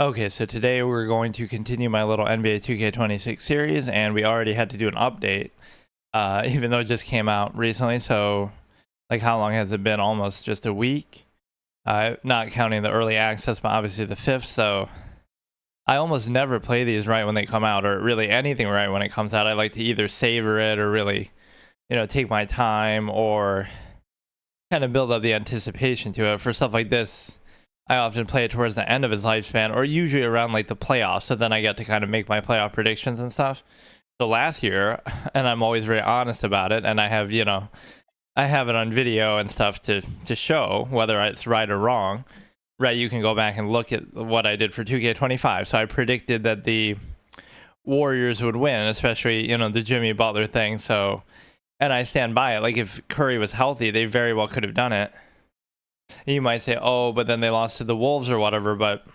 Okay, so today we're going to continue my little NBA 2K26 series, and we already had to do an update, even though it just came out recently. So, like, how long has it been? Almost just a week. Not counting the early access, but obviously the 5th. So, I almost never play these right when they come out, or really anything right when it comes out. I like to either savor it or really, take my time or kind of build up the anticipation to it. For stuff like this, I often play it towards the end of its lifespan, or usually around like the playoffs, so then I get to kind of make my playoff predictions and stuff. So last year, and I'm always very honest about it, and I have, I have it on video and stuff to show whether it's right or wrong. Right, you can go back and look at what I did for 2K25. So I predicted that the Warriors would win, especially, the Jimmy Butler thing. So, and I stand by it. Like, if Curry was healthy, they very well could have done it. You might say, oh, but then they lost to the Wolves or whatever, but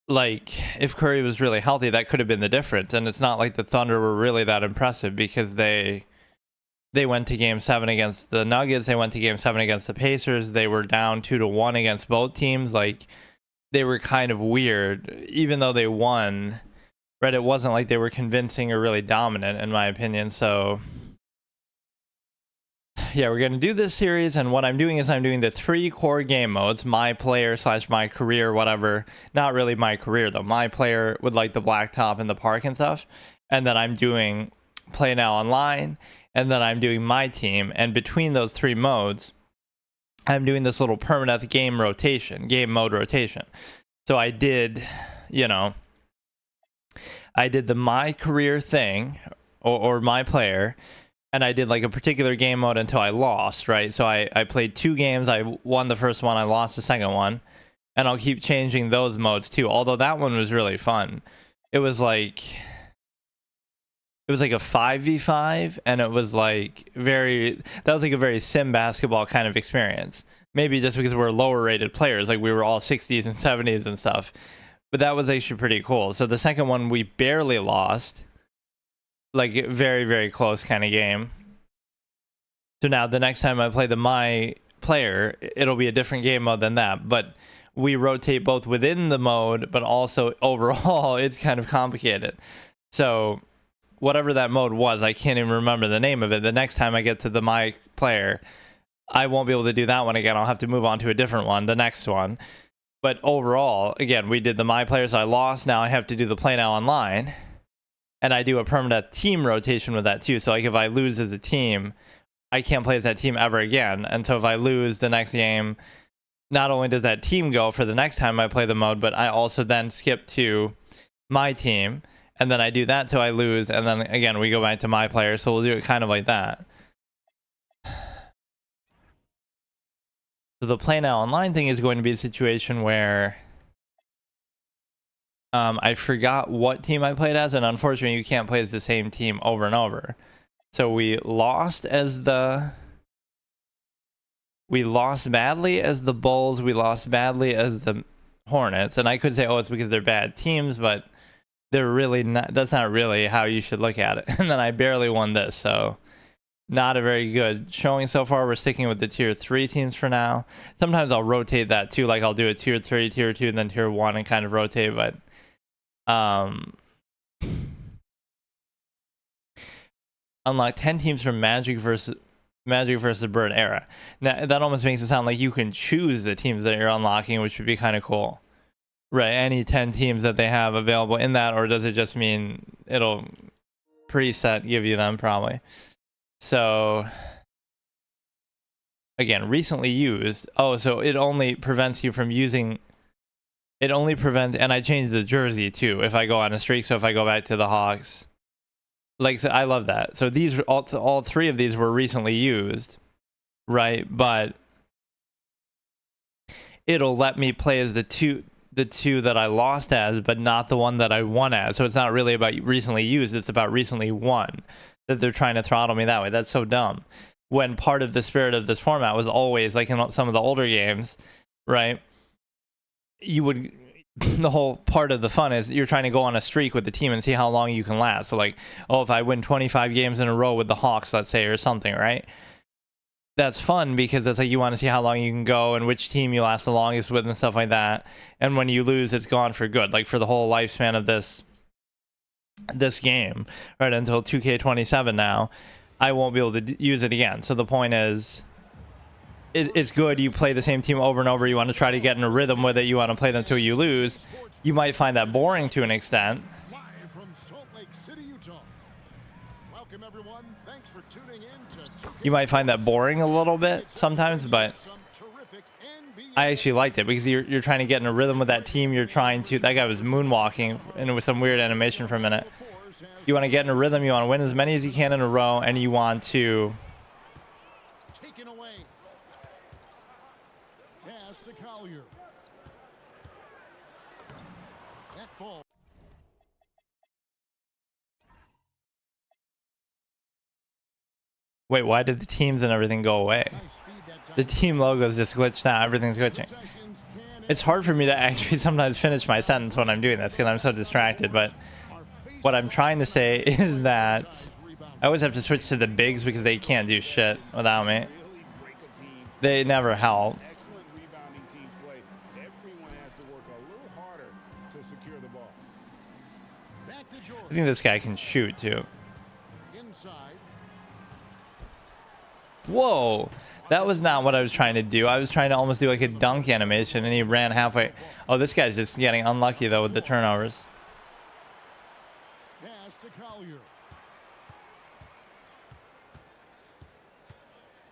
like, if Curry was really healthy, that could have been the difference. And it's not like the Thunder were really that impressive, because they went to game 7 against the Nuggets, they went to game 7 against the Pacers, they were down 2-1 against both teams. Like, they were kind of weird, even though they won, right? It wasn't like they were convincing or really dominant, in my opinion. So yeah, we're going to do this series, and what I'm doing is I'm doing the 3 core game modes: my player / my career, whatever. Not really my career, though. My player with like the blacktop and the park and stuff. And then I'm doing PlayNow Online, and then I'm doing my team. And between those 3 modes, I'm doing this little Permadeath game mode rotation. So I did, I did the my career thing, or my player, and I did like a particular game mode until I lost, right? So I played 2 games, I won the first one, I lost the second one, and I'll keep changing those modes too, although that one was really fun. It was like a 5v5, and it was like that was like a very sim basketball kind of experience. Maybe just because we're lower rated players, like we were all 60s and 70s and stuff, but that was actually pretty cool. So the second one we barely lost, like very, very close kind of game. So now the next time I play the my player, it'll be a different game mode than that, but we rotate both within the mode, but also overall it's kind of complicated. So whatever that mode was, I can't even remember the name of it. The next time I get to the my player, I won't be able to do that one again. I'll have to move on to a different one, the next one. But overall, again, we did the my player, so I lost. Now I have to do the PlayNow Online, and I do a permanent team rotation with that too. So like if I lose as a team, I can't play as that team ever again. And so if I lose the next game, not only does that team go for the next time I play the mode, but I also then skip to my team, and then I do that till I lose, and then again we go back to my player. So we'll do it kind of like that. So the PlayNow Online thing is going to be a situation where I forgot what team I played as, and unfortunately you can't play as the same team over and over. So we lost badly as the Bulls, we lost badly as the Hornets, and I could say, oh, it's because they're bad teams, but they're really not. That's not really how you should look at it. And then I barely won this, so not a very good showing so far. We're sticking with the tier 3 teams for now. Sometimes I'll rotate that too, like I'll do a tier 3, tier 2, and then tier 1 and kind of rotate, but unlock 10 teams from Magic versus Bird era. Now that almost makes it sound like you can choose the teams that you're unlocking, which would be kind of cool, right? Any 10 teams that they have available in that, or does it just mean it'll preset give you them? Probably. So again, recently used. Oh, so it only prevents you from using. It only prevents, and I changed the jersey too if I go on a streak. So if I go back to the Hawks, like, so I love that. So these all 3 of these were recently used, right? But it'll let me play as the two that I lost as, but not the one that I won as. So it's not really about recently used, it's about recently won, that they're trying to throttle me that way. That's so dumb, when part of the spirit of this format was always, like in some of the older games, right, you would, the whole part of the fun is you're trying to go on a streak with the team and see how long you can last. So like, oh, if I win 25 games in a row with the Hawks, let's say, or something, right? that's fun because it's like you want to see how long you can go and which team you last the longest with and stuff like that. And when you lose, it's gone for good, like for the whole lifespan of this game, right until 2K27 now. I won't be able to use it again. So the point is, it's good. You play the same team over and over. You want to try to get in a rhythm with it. You want to play them until you lose. You might find that boring to an extent. You might find that boring a little bit sometimes, but I actually liked it because you're trying to get in a rhythm with that team. You're trying to. That guy was moonwalking, and it was some weird animation for a minute. You want to get in a rhythm. You want to win as many as you can in a row, and you want to. Wait, why did the teams and everything go away? The team logos just glitched out. Everything's glitching. It's hard for me to actually sometimes finish my sentence when I'm doing this because I'm so distracted. But what I'm trying to say is that I always have to switch to the bigs because they can't do shit without me. They never help. I think this guy can shoot too. Whoa, that was not what I was trying to do. I was trying to almost do like a dunk animation and he ran halfway. Oh, this guy's just getting unlucky though with the turnovers.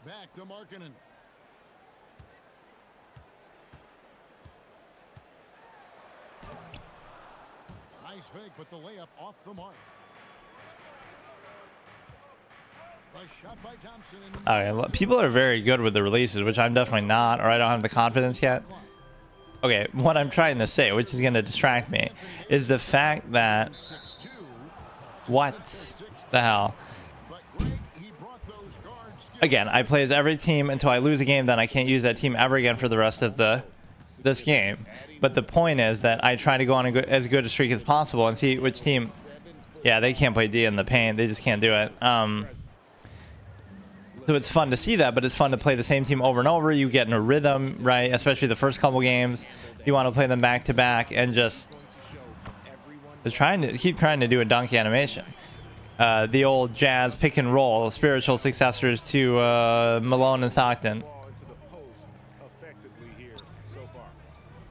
Back to Markkanen. Nice fake, but the layup off the mark. Okay, people are very good with the releases, which I'm definitely not, or I don't have the confidence yet. Okay, what I'm trying to say, which is going to distract me, is the fact that... What the hell? Again, I play as every team until I lose a game, then I can't use that team ever again for the rest of this game. But the point is that I try to go on as good a streak as possible and see which team... Yeah, they can't play D in the paint. They just can't do it. So it's fun to see that, but it's fun to play the same team over and over. You get in a rhythm, right? Especially the first couple games. You want to play them back to back and just keep trying to do a dunk animation. The old Jazz pick and roll, spiritual successors to Malone and Stockton.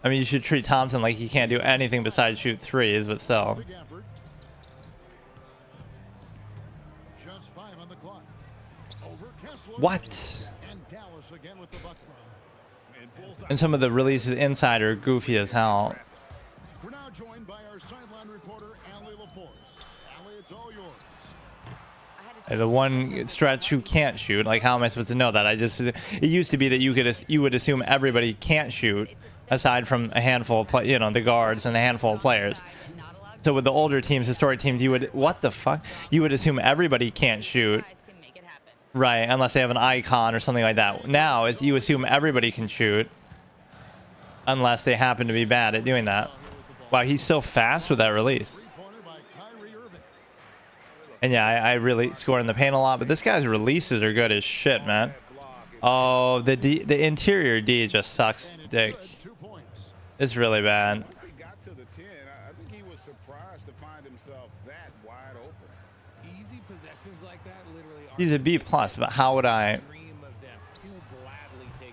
I mean, you should treat Thompson like he can't do anything besides shoot threes, but still. What? And some of the releases inside are goofy as hell. We're now joined by our sideline reporter, Allie LaForce. Allie, it's all yours. The one stretch who can't shoot, like how am I supposed to know that? It used to be that you would assume everybody can't shoot aside from a handful of the guards and a handful of players. So with the older teams, historic teams, you would assume everybody can't shoot. Right, unless they have an icon or something like that. Now, you assume everybody can shoot unless they happen to be bad at doing that. Wow, he's so fast with that release. And yeah, I really score in the paint a lot, but this guy's releases are good as shit, man. Oh, the interior D just sucks dick. It's really bad. He's a B+, but how would I...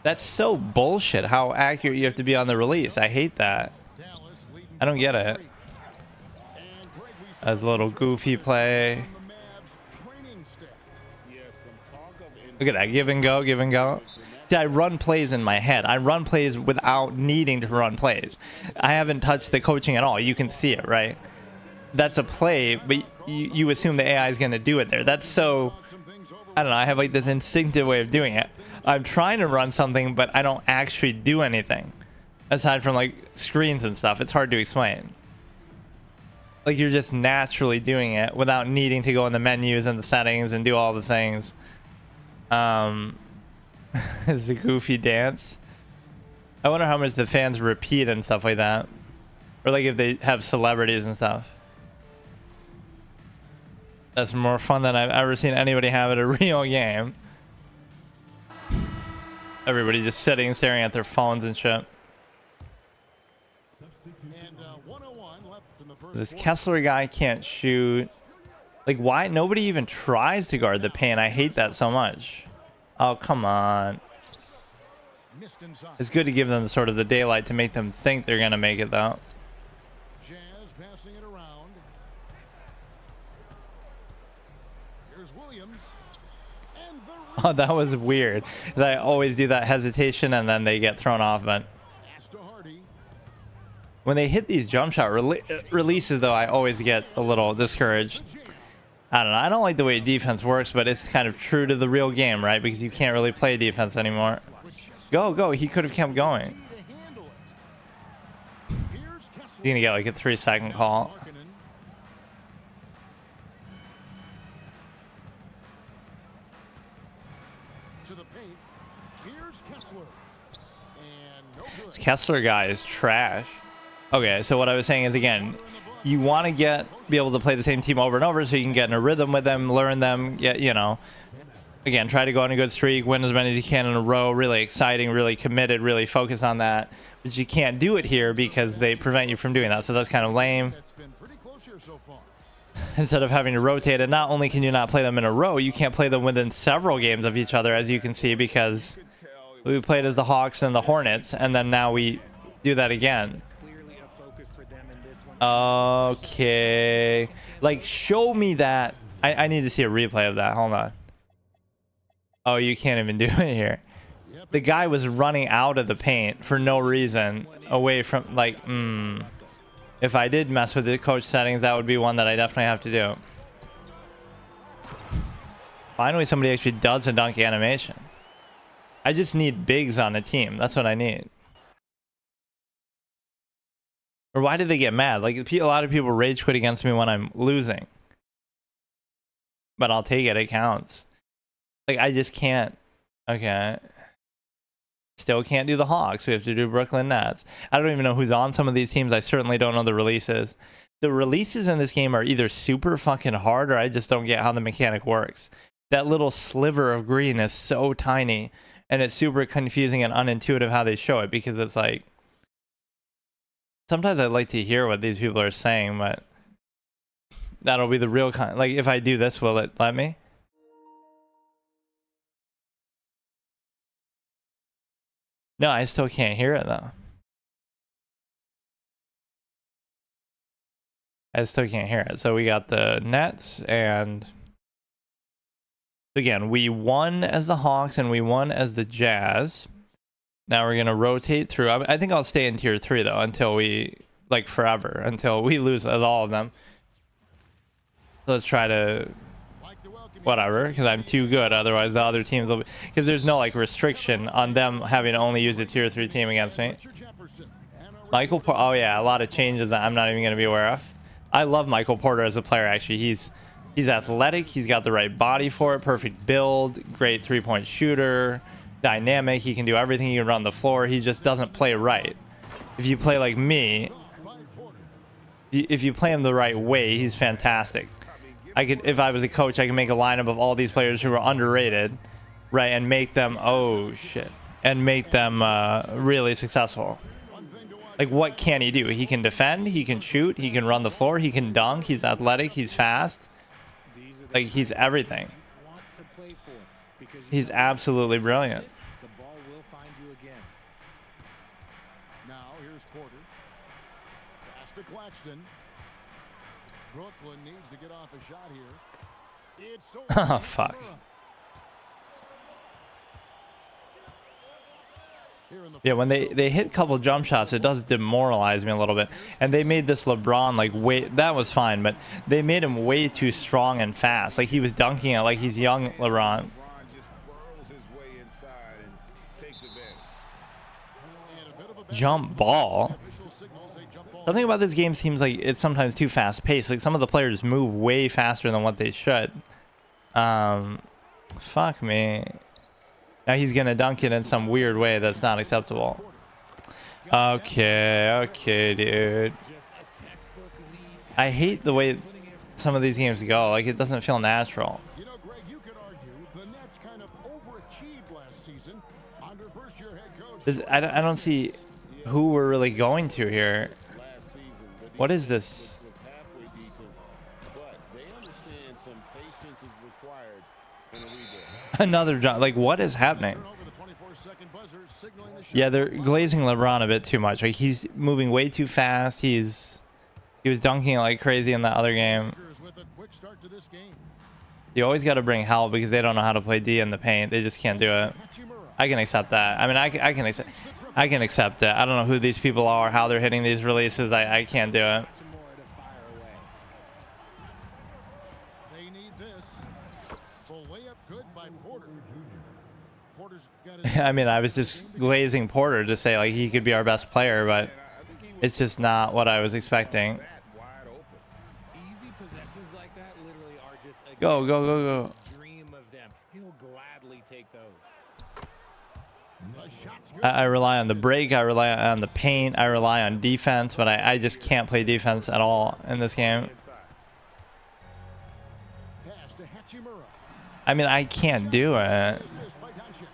That's so bullshit, how accurate you have to be on the release. I hate that. I don't get it. As a little goofy play. Look at that, give and go, give and go. See, I run plays in my head. I run plays without needing to run plays. I haven't touched the coaching at all. You can see it, right? That's a play, but you assume the AI is going to do it there. That's so... I don't know, I have like this instinctive way of doing it. I'm trying to run something, but I don't actually do anything. Aside from like screens and stuff, it's hard to explain. Like you're just naturally doing it without needing to go in the menus and the settings and do all the things. It's a goofy dance. I wonder how much the fans repeat and stuff like that. Or like if they have celebrities and stuff. That's more fun than I've ever seen anybody have at a real game. Everybody just sitting, staring at their phones and shit. This Kessler guy can't shoot. Like, why? Nobody even tries to guard the paint. I hate that so much. Oh, come on. It's good to give them sort of the daylight to make them think they're going to make it, though. Oh, that was weird. I always do that hesitation and then they get thrown off. But when they hit these jump shot releases, though, I always get a little discouraged. I don't know. I don't like the way defense works, but it's kind of true to the real game, right? Because you can't really play defense anymore. Go, go. He could have kept going. He's going to get like a 3-second call. This Kessler guy is trash. Okay, so what I was saying is, again, you want to be able to play the same team over and over so you can get in a rhythm with them, learn them, get, you know, again, try to go on a good streak, win as many as you can in a row, really exciting, really committed, really focus on that. But you can't do it here because they prevent you from doing that, so that's kind of lame. Instead of having to rotate it, not only can you not play them in a row, you can't play them within several games of each other, as you can see, because we played as the Hawks and the Hornets, and then now we do that again. Okay, like, show me that. I need to see a replay of that. Hold on. Oh, you can't even do it here. The guy was running out of the paint for no reason, away from, like, if I did mess with the coach settings, that would be one that I definitely have to do. Finally, somebody actually does a dunk animation. I just need bigs on a team. That's what I need. Or why did they get mad? Like, a lot of people rage quit against me when I'm losing. But I'll take it. It counts. Like, I just can't. Okay. Still can't do the Hawks. We have to do Brooklyn Nets. I don't even know who's on some of these teams. I certainly don't know the releases. The releases in this game are either super fucking hard or I just don't get how the mechanic works. That little sliver of green is so tiny. And it's super confusing and unintuitive how they show it, because it's like, sometimes I'd like to hear what these people are saying, but that'll be the real kind. Like, if I do this, will it let me? No, I still can't hear it, though. I still can't hear it. So we got the Nets, and again, we won as the Hawks and we won as the Jazz. Now we're going to rotate through. I think I'll stay in tier 3, though, until we, like, forever, until we lose all of them. So let's try to, whatever, because I'm too good. Otherwise, the other teams will be, because there's no, like, restriction on them having to only use a tier 3 team against me. Michael Porter, oh, yeah, a lot of changes that I'm not even going to be aware of. I love Michael Porter as a player, actually. He's athletic. He's got the right body for it. Perfect build. Great three-point shooter. Dynamic. He can do everything. He can run the floor. He just doesn't play right. If you play like me, if you play him the right way, he's fantastic. If I was a coach, I could make a lineup of all these players who are underrated, right, and make them, oh shit, and make them really successful. Like, what can he do? He can defend. He can shoot. He can run the floor. He can dunk. He's athletic. He's fast. Like, he's everything. He's absolutely brilliant. The ball will find you again. Now here's Porter. Pass to Claxton. Brooklyn needs to get off a shot here. It's Oh, fuck. Yeah, when they hit a couple jump shots, it does demoralize me a little bit. And they made this LeBron, like, that was fine, but they made him way too strong and fast. Like, he was dunking it like he's young LeBron. Jump ball. Something about this game seems like it's sometimes too fast paced. Like, some of the players move way faster than what they should. Fuck me. Now he's gonna dunk it in some weird way that's not acceptable. Okay, dude. I hate the way some of these games go. Like, it doesn't feel natural. You know, Greg, you could argue the Nets kind of overachieved last season under I don't see who we're really going to here. Last season, the What is defense this? was halfway decent, but they understand some patience is required in a rebuild. Another job. Like, what is happening? Turnover, the 24-second buzzer signaling the shot Yeah, they're clock. glazing LeBron a bit too much. Like, he's moving way too fast. He was dunking like crazy in that other game. Lakers with a quick start to this game. You always got to bring help because they don't know how to play D in the paint. They just can't do it. Hachimura. I can accept that. I mean, I can accept it. I don't know who these people are, how they're hitting these releases. I can't do it. Hachimura to fire away. They need this. The layup good by Porter. Porter's got it. I mean, I was just glazing Porter to say like he could be our best player, but it's just not what I was expecting. Wide open. Easy possessions like that literally are just a Go. dream of them. He'll gladly take those. The shot's good. I rely on the break. I rely on the paint. I rely on defense, but I just can't play defense at all in this game. Pass to Hachimura. I mean, I can't do it. Assist by Doncic.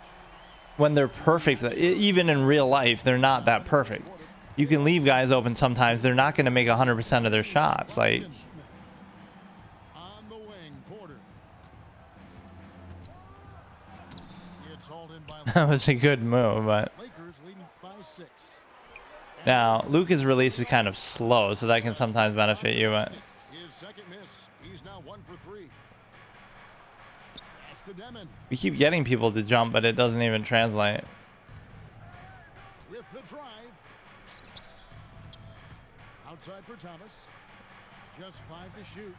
When they're perfect, even in real life, they're not that perfect. You can leave guys open sometimes. They're not going to make 100% of their shots. Like, On the wing, Porter. It's hauled in by that was a good move, but Lakers leading by 6. now Luka's release is kind of slow, so that can sometimes benefit you. But His second miss. He's now 1 for 3. Pass to Demon we keep getting people to jump, but it doesn't even translate. with the drive. Outside for Thomas. Just 5 to shoot.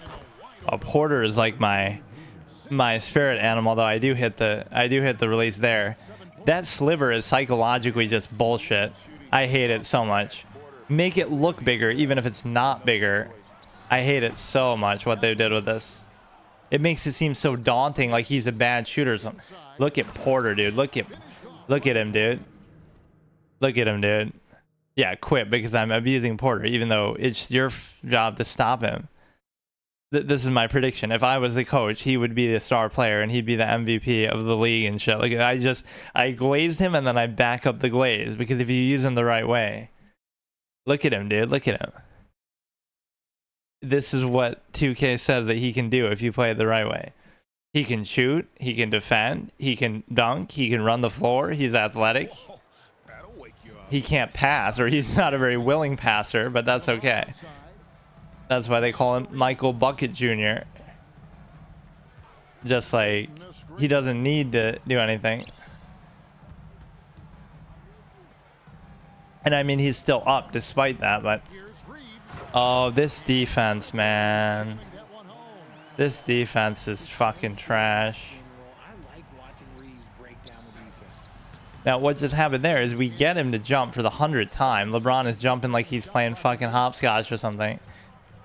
And a wide Oh, Porter is like my spirit animal, though. I do hit the release there. That sliver is psychologically just bullshit. I hate it so much. Make it look bigger, even if it's not bigger. I hate it so much what they did with this. It makes it seem so daunting, like he's a bad shooter or something. Look at Porter, dude. Look at him, dude. Look at him, dude. Yeah, quit because I'm abusing Porter, even though it's your job to stop him. This is my prediction. If I was the coach, he would be the star player and he'd be the MVP of the league and shit. Like I glazed him and then I back up the glaze because if you use him the right way. Look at him, dude. Look at him. This is what 2K says that he can do if you play it the right way. He can shoot, he can defend, he can dunk, he can run the floor, he's athletic. That'll wake you up. He can't pass, or he's not a very willing passer, but that's okay. Outside. That's why they call him Michael Bucket Jr. Just like he doesn't need to do anything. And I mean, he's still up despite that, but Here's Reeves. oh, this defense, man. That one home. This defense is fucking trash. I like watching Reeves break down the defense. Now, what just happened there is we get him to jump for the 100th time. LeBron is jumping like he's playing fucking hopscotch or something.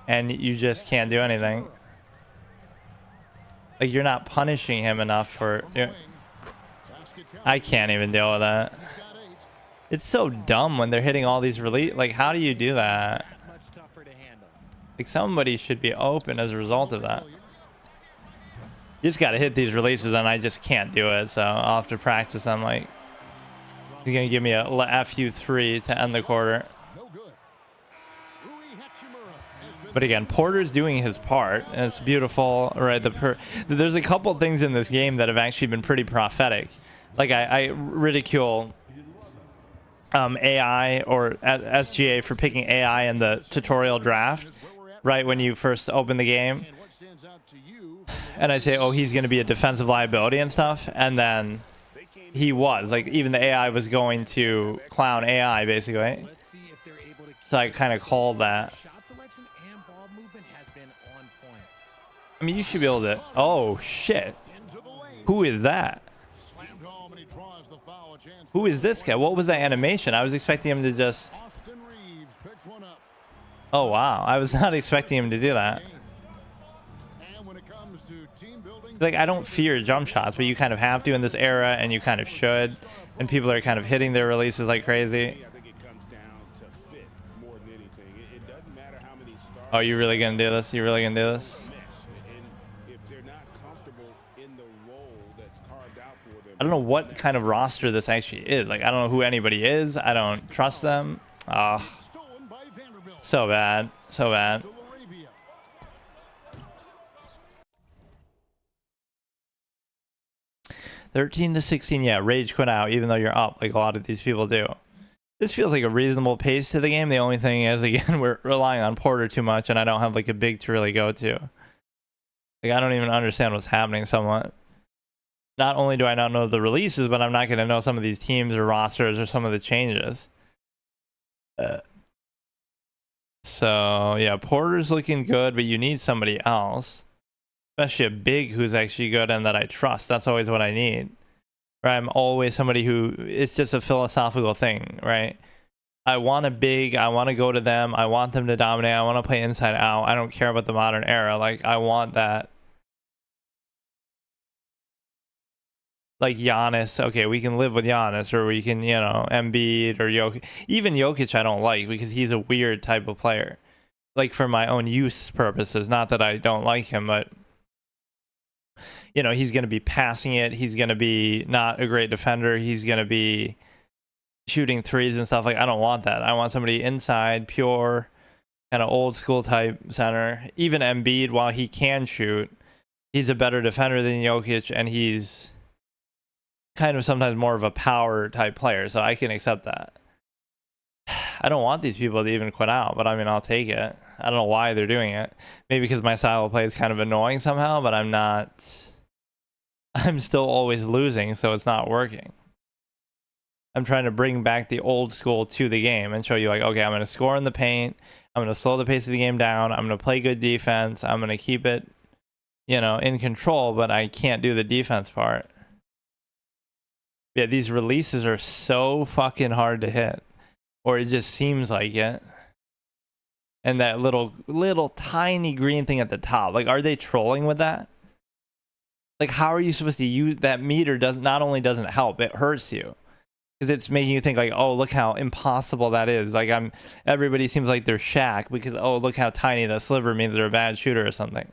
And you just can't do anything. Like, you're not punishing him enough for... Wing. Basket count. I can't even deal with that. He's got 8. It's so dumb when they're hitting all these release. Like, how do you do that? Much tougher to handle. Like, somebody should be open as a result of that. Williams. You just got to hit these releases, and I just can't do it. So I'll have to practice them. Like, he's going to give me a FU3 to end the quarter. No good. Rui Hachimura has been But again, Porter's doing his part, and it's beautiful, right? There's a couple things in this game that have actually been pretty prophetic. Like, I ridicule AI or SGA for picking AI in the tutorial draft, right when you first open the game. And what stands out to you from And I say, oh, he's going to be a defensive liability and stuff. And then he was. Like, even the AI was going to clown AI, basically. Let's see if they're able to So I kind of called that. shot selection and ball movement has been on point. I mean, you should be able to... Oh, shit. into the lane. Who is that? Slammed home and he draws the foul. A chance Who is this guy? What was that animation? I was expecting him to just... Austin Reeves picks one up. Oh, wow. I was not expecting him to do that. And when it comes to team building, Like, I don't fear jump shots, but you kind of have to in this era, and you kind of should. And people are kind of hitting their releases like crazy. I think it comes down to fit more than anything. It doesn't matter how many stars Oh, you really gonna do this? You really gonna do this? mesh. And if they're not comfortable in the role that's carved out for them, I don't know what kind of roster this actually is. Like, I don't know who anybody is. I don't trust them. Stolen by Vanderbilt. So bad. So bad. To Laravia. 13-16. Yeah, rage quit out, even though you're up, like a lot of these people do. This feels like a reasonable pace to the game. The only thing is, again, we're relying on Porter too much, and I don't have like a big to really go to. Like, I don't even understand what's happening somewhat. Not only do I not know the releases, but I'm not going to know some of these teams or rosters or some of the changes. So, yeah, Porter's looking good, but you need somebody else. Especially a big who's actually good and that I trust. That's always what I need. Right? I'm always somebody who, it's just a philosophical thing, right? I want a big, I want to go to them, I want them to dominate, I want to play inside out. I don't care about the modern era. Like, I want that. Like Giannis, okay, we can live with Giannis, or we can, you know, Embiid or Jokic. Even Jokic I don't like because he's a weird type of player. Like, for my own use purposes. Not that I don't like him, but, you know, he's going to be passing it. He's going to be not a great defender. He's going to be shooting threes and stuff. Like, I don't want that. I want somebody inside, pure, kind of old school type center. Even Embiid, while he can shoot, he's a better defender than Jokic, and he's kind of sometimes more of a power type player, so I can accept that. I don't want these people to even quit out, but I mean, I'll take it. I don't know why they're doing it. Maybe because my style of play is kind of annoying somehow, but I'm still always losing, so it's not working. I'm trying to bring back the old school to the game and show you, like, okay, I'm going to score in the paint, I'm going to slow the pace of the game down, I'm going to play good defense, I'm going to keep it, you know, in control, but I can't do the defense part. Yeah, these releases are so fucking hard to hit. Or it just seems like it. And that little tiny green thing at the top. Like, are they trolling with that? Like, how are you supposed to use that meter? Not only doesn't help, it hurts you. Because it's making you think, like, oh, look how impossible that is. Like, everybody seems like they're Shaq because, oh, look how tiny that sliver means they're a bad shooter or something.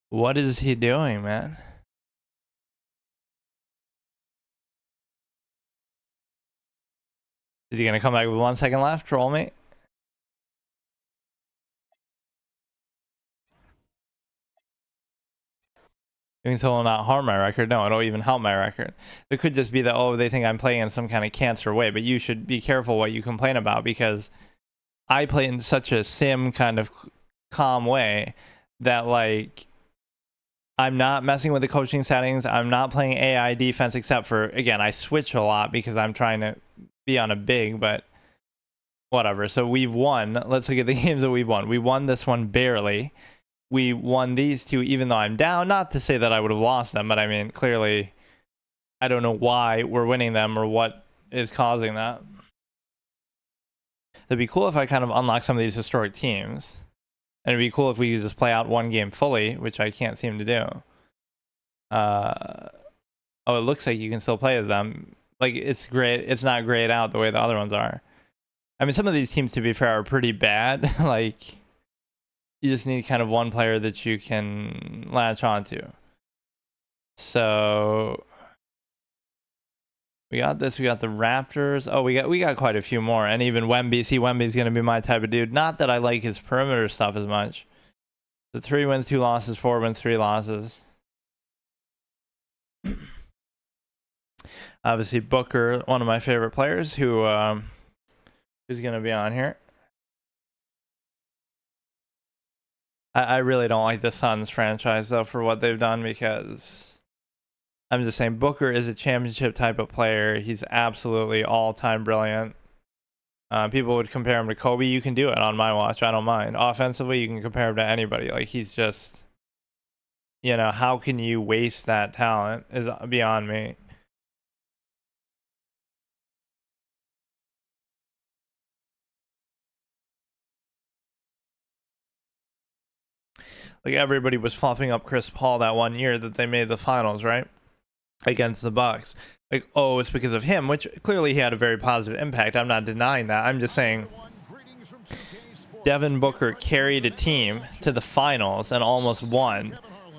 What is he doing, man? Is he going to come back with 1 second left? Troll me? Doing so will not harm my record. No, it'll even help my record. It could just be that, oh, they think I'm playing in some kind of cancer way, but you should be careful what you complain about, because I play in such a sim kind of calm way that, like, I'm not messing with the coaching settings. I'm not playing AI defense, except for, again, I switch a lot because I'm trying to be on a big, but whatever. So we've won. Let's look at the games that we've won. We won this one barely. We won these two even though I'm down. Not to say that I would have lost them, but I mean, clearly, I don't know why we're winning them or what is causing that. It'd be cool if I kind of unlock some of these historic teams. And it'd be cool if we could just play out one game fully, which I can't seem to do. Oh, it looks like you can still play as them. Like, it's great. It's not grayed out the way the other ones are. I mean, some of these teams, to be fair, are pretty bad. Like, you just need kind of one player that you can latch onto. So we got this. We got the Raptors. Oh, we got quite a few more. And even Wemby. See, Wemby's going to be my type of dude. Not that I like his perimeter stuff as much. The 3 wins, 2 losses, 4 wins, 3 losses. Obviously, Booker, one of my favorite players, who is going to be on here. I really don't like the Suns franchise, though, for what they've done, because I'm just saying Booker is a championship type of player. He's absolutely all-time brilliant. People would compare him to Kobe. You can do it on my watch. I don't mind. Offensively, you can compare him to anybody. Like, he's just, you know, how can you waste that talent is beyond me. Like, everybody was fluffing up Chris Paul that one year that they made the finals, right? Against the Bucks. Like, oh, it's because of him, which clearly he had a very positive impact. I'm not denying that. I'm just saying Devin Booker carried a team to the finals and almost won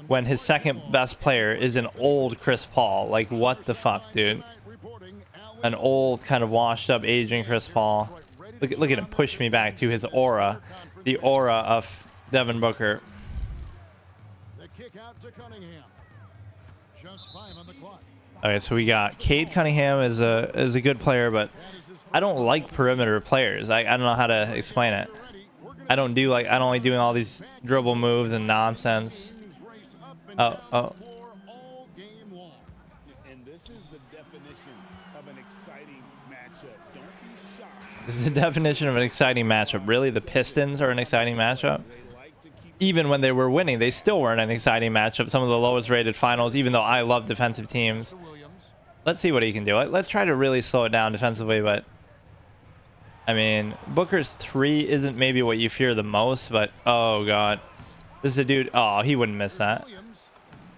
when his second best player is an old Chris Paul. Like, what the fuck, dude? An old, kind of washed up, aging Chris Paul. Look at him push me back to his aura. The aura of Devin Booker. The kick out to Cunningham. Just 5 on the clock. Okay, so we got Cade Cunningham is a good player, but I don't like perimeter players. I don't know how to explain it. I don't like doing all these dribble moves and nonsense. Oh. And this is the definition of an exciting matchup. Don't be shocked. This is the definition of an exciting matchup. Really, the Pistons are an exciting matchup? Even when they were winning, they still weren't an exciting matchup. Some of the lowest rated finals, even though I love defensive teams. Let's see what he can do. Let's try to really slow it down defensively, but I mean, Booker's 3 isn't maybe what you fear the most, but oh god. This is a dude, oh, he wouldn't miss that.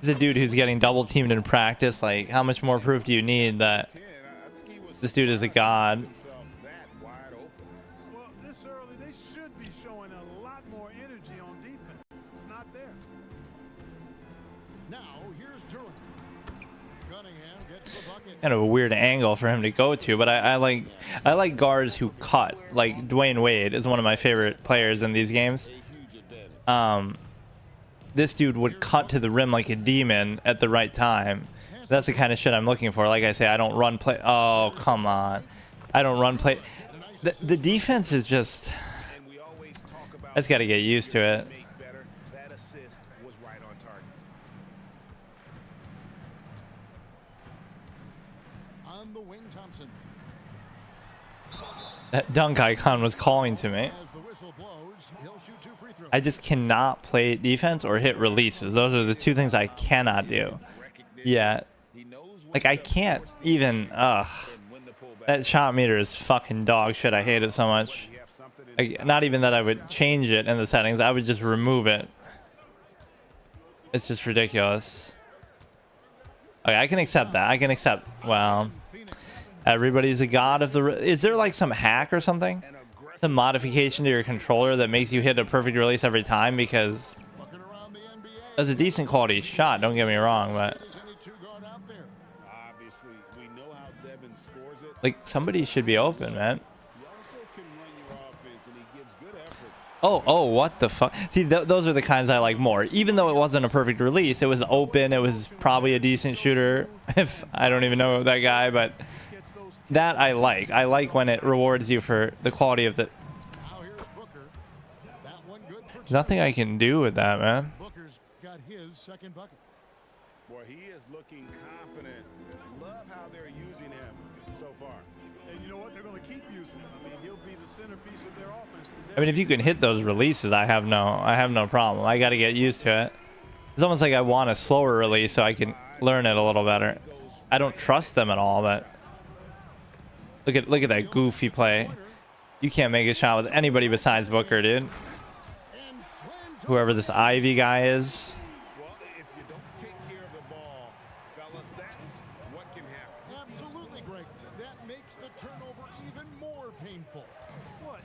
This is a dude who's getting double teamed in practice. Like, how much more proof do you need that this dude is a god? Well, this early, they should be showing a lot more energy on defense. It's not there. Now here's Durant. Cunningham gets the bucket. Kind of a weird angle for him to go to, but I like guards who cut. Like Dwayne Wade is one of my favorite players in these games. This dude would cut to the rim like a demon at the right time. That's the kind of shit I'm looking for. Like I say, I don't run play. Oh, come on. I don't run play. The defense is just... I just got to get used to it. That assist was right on target. On the wing, Thompson. That dunk icon was calling to me. As the whistle blows, he'll shoot 2 free throws. I just cannot play defense or hit releases. Those are the two things I cannot do. Yeah. Like, I can't even... That shot meter is fucking dog shit. I hate it so much. Like, not even that I would change it in the settings. I would just remove it. It's just ridiculous. Okay, I can accept that. I can accept... Well... Everybody's a god of the... Is there like some hack or something? Some modification to your controller that makes you hit a perfect release every time? Because that's a decent quality shot, don't get me wrong, but... Obviously, we know how Devin scores it. Like, somebody should be open, man. He also can run your offense, and he gives good effort. Oh, what the fuck? See, those are the kinds I like more. Even though it wasn't a perfect release, it was open, it was probably a decent shooter. If I don't even know that guy, but... That I like. I like when it rewards you for the quality of the... Now here's Booker. That one good for There's nothing I can do with that, man. Booker's got his second bucket. Boy, he is looking confident. Love how they're using him so far. And you know what? They're going to keep using him. I mean, he'll be the centerpiece of their offense today. I mean, if you can hit those releases, I have no problem. I got to get used to it. It's almost like I want a slower release so I can learn it a little better. I don't trust them at all, but... Look at that goofy play. You can't make a shot with anybody besides Booker, dude. Whoever this Ivy guy is. Well, if you don't take care of the ball, fellas, that's what can happen. Absolutely, Greg. That makes the turnover even more painful. What?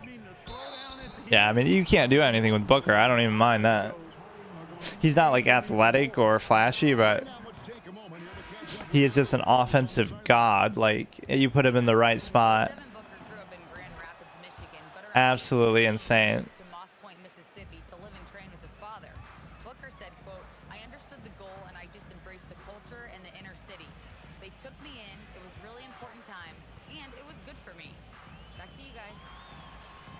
You mean the throwdown at the... Yeah, I mean, you can't do anything with Booker. I don't even mind that. He's not like athletic or flashy, but he is just an offensive god. Like, you put him in the right spot. Devin Booker grew up in Grand Rapids, Michigan, but Absolutely insane. to Moss Point, Mississippi to live and train with his father. Booker said, quote, "I understood the goal and I just embraced the culture and the inner city. They took me in. It was really important time and it was good for me." Back to you guys.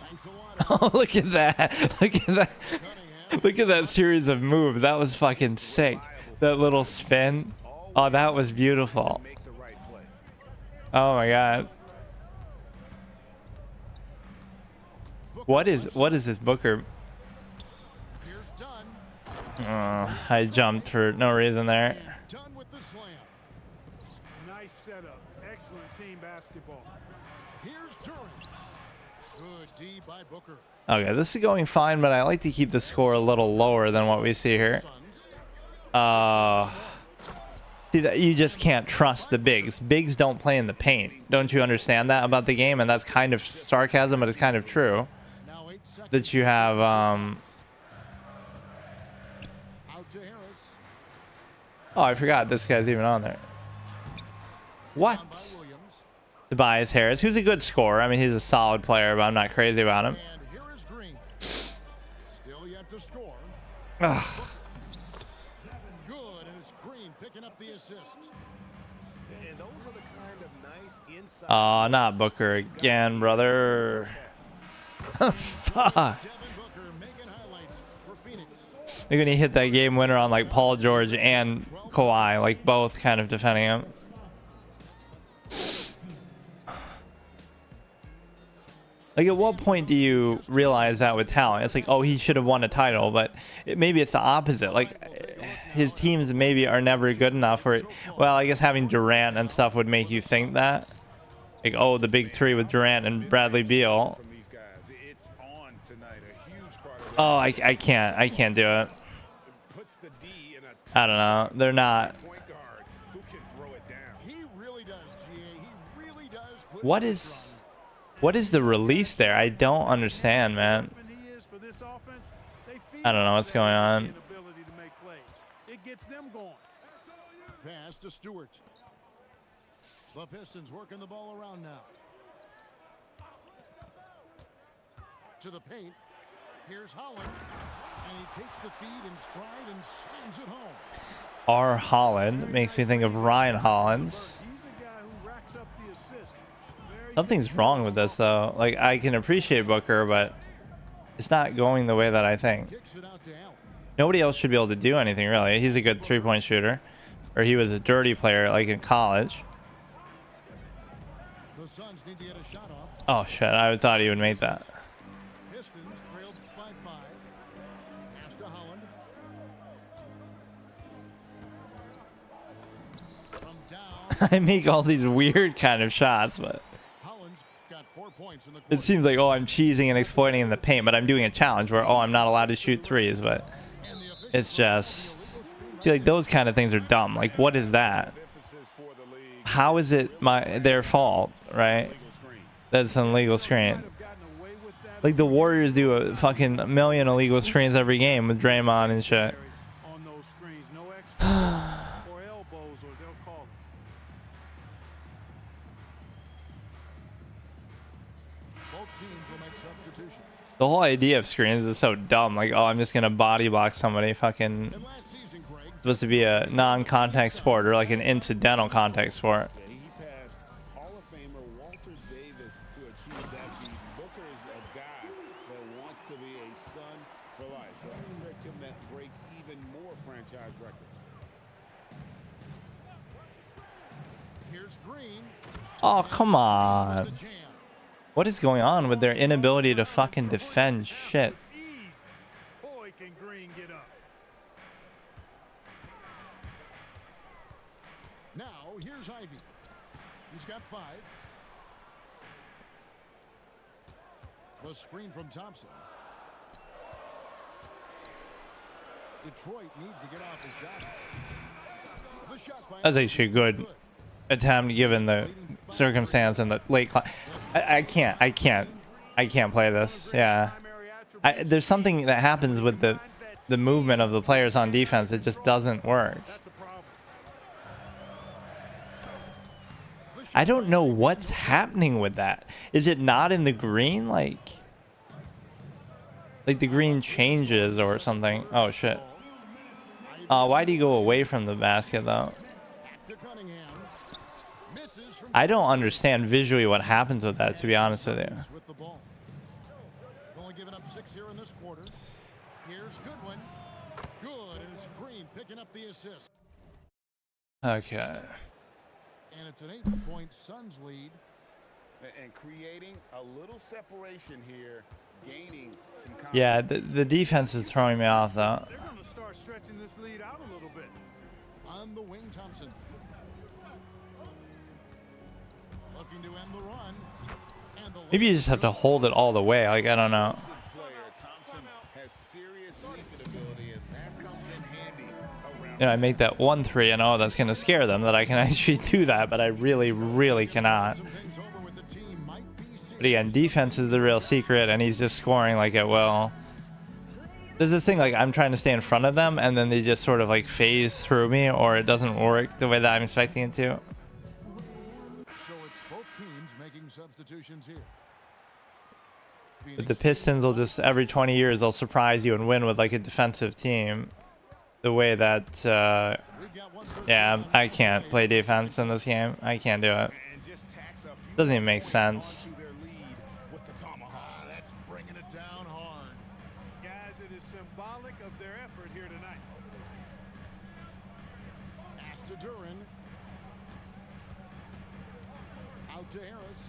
Thanks a lot. Oh, look at that. Look at that. Look at that series of moves. That was fucking sick. That little spin. Oh, that was beautiful. Make the right play. Oh my god. What is this Booker? Here's Dunn. I jumped for no reason there. Dunn with the slam. Nice setup. Excellent team basketball. Here's Durant. Good D by Booker. Okay, this is going fine, but I like to keep the score a little lower than what we see here. See, that you just can't trust the bigs. Bigs don't play in the paint. Don't you understand that about the game? And that's kind of sarcasm, but it's kind of true. Now 8 that you have Out to Harris. oh, I forgot this guy's even on there. What? Down by Williams. Tobias Harris, who's a good scorer. I mean, he's a solid player, but I'm not crazy about him. And here is Green. Still yet to score. Ugh. Good, and it's Green picking up the assist. And those are the kind of nice inside. Oh, not Booker again, brother. Fuck. Devin Booker making highlights for Phoenix. They're gonna hit that game winner on like Paul George and Kawhi, like both kind of defending him. Like, at what point do you realize that with talent? It's like, oh, he should have won a title, but maybe it's the opposite. Like, his teams maybe are never good enough. Or, well, I guess having Durant and stuff would make you think that. Like, oh, the big three with Durant and Bradley Beal. From these guys. It's on tonight. A huge part of Oh, I can't do it. puts the D in a I don't know. They're not. point guard who can throw it down. He really does, GA. He really does. Put What pressure is the release there? I don't understand, man. Open he is for this offense, they feed I don't know what's off going that on. ability to make plays. It gets them going. on him. Pass to Stewart. The Pistons working the ball around now. To the paint. Here's Holland. And he takes the feed in stride and slams it home. R. Holland makes me think of Ryan Hollins. He's a guy who racks up the assist. Very Something's wrong with this, though. Like, I can appreciate Booker, but it's not going the way that I think. Kicks it out to Allen. Nobody else should be able to do anything, really. He's a good three-point shooter. Or he was a dirty player, like in college. The Suns need to get a shot off. Oh, shit. I thought he would make that. Pistons trailed by 5. Pass to Holland. From down, I make all these weird kind of shots, but Holland's got 4 points in the it quarter. seems like, oh, I'm cheesing and exploiting in the paint, but I'm doing a challenge where, oh, I'm not allowed to shoot threes, but And the official it's just... I feel like those kind of things are dumb. Like, what is that? Emphasis for the league. How is it their fault, right? Legal screen. That's an illegal screen. have gotten away with that Like, the Warriors do a fucking million illegal screens every game with Draymond and shit. on those screens. No extra or elbows, or they'll call it. Both teams will make substitutions. The whole idea of screens is so dumb. Like, oh, I'm just gonna body block somebody. Fucking And last season, Greg, supposed to be a non-contact sport or like an incidental contact sport. Yeah, he passed Hall of Famer Walter Davis to achieve that feat. Booker is a guy that wants to be a son for life. So I expect him to break even more franchise records. here's Green. Oh, come The on. jam. What is going on with their inability to fucking defend shit? Ease. Boy, can Green get up. Now, here's Ivy. He's got 5. The screen from Thompson. Detroit needs to get off the shot. The shot by That's actually a good attempt given the circumstance and the late clock. I can't play this. Yeah. There's something that happens with the movement of the players on defense. It just doesn't work. That's a problem. I don't know what's happening with that. Is it not in the green? Like the green changes or something. Oh shit. Why do you go away from the basket though? to Cunningham. Misses from I don't understand visually what happens with that, to be honest with you. with the ball. Only giving up 6 here in this quarter. Here's Goodwin. Good, and it's Green picking up the assist. Okay. And it's an 8-point Suns lead. And creating a little separation here, gaining some confidence. Yeah, the defense is throwing me off though. They're going to start stretching this lead out a little bit. On the wing, Thompson. Looking to end the run. And the Maybe you just have to hold it all the way. Like, I don't know. Player Thompson has serious leaping ability, and that comes in handy around. You know, I make that 1-3 and oh, that's going to scare them that I can actually do that, but I really, really cannot. some things over with the team might be But again, defense is the real secret, and he's just scoring like at will. There's this thing like I'm trying to stay in front of them, and then they just sort of like phase through me, or it doesn't work the way that I'm expecting it to. So it's both teams making substitutions here. But the Pistons will just every 20 years they'll surprise you and win with like a defensive team. The way that yeah, I can't play defense in this game. I can't do it. Doesn't even make sense. That's bringing it down hard. Guys, it is symbolic of their effort here tonight. Pass to Duran. Out to Harris.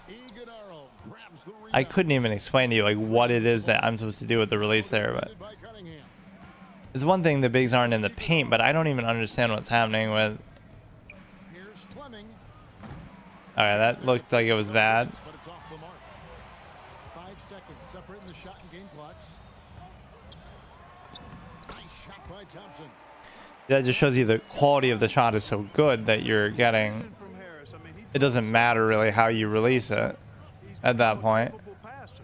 Iguodala grabs the rebound. I couldn't even explain to you like what it is that I'm supposed to do with the release there, but By Cunningham. it's one thing the bigs aren't in the paint, but I don't even understand what's happening with. Here's Fleming. Alright, that looked like it was bad. But it's off the mark. 5 seconds separating the shot and game clocks. Nice shot by Thompson. That just shows you the quality of the shot is so good that you're getting. From Harris, I mean, he It doesn't matter really how you release it at that point. capable passer.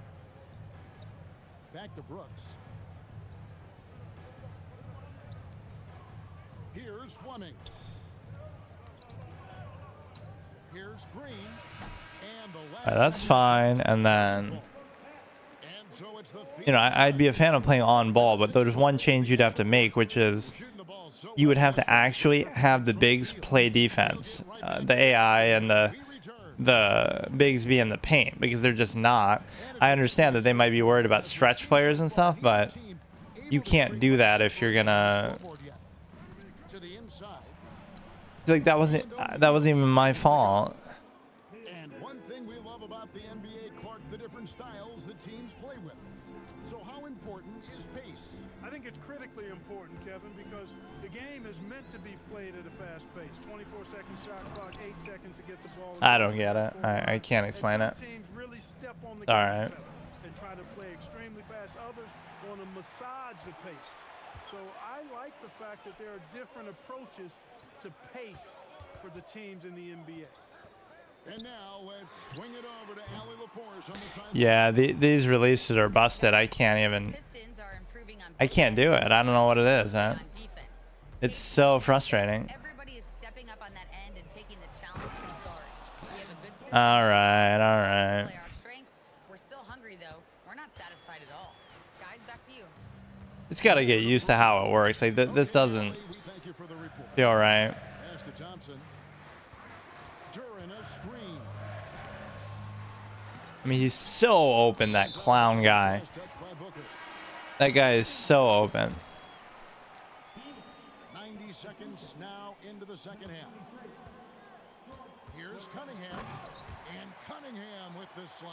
Back to Brooks. Here's Fleming. Here's Green. And the last Alright, that's fine. And then, and so it's the you know, I'd be a fan of playing on ball, but there's one change you'd have to make, which is shooting the ball so you would have to actually have the bigs play defense. The AI and the bigs be in the paint, because they're just not. I understand that they might be worried about stretch players and stuff, but you can't do that if you're gonna. to the inside. Like that wasn't even my fault. And one thing we love about the NBA, Clark, the different styles that teams play with. So how important is pace? I think it's critically important, Kevin, because the game is meant to be played at a fast pace. 24-second shot clock, 8 seconds to get the ball. I don't get it. I can't explain it. Some teams really step on the All gas right. pedal and try to play extremely fast. Others want to massage the pace. So I like the fact that there are different approaches to pace for the teams in the NBA. And now let's swing it over to Allie LaForce on the side. Yeah, these releases are busted. I can't even. Pistons are improving on I can't do it. I don't know what it is, man. on defense. It's so frustrating. Everybody is stepping up on that end and taking the challenge to guard. We have a good system. All right, all right. Play our strengths. We're still hungry though. We're not satisfied at all. Guys, back to you. Just gotta get used to how it works. Like this doesn't We thank you for the report. feel right. Pass to Thompson. Duran a screen. I mean, he's so open, that clown guy. Nice touch by Booker. That guy is so open. 90 seconds now into the second half. Here's Cunningham. And Cunningham with the slam.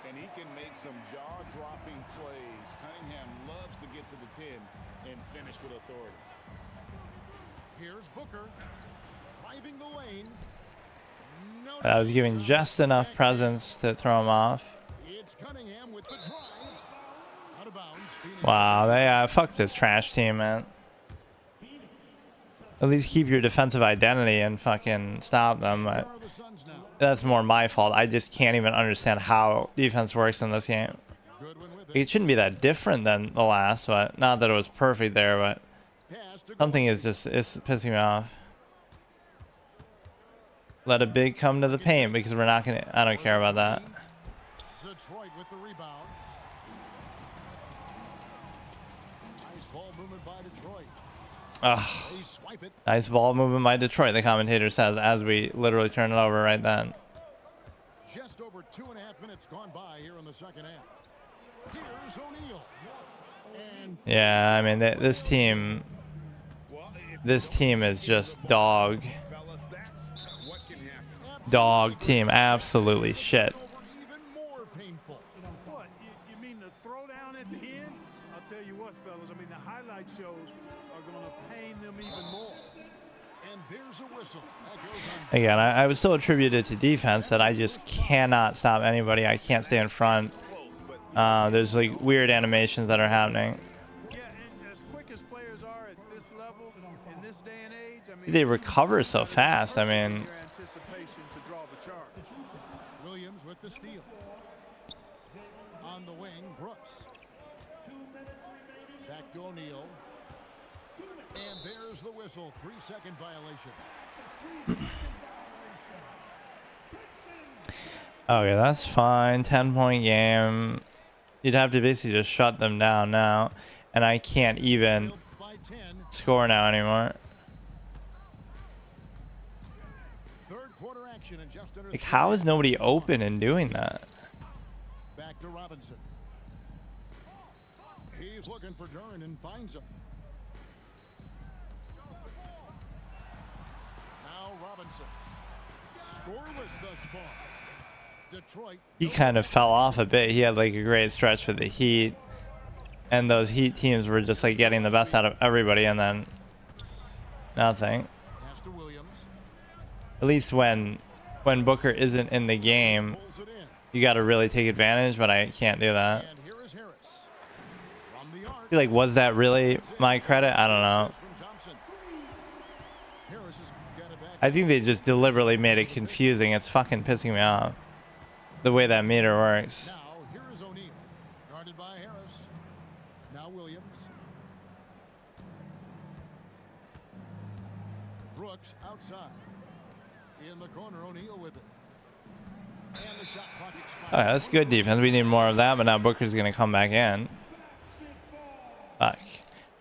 And he can make some jaw-dropping plays. Cunningham loves to get to the 10 and finish with authority. Here's Booker. Driving the lane. No I was giving just enough presence to throw him off. It's Cunningham with the drive. Out of bounds. Phoenix. Wow, they fuck this trash team, man. At least keep your defensive identity and fucking stop them. But Where are the Suns now? that's more my fault. I just can't even understand how defense works in this game. Goodwin with it. It shouldn't be that different than the last, but not that it was perfect there, but Pass to something is just it's pissing me off. Let a big come to the paint because we're not gonna. I don't care about that. Detroit with the rebound. Nice ball movement by Detroit. Ugh. They swipe it. Nice ball movement by Detroit, the commentator says, as we literally turn it over right then. Just over 2.5 minutes gone by here in the second half. Here's O'Neal. And Yeah, I mean this team is just dog Fellas, that's what can happen. dog team, absolutely shit. over even more painful. What? You mean the throwdown at the end? I'll tell you what, fellas. I mean, the highlight shows are going to pain them even more. And there's a whistle. That goes on. Again, I would still attribute it to defense that I just cannot stop anybody. I can't stay in front. There's like weird animations that are happening. Yeah, and as quick as players are at this level, In this day and age, I mean, They recover so fast. I mean, your anticipation to draw the charge. Williams with the steal. On the wing, Brooks. Back to O'Neal. And there's the whistle. 3-second violation. okay, that's fine. 10-point game. You'd have to basically just shut them down now. And I can't even By 10. score now anymore. Third quarter action in just under Like, how is nobody open and doing that? Back to Robinson. He's looking for Duran and finds him. Now Robinson. Scoreless thus far. Detroit. He kind of fell off a bit. He had like a great stretch for the Heat. And those Heat teams were just like getting the best out of everybody, and then nothing. Pass to Williams. At least when Booker isn't in the game, Pulls it in. you got to really take advantage, but I can't do that. And here is Harris. From the arc. I feel like, was that really my credit? I don't know. From Thompson. Harris has got it back. I think they just deliberately made it confusing. It's fucking pissing me off, the way that meter works. Now here is O'Neal. Guarded by Harris. Now Williams. Brooks outside. In the corner, O'Neal with it. And the shot clock expires. All right, that's good defense. We need more of that, but now Booker's going to come back in. Fuck.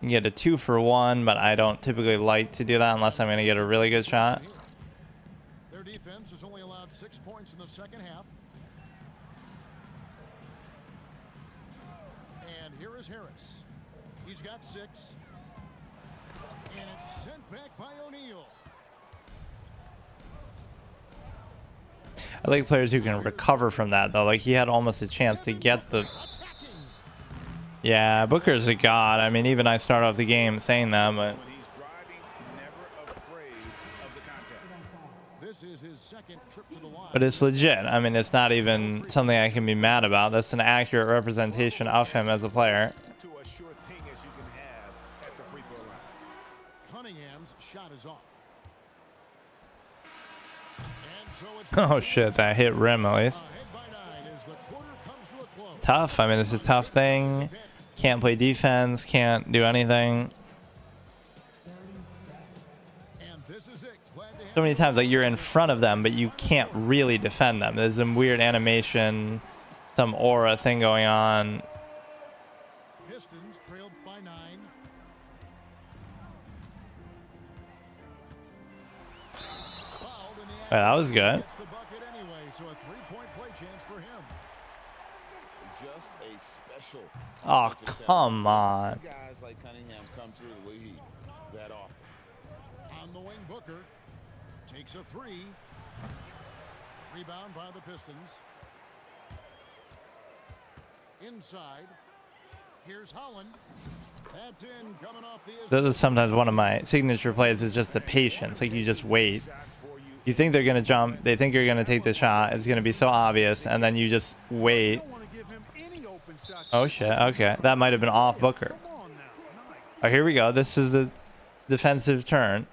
You can get a 2-for-1, but I don't typically like to do that unless I'm going to get a really good shot. Their defense has only allowed 6 points in the second half. And here is Harris. He's got 6. And it's sent back by O'Neal. I like players who can recover from that, though. Like, he had almost a chance to get the... Attacking. Yeah, Booker's a god. I mean, even I start off the game saying that, but... When he's driving, never afraid of the contact. This is his second trip to the line. But it's legit. I mean, it's not even something I can be mad about. That's an accurate representation of him as a player. To a sure thing as you can have at the free throw line. Cunningham's shot is off. And so it's Oh, shit. That hit rim, at least. ahead by 9 as the quarter comes to a close. Tough. I mean, it's a tough thing. Can't play defense. Can't do anything. And this is it. Glad to have So many times, like, you're in front of them, but you can't really defend them. There's some weird animation, some aura thing going on. Pistons trailed by 9. Fouled in the Right, that was good. Gets the bucket anyway, so a 3-point play chance for him. Just a special. Oh, offensive talent. come on. See guys like Cunningham come through the league that often. On the wing, Booker takes a 3. Rebound by the Pistons. Inside. Here's Holland. That's in, coming off the This is sometimes one of my signature plays is just the patience. Like, you just wait. You think they're going to jump. They think you're going to take the shot. It's going to be so obvious. And then you just wait. Don't want to give him any open shots. Oh, shit. Okay. That might have been off Booker. Come on now. Nice. Oh, here we go. This is the defensive turn.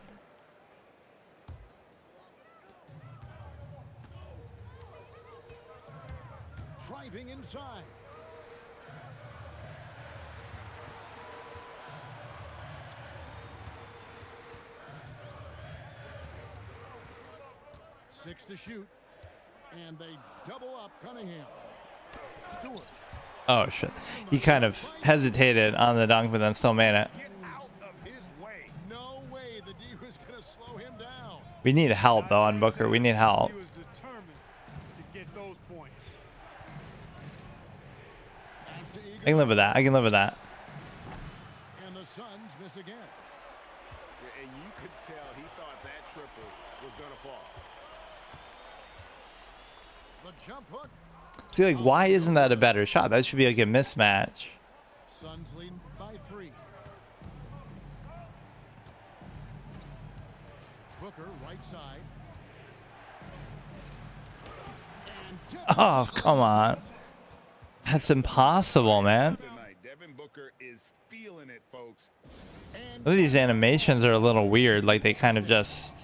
driving inside. Six to shoot. And they double up Cunningham. Stewart. Oh, shit. He kind of hesitated on the dunk, but then still made it. Get out of his way. No way the D was going to slow him down. We need help, though, on Booker. We need help. He was determined to get those points. Pass to I Eagle. can live with that. I can live with that. And the Suns miss again. And you could tell he thought that triple was going to fall. The jump hook. See, like, why isn't that a better shot? That should be like a mismatch. Suns lead by 3. Booker right side. And Oh, come on. That's impossible, man. Tonight, Devin Booker is feeling feeling it, folks. These animations are a little weird. Like they kind of just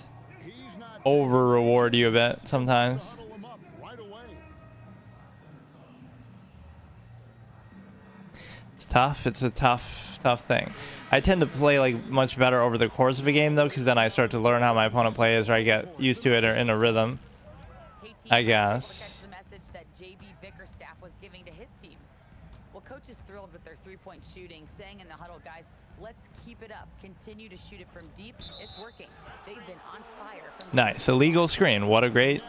over reward you a bit sometimes. Huddle him up right away. It's tough. It's a tough thing. I tend to play like much better over the course of a game though, because then I start to learn how my opponent plays, or I get used to it or in a rhythm. Hey, team, I look guess. at the message that JB Bickerstaff was giving to his team. Well, coach is thrilled with their three-point shooting, saying in the huddle, guys, let's keep it up. Continue to shoot it from deep. It's working. They've been on fire. From Nice. Illegal screen. What a great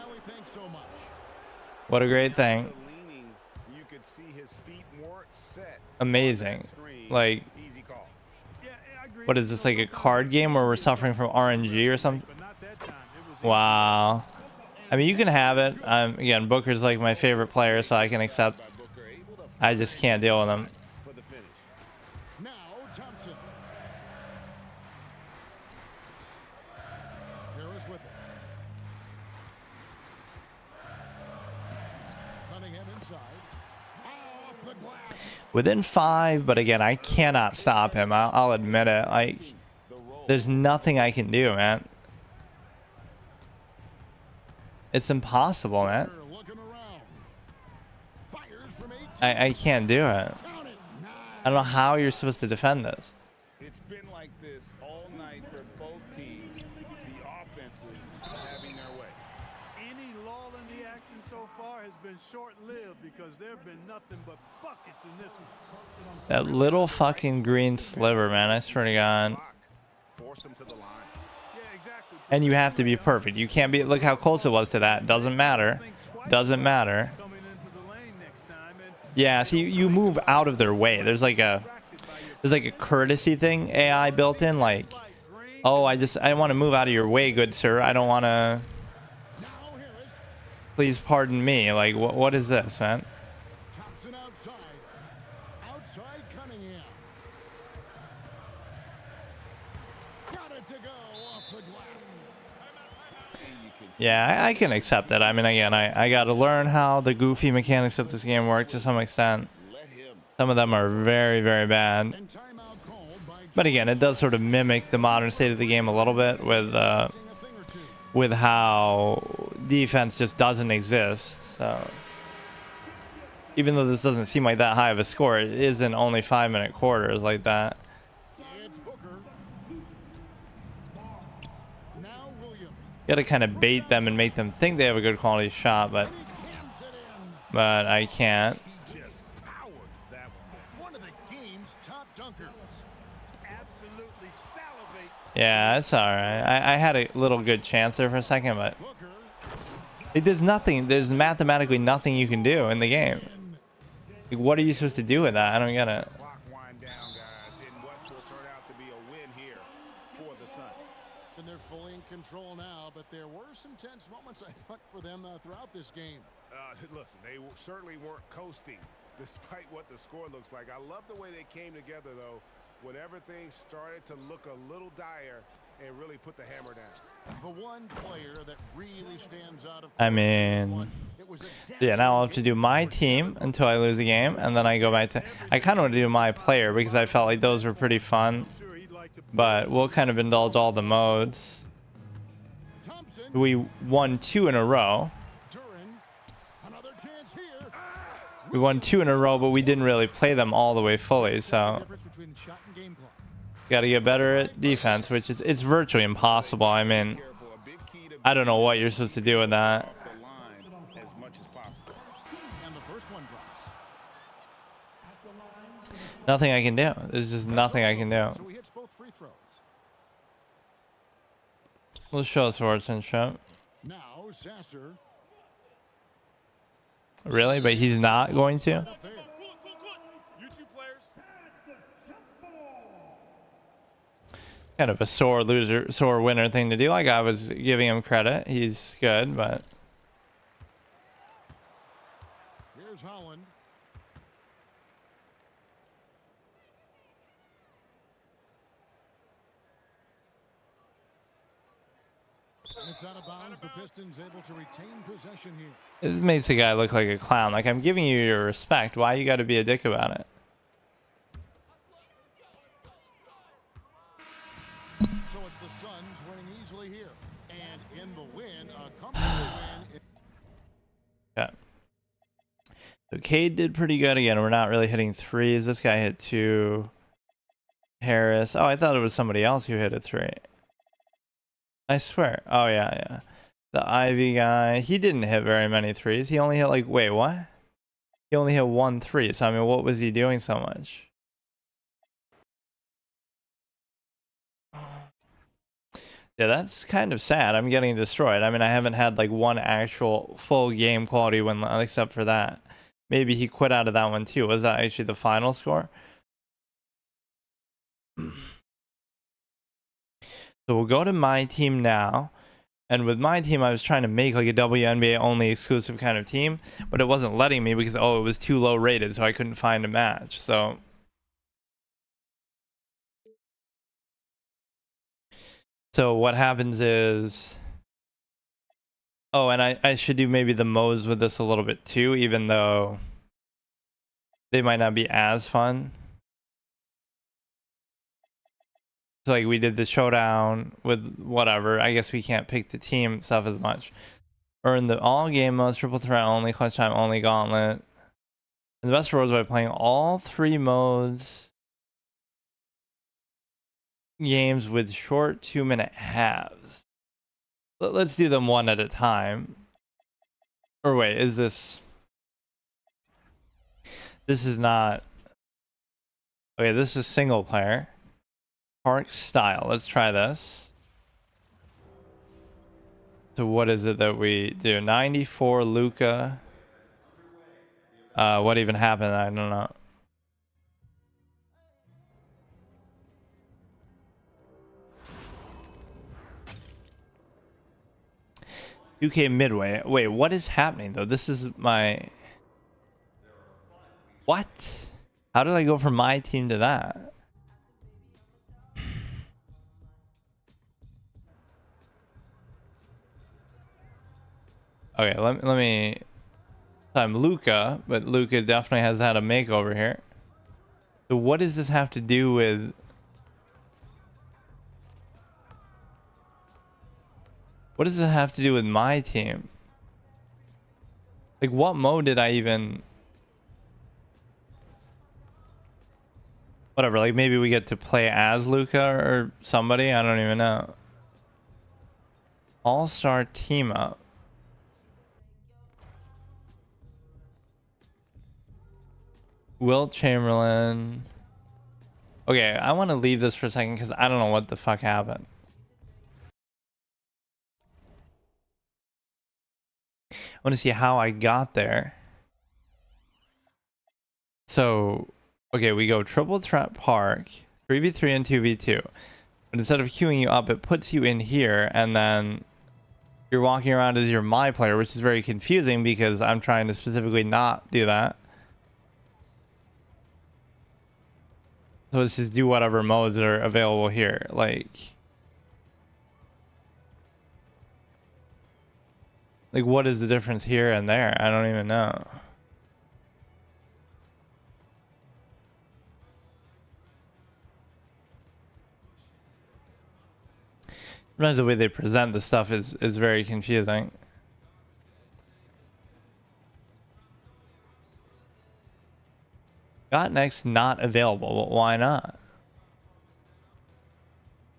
thing. Leaning, you could see his feet more set. Amazing. Like, Easy call. Yeah, I agree. what is this, like a card game where we're suffering from RNG or something? But not that time. It was Wow. I mean, you can have it. Again, Booker's like my favorite player, so I can accept. I just can't deal with him. For the finish. Now Thompson. Harris with it. Cunningham inside. Off the glass. Within 5, but again, I cannot stop him. I'll admit it. Like, there's nothing I can do, man. It's impossible, man. Looking around. Fires from 18. I can't do it. Count it. I don't know how you're supposed to defend this. It's been like this all night for both teams. The offenses having their way. any lull in the action so far has been short-lived because there have been nothing but buckets in this one. That little fucking green sliver, man. I swear to God. Force them to the line. Yeah, exactly. And you have to be perfect. You can't be. Look how close it was to that. Doesn't matter. Doesn't matter. Coming into the lane next time, and Yeah. See, you move out of their way. There's like a courtesy thing AI built in. Like, oh, I want to move out of your way, good sir. I don't want to. Now Harris. Please pardon me. Like, what is this, man? Thompson outside. Outside Cunningham. Got it to go off the glass. Yeah, I can accept it. I mean, again, I got to learn how the goofy mechanics of this game work to some extent. Some of them are very, very bad. And timeout called by But again, it does sort of mimic the modern state of the game a little bit with how defense just doesn't exist. So even though this doesn't seem like that high of a score, it isn't only 5-minute quarters like that. It's Booker. Now Williams. You got to kind of bait them and make them think they have a good quality shot, but Jams it in. I can't. Just powered that one. One of the game's top dunkers. absolutely salivates. Yeah, it's all right. I had a little good chance there for a second, but Booker. there's nothing. There's mathematically nothing you can do in the game. Like, what are you supposed to do with that? I don't get it. Clock wind down, guys, in what will turn out to be a win here for the Suns. And they're fully in control now, but there were some tense moments, I thought, for them throughout this game. Listen, they certainly weren't coasting despite what the score looks like. I love the way they came together, though, whenever things started to look a little dire and really put the hammer down. The one player that really stands out of I mean, yeah, now I'll have to do my team until I lose the game, and then I go back to. I kind of want to do my player because I felt like those were pretty fun, Sure, he'd like to but we'll kind of indulge all the modes. Thompson. We won 2 in a row. Duran. Another chance here. We won 2 in a row, but we didn't really play them all the way fully, so Difference between shot and game clock. got to get better at defense, which is it's virtually impossible. I mean, I don't know what you're supposed to do with that. The line as much as possible. And the first one drops. Nothing I can do. There's just nothing I can do. So he hits both free throws. We'll show sportsmanship. Now Sasser. Really? But he's not going to? Up there. Kind of a sore loser, sore winner thing to do. Like, I was giving him credit. He's good, but Here's Holland. It's out of bounds. The Pistons able to retain possession here. this makes the guy look like a clown. Like, I'm giving you your respect. Why you got to be a dick about it? Suns winning easily here. And in the win, a comfortable win. Yeah. So Cade did pretty good again. We're not really hitting threes. This guy hit 2. Harris. Oh, I thought it was somebody else who hit a 3. I swear. Oh, yeah. The Ivy guy. He didn't hit very many threes. He only hit like, wait, what? He only hit 1 3. So, I mean, what was he doing so much? Yeah, that's kind of sad. I'm getting destroyed. I mean, I haven't had like one actual full game quality win except for that. Maybe he quit out of that one too. Was that actually the final score? So we'll go to my team now. And with my team, I was trying to make like a WNBA only exclusive kind of team, but it wasn't letting me because, oh, it was too low rated, so I couldn't find a match. So what happens is, oh, and I should do maybe the modes with this a little bit too, even though they might not be as fun. So like we did the showdown with whatever. I guess we can't pick the team stuff as much. Earn the all game modes, triple threat only, clutch time only, gauntlet. And the best rewards by playing all 3 modes games with short 2-minute halves. Let's do them one at a time. Or wait, is this is not, okay, this is single player. Park style. Let's try this. So what is it that we do? 94 Luca. What even happened? I don't know. UK midway. Wait, what is happening though? This is my... What? How did I go from my team to that? Okay, let me. I'm Luca, but Luca definitely has had a makeover here. So what does this have to do with? What does it have to do with my team? Like, what mode did I even? Whatever. Like, maybe we get to play as Luca or somebody. I don't even know. All-star team up. Wilt Chamberlain. Okay, I want to leave this for a second because I don't know what the fuck happened. I want to see how I got there. So, okay, we go triple threat park, 3v3 and 2v2. But instead of queuing you up, it puts you in here, and then you're walking around as your my player, which is very confusing because I'm trying to specifically not do that. So let's just do whatever modes that are available here. Like what is the difference here and there? I don't even know. Sometimes the way they present the stuff is very confusing. Got next not available. Well, why not?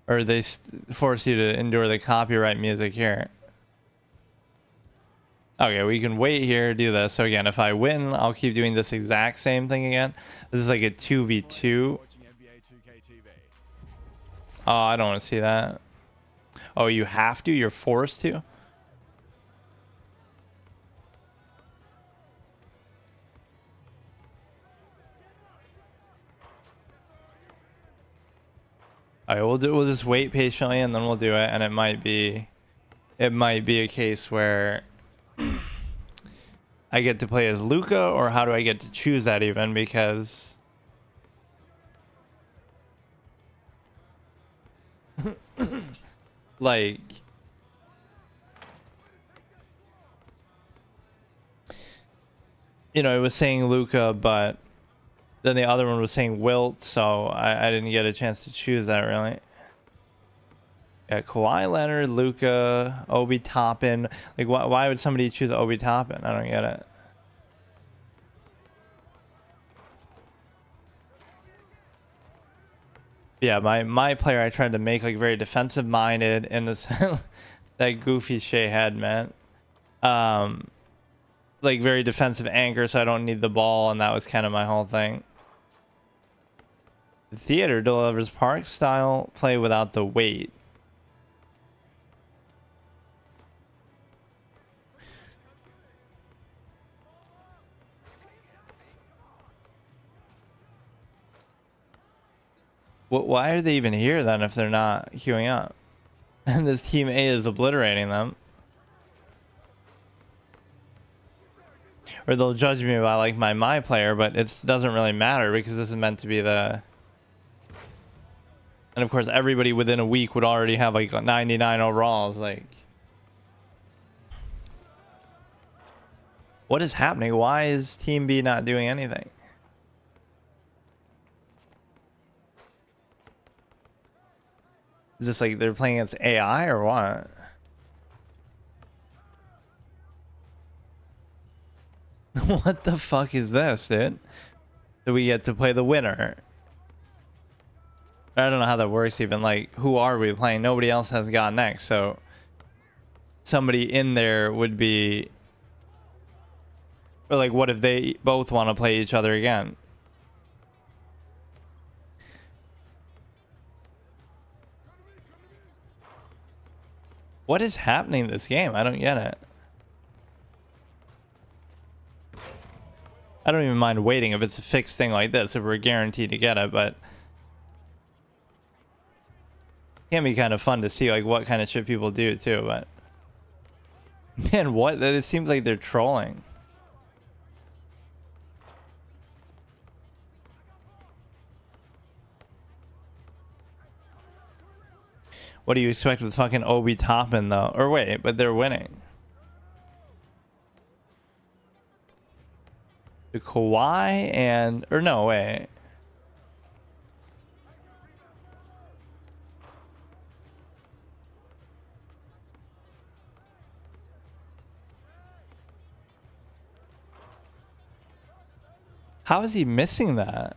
Or they force you to endure the copyright music here. Okay, we can wait here, do this. So again, if I win, I'll keep doing this exact same thing again. This is like a 2v2. Oh, I don't want to see that. Oh, you have to? You're forced to? Alright, we'll just wait patiently and then we'll do it, and it might be a case where I get to play as Luca, or how do I get to choose that even? Because like it was saying Luca, but then the other one was saying Wilt, so I didn't get a chance to choose that really. Yeah, Kawhi Leonard, Luka, Obi Toppin. Like, why would somebody choose Obi Toppin? I don't get it. Yeah, my player I tried to make like very defensive minded in this that goofy Shea head, man. Like very defensive anchor, so I don't need the ball, and that was kind of my whole thing. The theater delivers park style play without the weight. Why are they even here then if they're not queuing up? And this team A is obliterating them. Or they'll judge me by like my player, but it doesn't really matter because this is meant to be the... And of course everybody within a week would already have like 99 overalls. Like, what is happening? Why is Team B not doing anything? Is this like they're playing against AI or what? What the fuck is this, dude? Do we get to play the winner? I don't know how that works even. Like, who are we playing? Nobody else has got next, so somebody in there would be... Or like, what if they both want to play each other again? What is happening in this game? I don't get it. I don't even mind waiting if it's a fixed thing like this, if we're guaranteed to get it, but it can be kind of fun to see like what kind of shit people do too, but man, what? It seems like they're trolling. What do you expect with fucking Obi Toppin though? Or wait, but they're winning. The Kawhi and... Or no, wait. How is he missing that?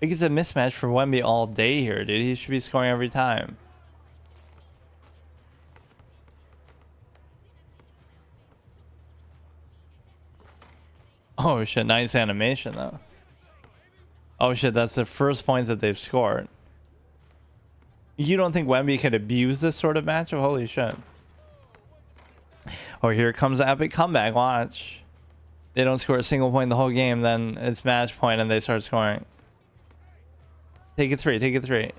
Like, it's a mismatch for Wemby all day here, dude. He should be scoring every time. Oh shit, nice animation though. Oh shit, that's the first points that they've scored. You don't think Wemby could abuse this sort of matchup? Holy shit. Oh, here comes the epic comeback. Watch. They don't score a single point the whole game, then it's match point and they start scoring. Take it three, take it three.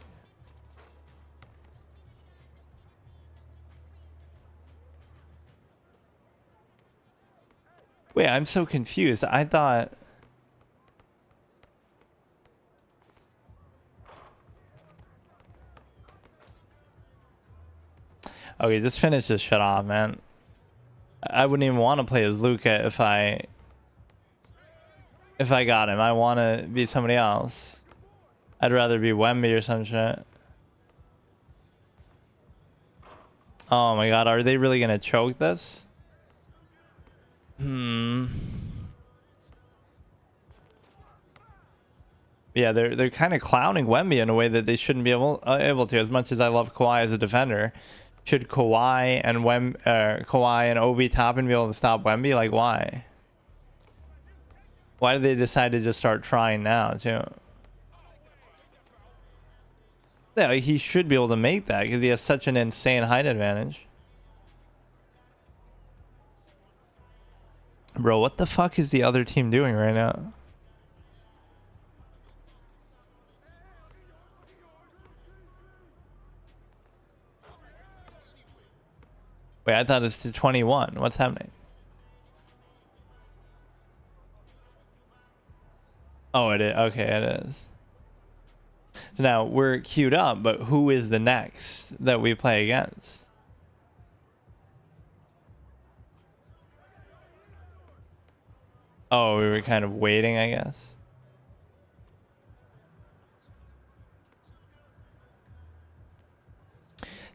Wait, I'm so confused. I thought... Okay, just finish this shit off, man. I wouldn't even want to play as Luka if I got him. I want to be somebody else. I'd rather be Wemby or some shit. Oh my god, are they really gonna choke this? Yeah, they're kind of clowning Wemby in a way that they shouldn't be able to. As much as I love Kawhi as a defender, should Kawhi and Obi Toppin be able to stop Wemby? Like, why? Why did they decide to just start trying now too? Yeah, like, he should be able to make that because he has such an insane height advantage. Bro, what the fuck is the other team doing right now? Wait, I thought it's to 21. What's happening? Oh, it is. Okay, it is. So now we're queued up, but who is the next that we play against? Oh, we were kind of waiting, I guess.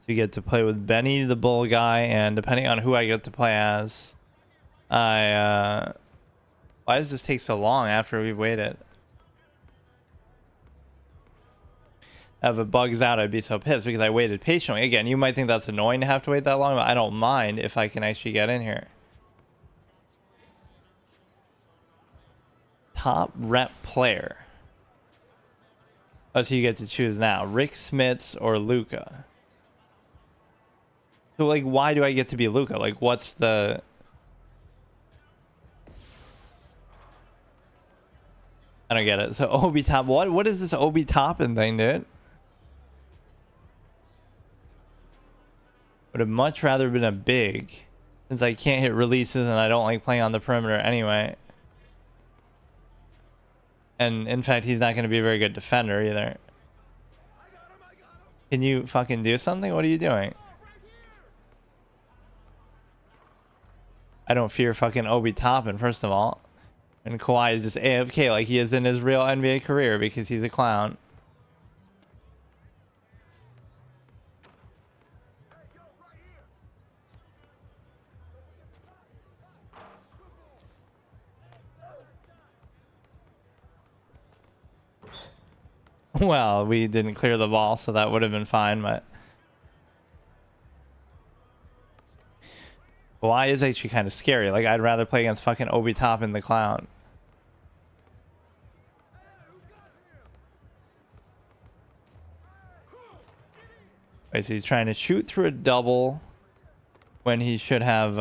You get to play with Benny the Bull guy, and depending on who I get to play as, why does this take so long after we've waited? If it bugs out, I'd be so pissed because I waited patiently. Again, you might think that's annoying to have to wait that long, but I don't mind if I can actually get in here. Top rep player. Oh, so you get to choose now. Rick Smits or Luca. So, like, why do I get to be Luca? Like, what's the... I don't get it. So, Obi Top... What is this Obi Toppin thing, dude? Would have much rather been a big, since I can't hit releases and I don't like playing on the perimeter anyway. And in fact, he's not going to be a very good defender either. Can you fucking do something? What are you doing? I don't fear fucking Obi Toppin, first of all. And Kawhi is just AFK like he is in his real NBA career because he's a clown. Well, we didn't clear the ball, so that would have been fine, but... Kawhi is actually kind of scary. Like, I'd rather play against fucking Obi Toppin the clown. Wait, so he's trying to shoot through a double when he should have...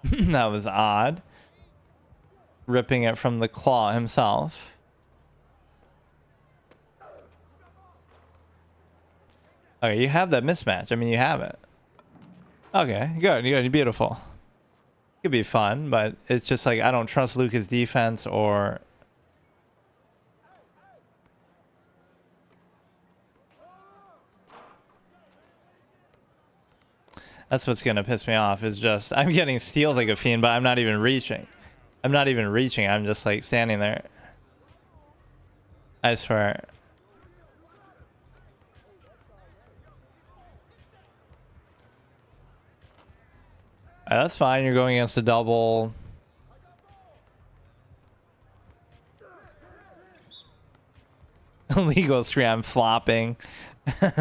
That was odd. Ripping it from the claw himself. Okay, you have that mismatch. I mean, you have it. Okay, good, beautiful. Could be fun, but it's just like I don't trust Luka's defense or... That's what's gonna piss me off, is just I'm getting steals like a fiend, but I'm not even reaching. I'm not even reaching, I'm just like standing there. I swear. That's fine, you're going against a double. Illegal screen, I'm flopping.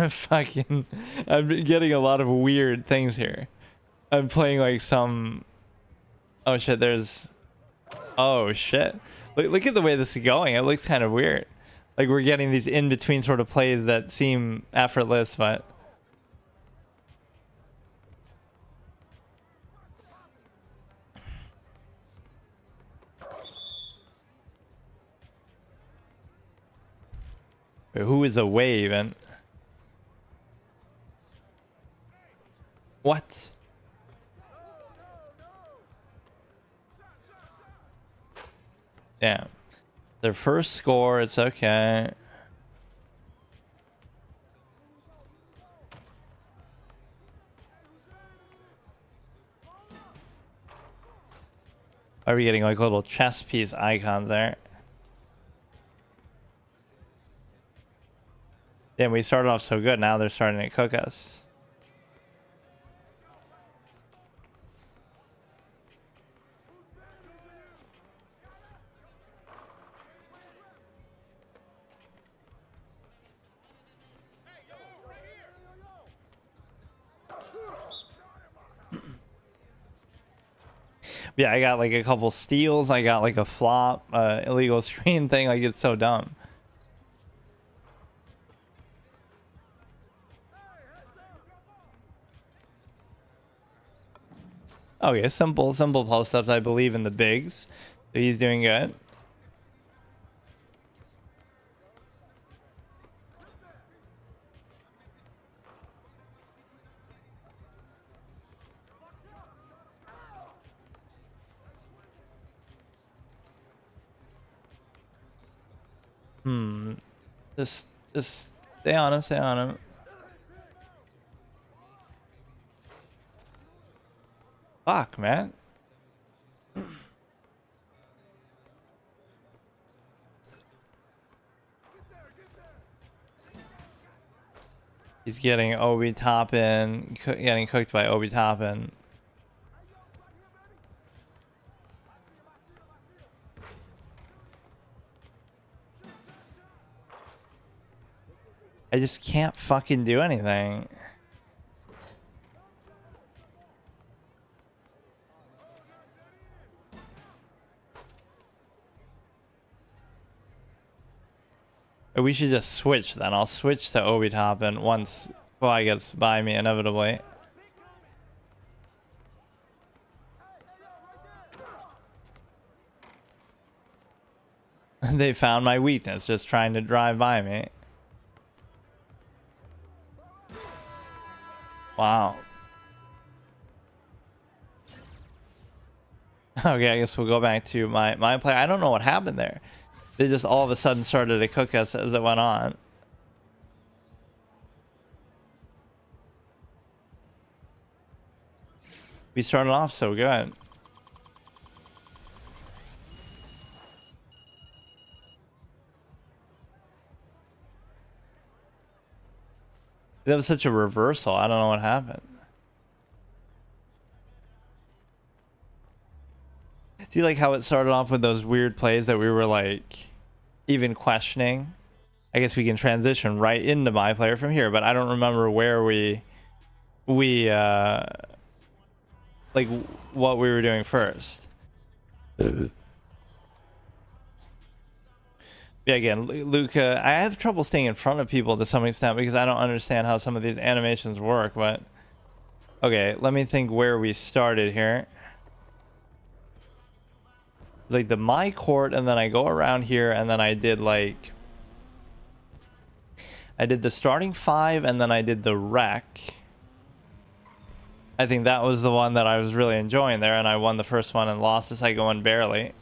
Fucking, I'm getting a lot of weird things here. I'm playing like some... Oh shit, there's... Oh shit. Look at the way this is going, it looks kind of weird. Like we're getting these in-between sort of plays that seem effortless, but... Wait, who is away even? What? Damn. Their first score, it's okay. Are we getting like little chess piece icons there? Damn, we started off so good, now they're starting to cook us. Yeah, I got like a couple steals, I got like a flop, illegal screen thing, like it's so dumb. Okay, simple post-ups. I believe in the bigs. So he's doing good. Just stay on him, stay on him. Fuck, man. He's getting Obi Toppin, getting cooked by Obi Toppin. I just can't fucking do anything. We should just switch then. I'll switch to Obi Toppin once Kawhi gets by me inevitably. They found my weakness, just trying to drive by me. Wow. Okay, I guess we'll go back to my play. I don't know what happened there. They just all of a sudden started to cook us as it went on. We started off so good. That was such a reversal. I don't know what happened. See, like how it started off with those weird plays that we were like even questioning. I guess we can transition right into my player from here, but I don't remember where we like what we were doing first. Yeah, again, Luca, I have trouble staying in front of people to some extent because I don't understand how some of these animations work, but okay, let me think where we started here. It's like the my court, and then I go around here, and then I did like I did the starting 5, and then I did the rec. I think that was the one that I was really enjoying there, and I won the first one and lost the second one barely.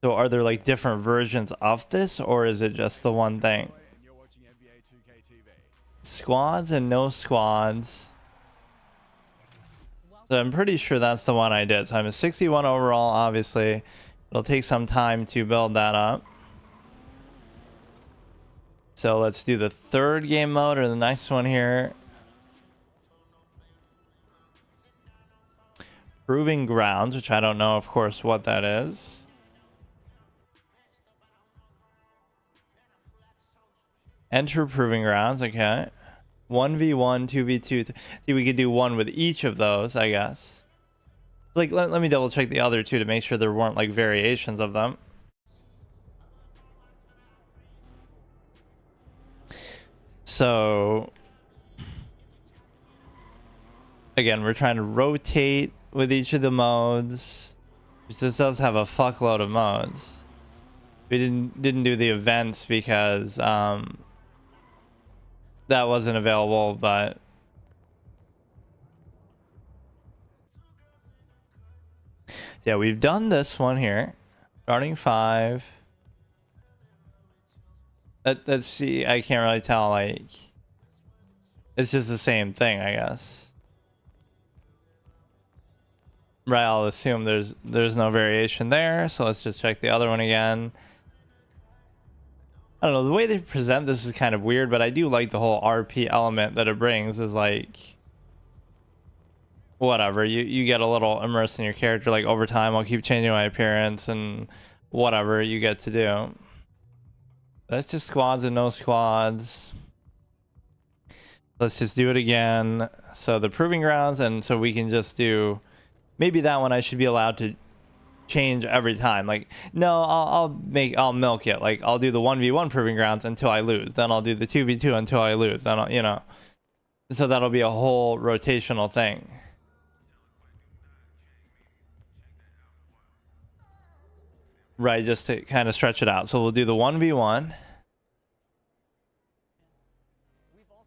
So are there like different versions of this, or is it just the one thing? Squads and no squads. So I'm pretty sure that's the one I did. So I'm a 61 overall, obviously. It'll take some time to build that up. So let's do the third game mode, or the next one here. Proving Grounds, which I don't know, of course, what that is. Enter Proving Grounds, okay. 1v1, 2v2. See, we could do one with each of those, I guess. Like, let me double check the other two to make sure there weren't like variations of them. So again, we're trying to rotate with each of the modes. This does have a fuckload of modes. We didn't do the events because that wasn't available, but yeah, we've done this one here. Starting 5. Let's see, I can't really tell, like it's just the same thing, I guess. Right, I'll assume there's no variation there, so let's just check the other one again. I don't know, the way they present this is kind of weird, but I do like the whole RP element that it brings. Is like whatever, you get a little immersed in your character. Like over time I'll keep changing my appearance and whatever you get to do. That's just squads and no squads. Let's just do it again. So the Proving Grounds, and so we can just do maybe that one I should be allowed to change every time. Like no, I'll milk it. Like I'll do the 1v1 Proving Grounds until I lose, then I'll do the 2v2 until I lose, then I'll, you know, so that'll be a whole rotational thing. Right, just to kind of stretch it out. So we'll do the 1v1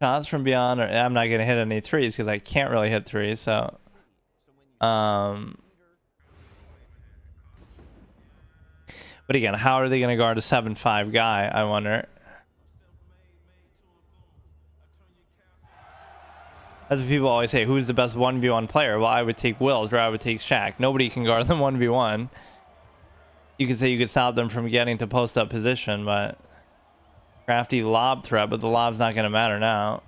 shots from beyond, or I'm not gonna hit any threes because I can't really hit threes. So but again, how are they going to guard a 7'5" guy, I wonder? That's what people always say. Who's the best 1v1 player? Well, I would take Wilt, or I would take Shaq. Nobody can guard them 1v1. You could say you could stop them from getting to post-up position, but crafty lob threat, but the lob's not going to matter now.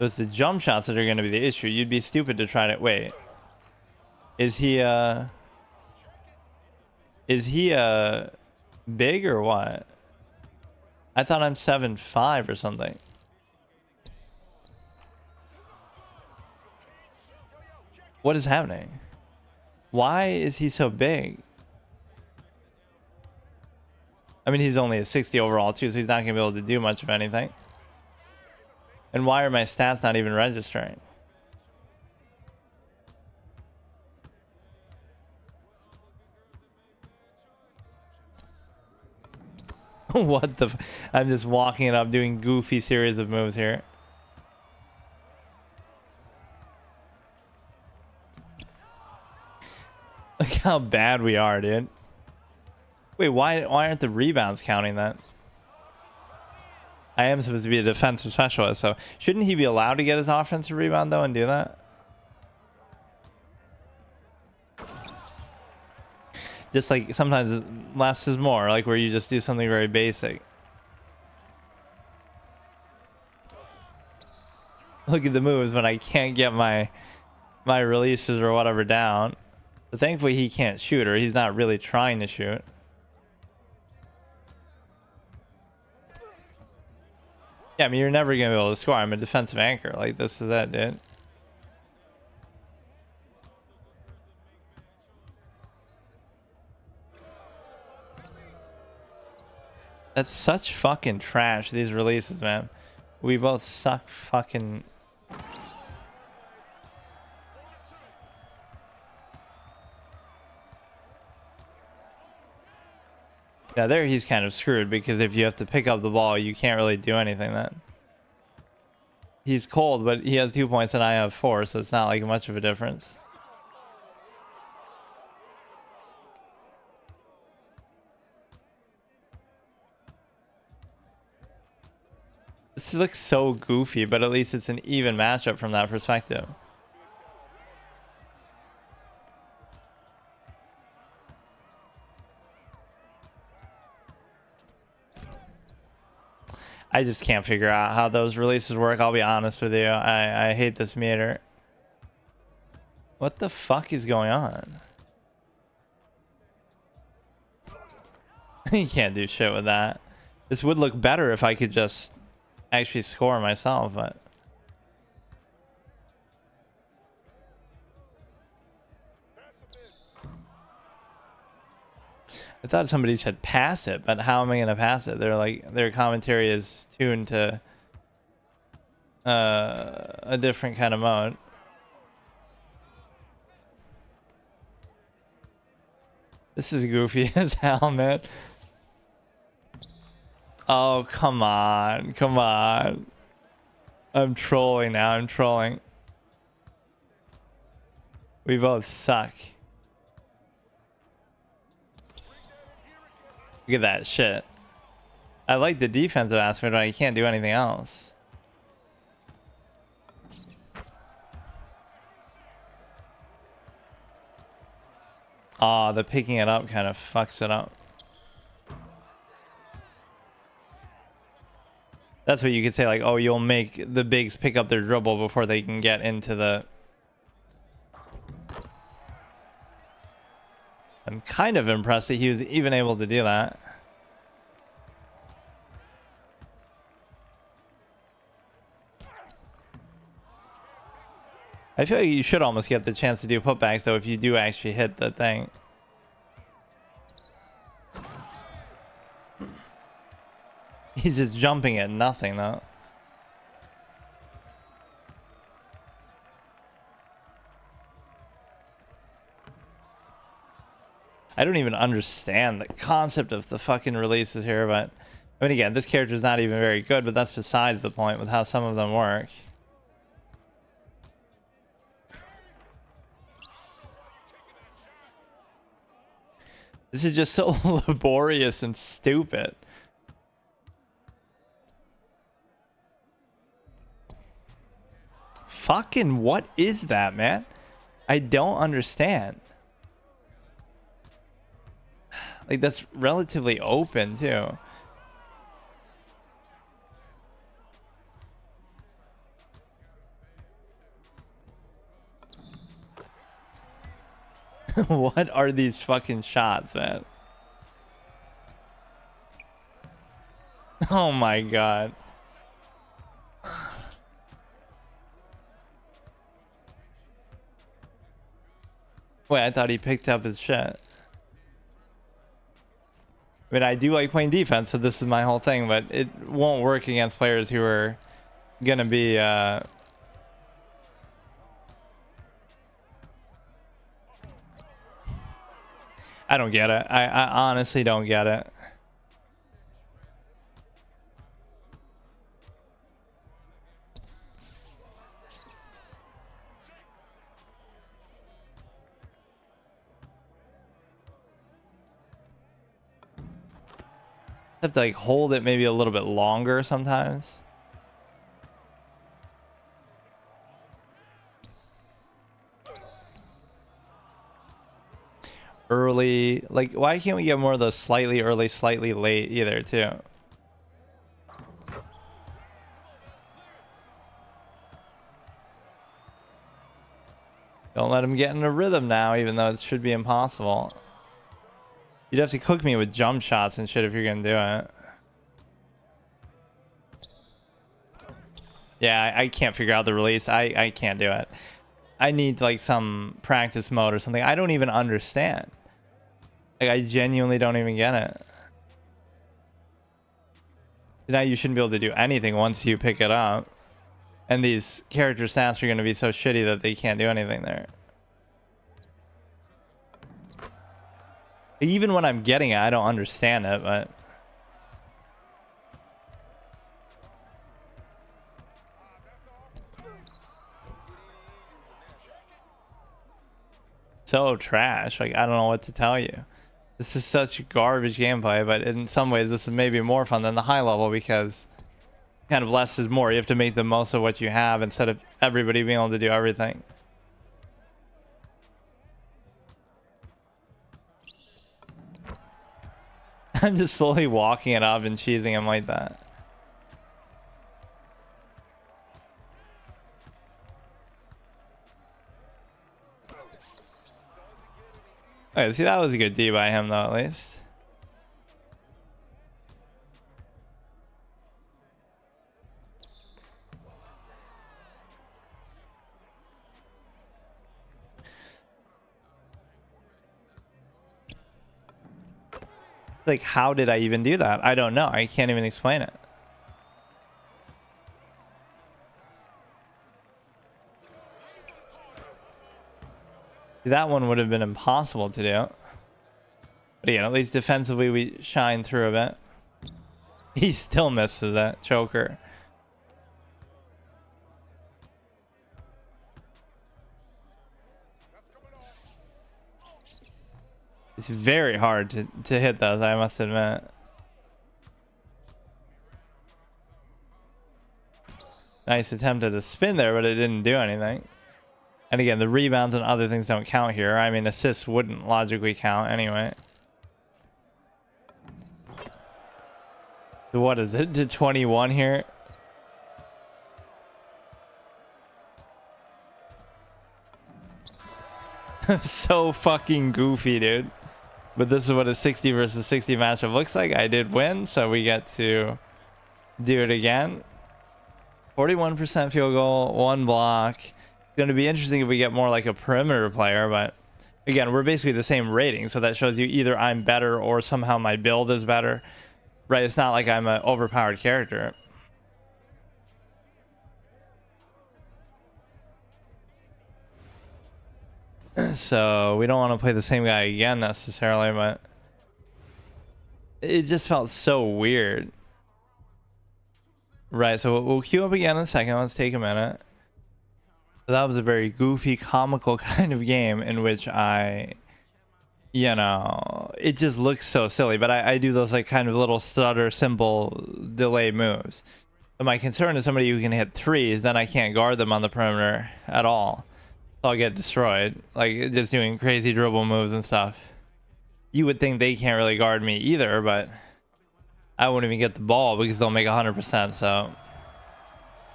It's the jump shots that are going to be the issue. You'd be stupid to try to wait. Is he big or what? I thought I'm 7'5" or something. What is happening? Why is he so big? I mean, he's only a 60 overall too, so he's not going to be able to do much of anything. And why are my stats not even registering? What the I'm just walking it up, doing goofy series of moves here. Look how bad we are, dude. Wait, why aren't the rebounds counting that? I am supposed to be a defensive specialist, so shouldn't he be allowed to get his offensive rebound though and do that? Just like sometimes less is more, like where you just do something very basic. Look at the moves when I can't get my releases or whatever down. But thankfully he can't shoot, or he's not really trying to shoot. Yeah, I mean, you're never gonna be able to score. I'm a defensive anchor. Like, this is it, dude. That's such fucking trash, these releases, man. We both suck fucking... Yeah, there he's kind of screwed, because if you have to pick up the ball, you can't really do anything then. He's cold, but he has 2 points and I have 4, so it's not like much of a difference. This looks so goofy, but at least it's an even matchup from that perspective. I just can't figure out how those releases work. I'll be honest with you. I hate this meter. What the fuck is going on? You can't do shit with that. This would look better if I could just actually score myself, but... I thought somebody said pass it, but how am I gonna pass it? They're like, their commentary is tuned to a different kind of mode. This is goofy as hell, man. Oh, come on. Come on. I'm trolling now. I'm trolling. We both suck. Look at that shit. I like the defensive aspect, but I can't do anything else. Aw, the picking it up kind of fucks it up. That's what you could say, like, oh, you'll make the bigs pick up their dribble before they can get into the... I'm kind of impressed that he was even able to do that. I feel like you should almost get the chance to do putbacks, though, if you do actually hit the thing. He's just jumping at nothing, though. I don't even understand the concept of the fucking releases here, but... I mean, again, this character's not even very good, but that's besides the point with how some of them work. This is just so laborious and stupid. fucking what is that, man? I don't understand. Like, that's relatively open too. What are these fucking shots, man? Oh my god. Wait, I thought he picked up his shit. I mean, I do like playing defense, so this is my whole thing, but it won't work against players who are gonna be I don't get it. I honestly don't get it. Have to like hold it maybe a little bit longer sometimes. Early, like, why can't we get more of those slightly early, slightly late either too? Don't let him get in a rhythm now, even though it should be impossible. You'd have to cook me with jump shots and shit if you're gonna do it. Yeah, I can't figure out the release. I can't do it. I need like some practice mode or something. I don't even understand. Like, I genuinely don't even get it. Now you shouldn't be able to do anything once you pick it up. And these character stats are going to be so shitty that they can't do anything there. Even when I'm getting it, I don't understand it, but... So trash. Like, I don't know what to tell you. This is such garbage gameplay, but in some ways this is maybe more fun than the high level because kind of less is more. You have to make the most of what you have instead of everybody being able to do everything. I'm just slowly walking it up and cheesing him like that. Okay, see, that was a good D by him though, at least. Like, how did I even do that? I don't know. I can't even explain it. That one would have been impossible to do. But again, at least defensively we shine through a bit. He still misses that choker. It's very hard to hit those, I must admit. Nice attempt at a spin there, but it didn't do anything. And again, the rebounds and other things don't count here. I mean, assists wouldn't logically count anyway. So what is it to 21 here? So fucking goofy, dude. But this is what a 60 versus 60 matchup looks like. I did win, so we get to do it again. 41% field goal, 1 block. It's going to be interesting if we get more like a perimeter player, but again, we're basically the same rating, so that shows you either I'm better or somehow my build is better, right? It's not like I'm an overpowered character. So we don't want to play the same guy again necessarily, but it just felt so weird. Right, so we'll queue up again in a second. Let's take a minute. That was a very goofy, comical kind of game in which I, you know, it just looks so silly, but I do those like kind of little stutter, simple delay moves. So my concern is somebody who can hit threes, then I can't guard them on the perimeter at all. So I'll get destroyed. Like, just doing crazy dribble moves and stuff. You would think they can't really guard me either, but I won't even get the ball because they'll make 100%. So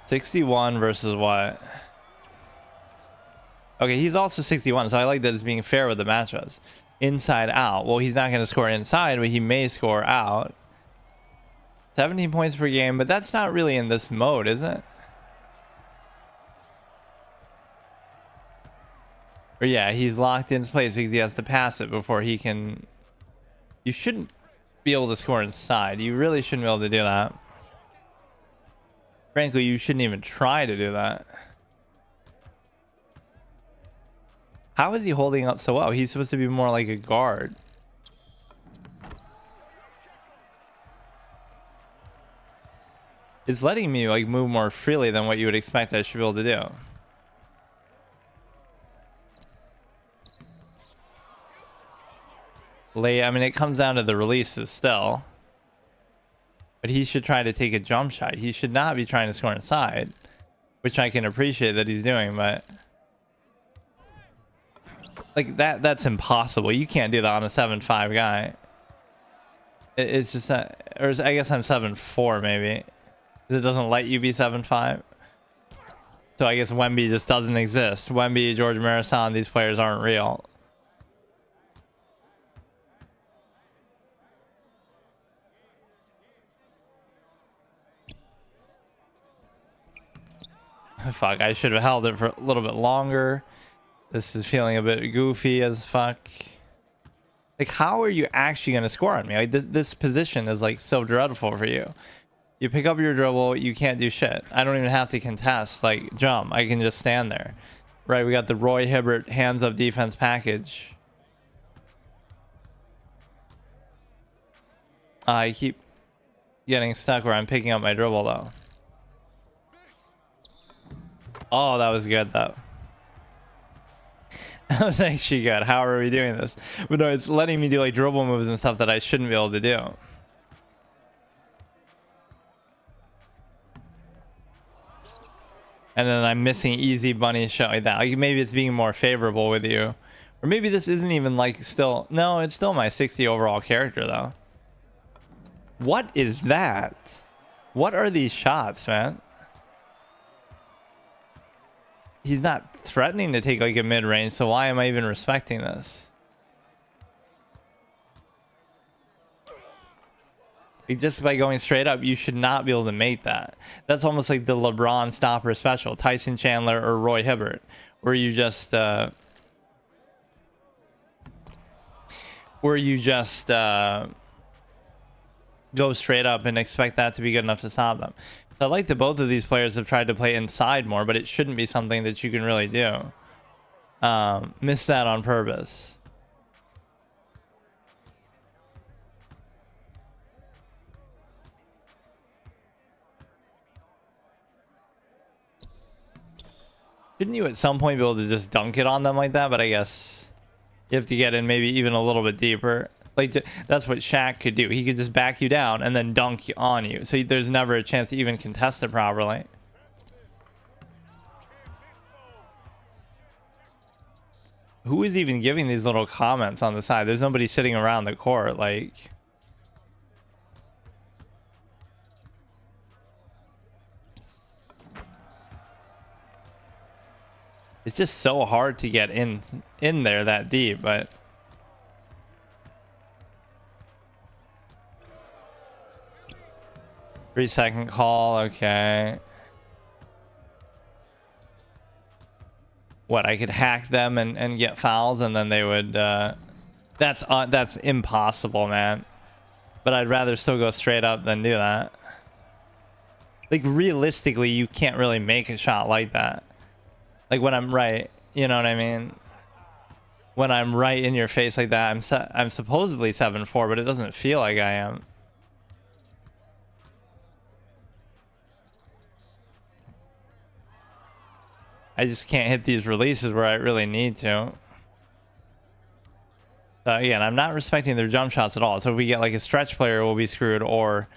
61 versus what? Okay, he's also 61, so I like that it's being fair with the matchups. Inside out. Well, he's not going to score inside, but he may score out. 17 points per game, but that's not really in this mode, is it? Or yeah, he's locked in place because he has to pass it before he can... You shouldn't be able to score inside. You really shouldn't be able to do that. Frankly, you shouldn't even try to do that. How is he holding up so well? He's supposed to be more like a guard. It's letting me like move more freely than what you would expect I should be able to do. I mean, it comes down to the releases still. But he should try to take a jump shot. He should not be trying to score inside, which I can appreciate that he's doing, but like that's impossible. You can't do that on a 7'5" guy. It's just or I guess I'm 7'4" maybe. It doesn't let you be 7'5". So I guess Wemby just doesn't exist. Wemby, George Marasan, these players aren't real. Fuck, I should have held it for a little bit longer. This is feeling a bit goofy as fuck. Like, how are you actually going to score on me? Like, this position is like so dreadful for you. You pick up your dribble, you can't do shit. I don't even have to contest, like, jump. I can just stand there. Right, we got the Roy Hibbert hands-up defense package. I keep getting stuck where I'm picking up my dribble, though. Oh, that was good, though. That was actually good. How are we doing this? But no, it's letting me do like dribble moves and stuff that I shouldn't be able to do. And then I'm missing easy bunny shit like that. Like maybe it's being more favorable with you. Or maybe this isn't even like still... No, it's still my 60 overall character, though. What is that? What are these shots, man? He's not threatening to take like a mid-range, so why am I even respecting this? Like, just by going straight up, you should not be able to make that. That's almost like the LeBron stopper special, Tyson Chandler or Roy Hibbert, where you just go straight up and expect that to be good enough to stop them. I like that both of these players have tried to play inside more, but it shouldn't be something that you can really do. Missed that on purpose. Shouldn't you at some point be able to just dunk it on them like that? But I guess you have to get in maybe even a little bit deeper. Like, that's what Shaq could do. He could just back you down and then dunk on you. So there's never a chance to even contest it properly. Who is even giving these little comments on the side? There's nobody sitting around the court. Like, it's just so hard to get in there that deep, but... Three-second call, okay. What, I could hack them and get fouls and then they would... That's impossible, man. But I'd rather still go straight up than do that. Like, realistically, you can't really make a shot like that. Like, when I'm right, you know what I mean? When I'm right in your face like that, I'm supposedly 7'4", but it doesn't feel like I am. I just can't hit these releases where I really need to. So again, I'm not respecting their jump shots at all. So if we get like a stretch player, we'll be screwed, or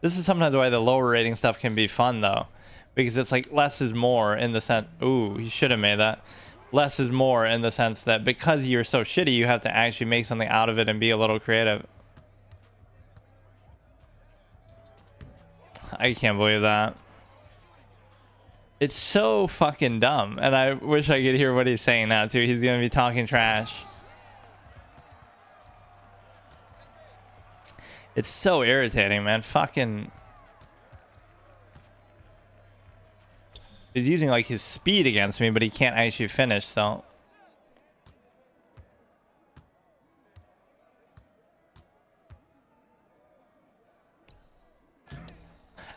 This is sometimes why the lower rating stuff can be fun though, because it's like less is more in the sense. Ooh, you should have made that. Less is more in the sense that because you're so shitty, you have to actually make something out of it and be a little creative. I can't believe that. It's so fucking dumb, and I wish I could hear what he's saying now too. He's gonna be talking trash. It's so irritating, man. Fucking. He's using like his speed against me, but he can't actually finish, so.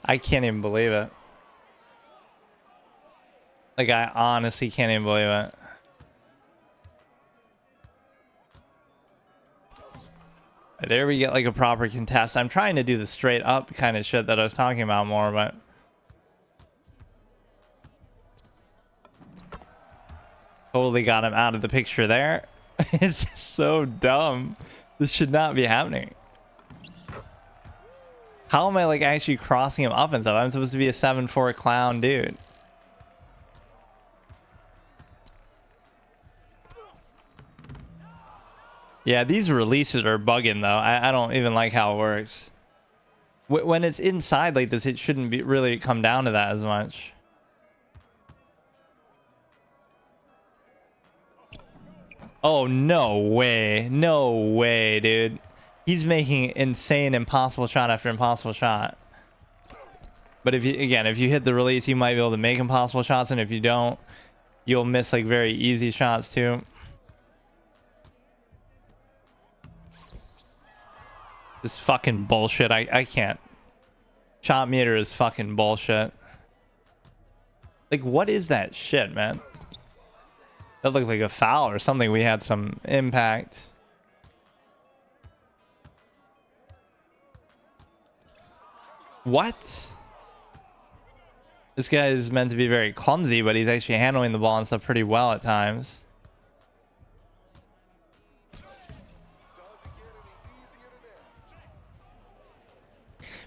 I can't even believe it. Like, I honestly can't even believe it. There we get like a proper contest. I'm trying to do the straight up kind of shit that I was talking about more, but totally got him out of the picture there. It's just so dumb. This should not be happening. How am I like actually crossing him up and stuff? I'm supposed to be a 7'4" clown dude. Yeah, these releases are bugging though. I don't even like how it works. When it's inside like this, it shouldn't be really come down to that as much. Oh, no way. No way, dude. He's making insane impossible shot after impossible shot. But if you, again, if you hit the release, you might be able to make impossible shots, and if you don't, you'll miss like very easy shots too. This fucking bullshit. I can't. Shot meter is fucking bullshit. Like, what is that shit, man? That looked like a foul or something. We had some impact. What? This guy is meant to be very clumsy, but he's actually handling the ball and stuff pretty well at times.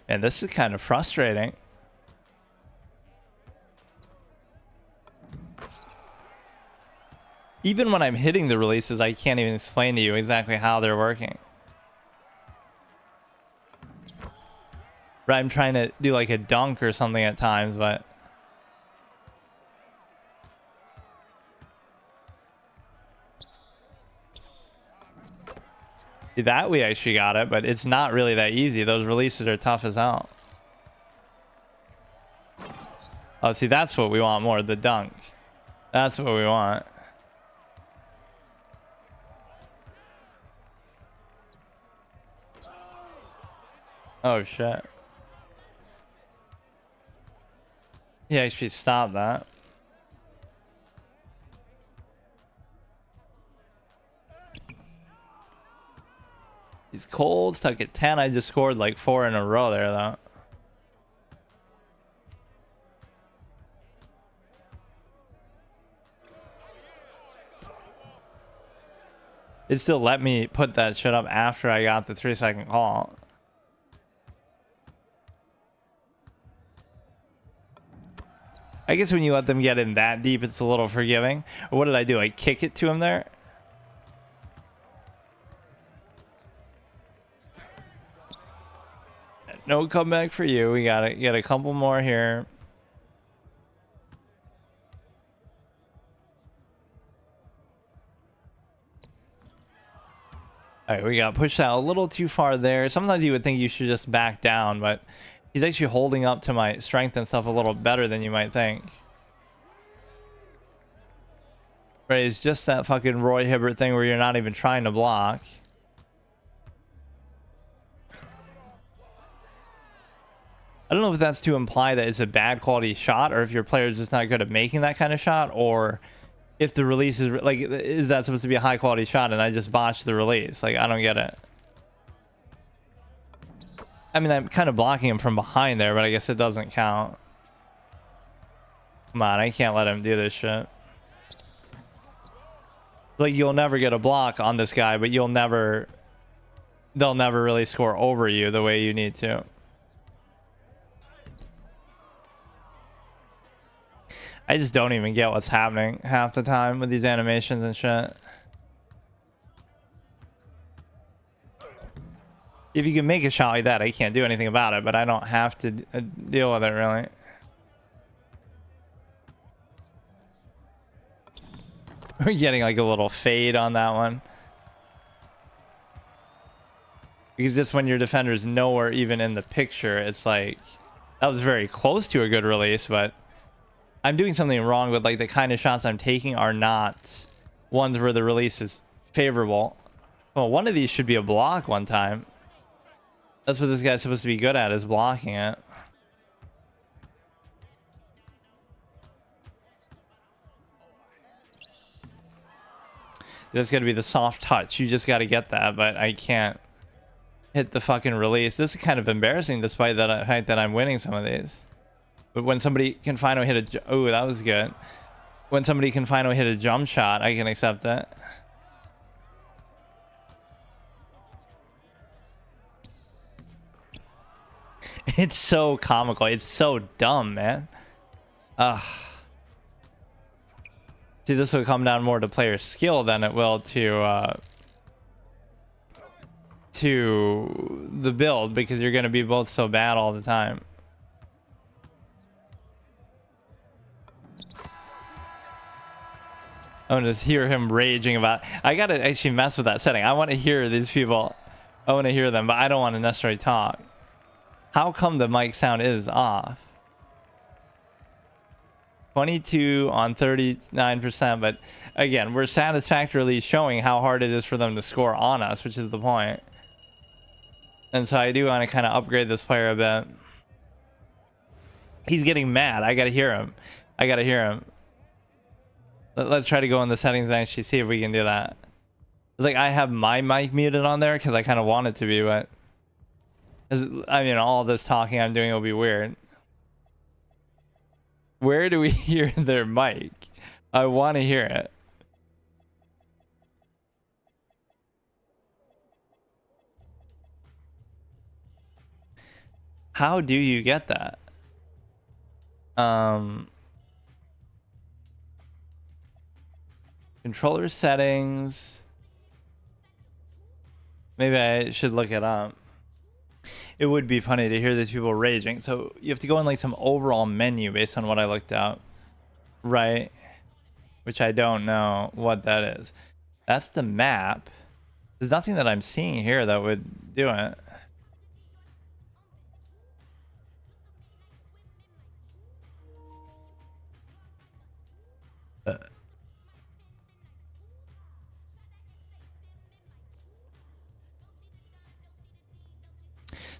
And this is kind of frustrating. Even when I'm hitting the releases, I can't even explain to you exactly how they're working. Right, I'm trying to do like a dunk or something at times, but that we actually got it, but it's not really that easy. Those releases are tough as hell. Oh, see, that's what we want more, the dunk. That's what we want. Oh, shit. Yeah, actually stop that. He's cold, stuck at 10. I just scored like 4 in a row there, though. It still let me put that shit up after I got the 3-second call. I guess when you let them get in that deep, it's a little forgiving. Or what did I do? I kick it to him there? No comeback for you. We gotta get a couple more here. All right, we got pushed out a little too far there. Sometimes you would think you should just back down, but he's actually holding up to my strength and stuff a little better than you might think. Right, it's just that fucking Roy Hibbert thing where you're not even trying to block. I don't know if that's to imply that it's a bad quality shot, or if your player is just not good at making that kind of shot, or if the release is like, is that supposed to be a high quality shot and I just botched the release? Like, I don't get it. I mean, I'm kind of blocking him from behind there, but I guess it doesn't count. Come on, I can't let him do this shit. Like, you'll never get a block on this guy, but they'll never really score over you the way you need to. I just don't even get what's happening half the time with these animations and shit. If you can make a shot like that, I can't do anything about it, but I don't have to deal with it, really. We're getting like a little fade on that one. Because just when your defender's nowhere even in the picture, it's like, that was very close to a good release, but I'm doing something wrong with like the kind of shots I'm taking are not ones where the release is favorable. Well, one of these should be a block one time. That's what this guy's supposed to be good at, is blocking it. There's got to be the soft touch. You just got to get that, but I can't hit the fucking release. This is kind of embarrassing despite the fact that I'm winning some of these. But when somebody can finally hit a... Oh, that was good. When somebody can finally hit a jump shot, I can accept it. It's so comical. It's so dumb, man. Ugh. See, this will come down more to player skill than it will to the build, because you're going to be both so bad all the time. I want to just hear him raging about... I got to actually mess with that setting. I want to hear these people. I want to hear them, but I don't want to necessarily talk. How come the mic sound is off? 22 on 39%, but again, we're satisfactorily showing how hard it is for them to score on us, which is the point. And so I do want to kind of upgrade this player a bit. He's getting mad. I gotta hear him. I gotta hear him. Let's try to go in the settings and actually see if we can do that. It's like I have my mic muted on there because I kind of want it to be, but I mean, all this talking I'm doing will be weird. Where do we hear their mic? I want to hear it. How do you get that? Controller settings. Maybe I should look it up. It would be funny to hear these people raging. So you have to go in like some overall menu based on what I looked up, right? Which I don't know what that is. That's the map. There's nothing that I'm seeing here that would do it.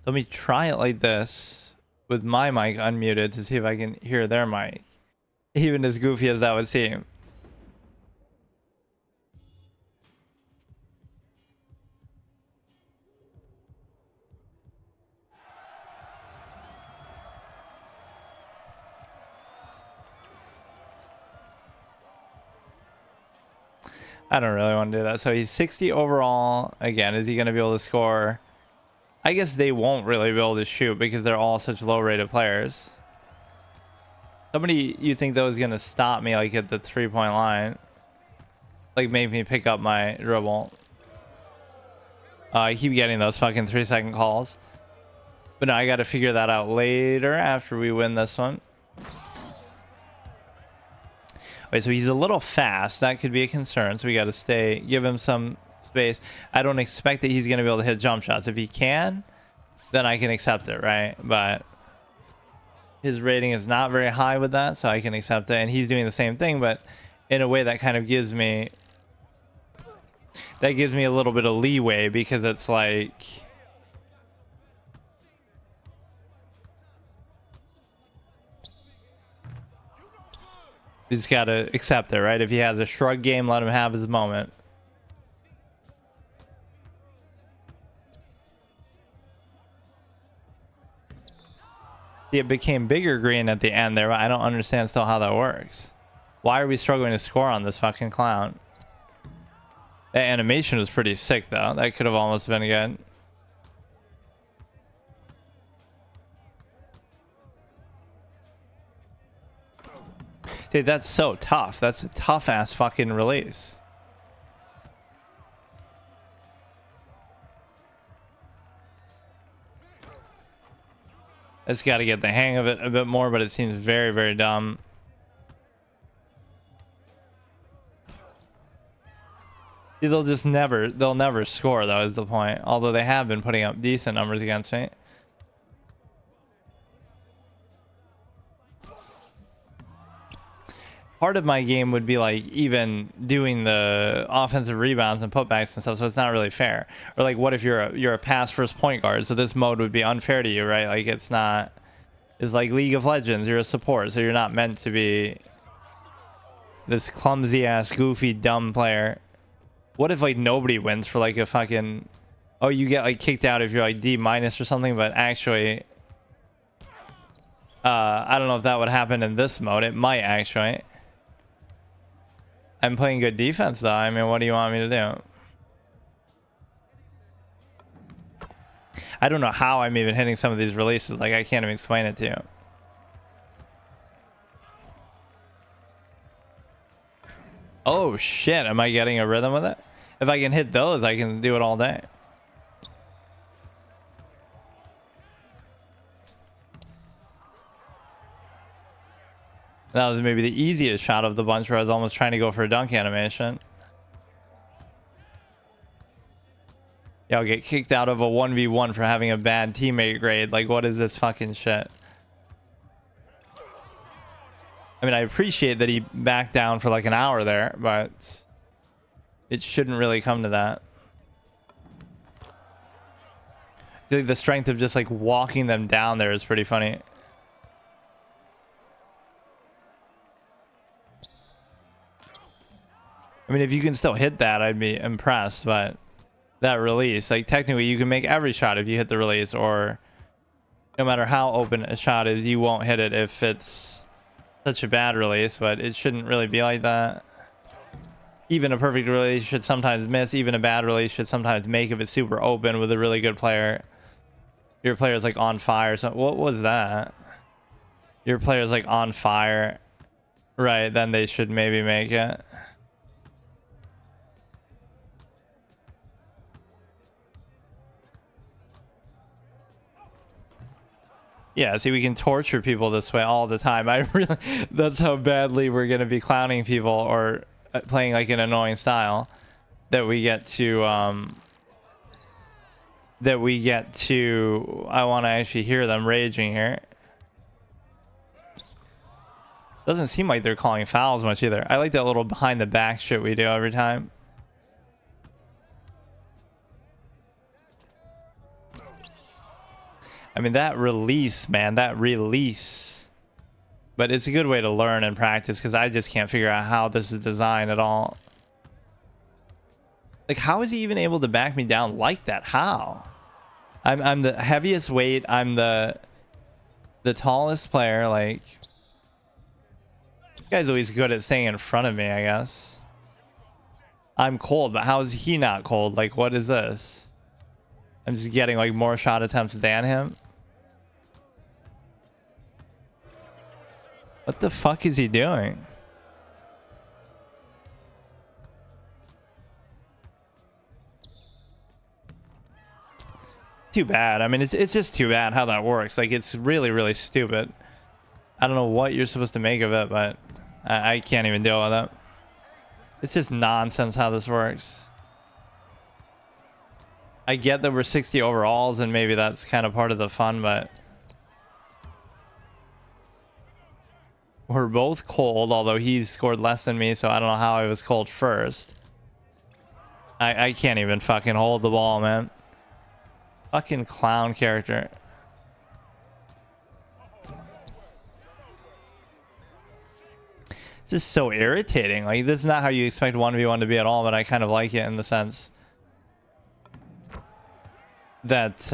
Let me try it like this with my mic unmuted to see if I can hear their mic. Even as goofy as that would seem. I don't really want to do that. So he's 60 overall. Again, is he going to be able to score? I guess they won't really be able to shoot because they're all such low-rated players. Somebody you think that was going to stop me like at the 3-point line. Like make me pick up my dribble. I keep getting those fucking 3-second calls. But no, I got to figure that out later after we win this one. Wait, so he's a little fast. That could be a concern. So we got to give him some space. I don't expect that he's going to be able to hit jump shots. If he can, then I can accept it, right? But his rating is not very high with that, so I can accept it. And he's doing the same thing, but in a way that kind of gives me... That gives me a little bit of leeway because it's like... You just gotta accept it, right? If he has a shrug game, let him have his moment. It became bigger green at the end there, but I don't understand still how that works. Why are we struggling to score on this fucking clown? The animation was pretty sick, though. That could have almost been good. Dude, that's so tough. That's a tough ass fucking release. I just got to get the hang of it a bit more, but it seems very, very dumb. See, they'll never score though, is the point. Although they have been putting up decent numbers against me. Part of my game would be like even doing the offensive rebounds and putbacks and stuff, so it's not really fair. Or like, what if you're a pass first point guard? So this mode would be unfair to you, right? Like it's not. It's like League of Legends. You're a support, so you're not meant to be this clumsy ass, goofy, dumb player. What if like nobody wins for like a fucking? Oh, you get like kicked out if you're like D- or something, but actually, I don't know if that would happen in this mode. It might actually. I'm playing good defense though. I mean, what do you want me to do? I don't know how I'm even hitting some of these releases. Like, I can't even explain it to you. Oh shit, am I getting a rhythm with it? If I can hit those, I can do it all day. That was maybe the easiest shot of the bunch where I was almost trying to go for a dunk animation. Yeah, I'll get kicked out of a 1v1 for having a bad teammate grade. Like, what is this fucking shit? I mean, I appreciate that he backed down for like an hour there, but it shouldn't really come to that. I feel like the strength of just like walking them down there is pretty funny. I mean, if you can still hit that, I'd be impressed, but that release, like technically you can make every shot if you hit the release, or no matter how open a shot is, you won't hit it if it's such a bad release, but it shouldn't really be like that. Even a perfect release should sometimes miss. Even a bad release should sometimes make if it's super open with a really good player. Your player's like on fire. So what was that? Your player's like on fire. Right, then they should maybe make it. Yeah, see, we can torture people this way all the time. I really, that's how badly we're going to be clowning people or playing like an annoying style that we get to, I want to actually hear them raging here. Doesn't seem like they're calling fouls much either. I like that little behind the back shit we do every time. I mean, that release, man, that release. But it's a good way to learn and practice because I just can't figure out how this is designed at all. Like, how is he even able to back me down like that? How? I'm the heaviest weight. I'm the tallest player. Like, this guy's always good at staying in front of me, I guess. I'm cold, but how is he not cold? Like, what is this? I'm just getting like more shot attempts than him. What the fuck is he doing? Too bad. I mean, it's just too bad how that works. Like, it's really, really stupid. I don't know what you're supposed to make of it, but I can't even deal with it. It's just nonsense how this works. I get that we're 60 overalls and maybe that's kind of part of the fun, but we're both cold, although he's scored less than me, so I don't know how I was cold first. I can't even fucking hold the ball, man. Fucking clown character. This is so irritating. Like, this is not how you expect 1v1 to be at all, but I kind of like it in the sense that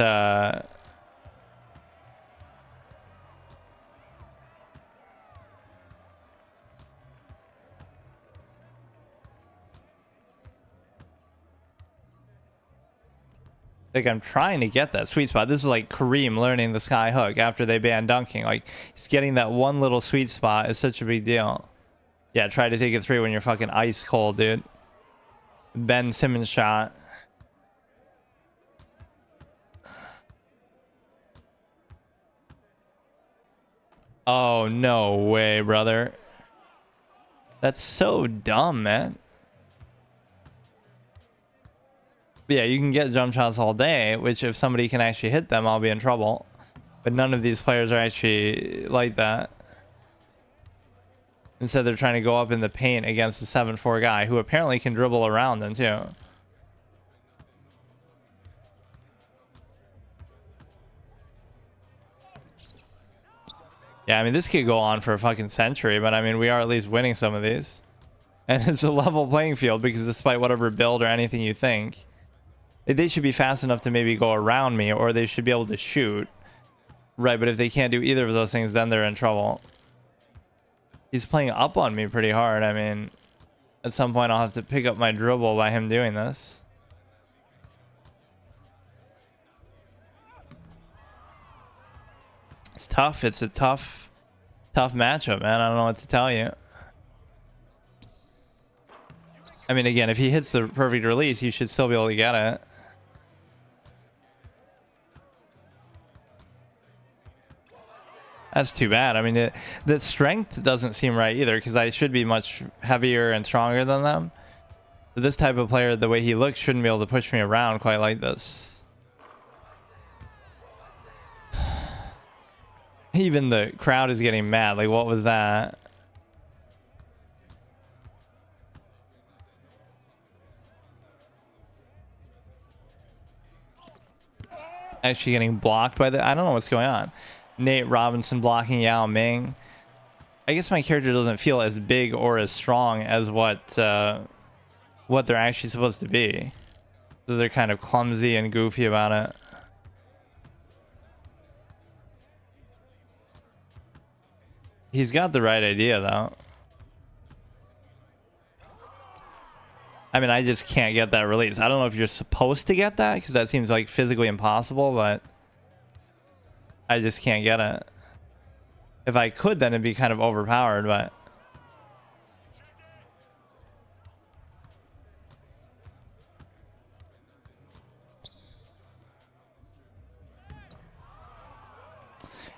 like I'm trying to get that sweet spot. This is like Kareem learning the sky hook after they banned dunking. Like, he's getting that one little sweet spot is such a big deal. Yeah, try to take a three when you're fucking ice cold, dude. Ben Simmons shot. Oh, no way, brother. That's so dumb, man. But yeah, you can get jump shots all day, which if somebody can actually hit them, I'll be in trouble. But none of these players are actually like that. Instead, they're trying to go up in the paint against a 7'4" guy who apparently can dribble around them too. Yeah, I mean, this could go on for a fucking century, but I mean, we are at least winning some of these. And it's a level playing field because despite whatever build or anything you think, they should be fast enough to maybe go around me, or they should be able to shoot. Right, but if they can't do either of those things, then they're in trouble. He's playing up on me pretty hard. I mean, at some point I'll have to pick up my dribble by him doing this. It's tough. It's a tough matchup, man. I don't know what to tell you. I mean, again, if he hits the perfect release, you should still be able to get it. That's too bad. I mean, the strength doesn't seem right either, because I should be much heavier and stronger than them. But this type of player, the way he looks, shouldn't be able to push me around quite like this. Even the crowd is getting mad. Like, what was that? Actually getting blocked by the... I don't know what's going on. Nate Robinson blocking Yao Ming. I guess my character doesn't feel as big or as strong as what they're actually supposed to be. So they're kind of clumsy and goofy about it. He's got the right idea, though. I mean, I just can't get that release. I don't know if you're supposed to get that, because that seems like physically impossible, but I just can't get it. If I could, then it'd be kind of overpowered, but...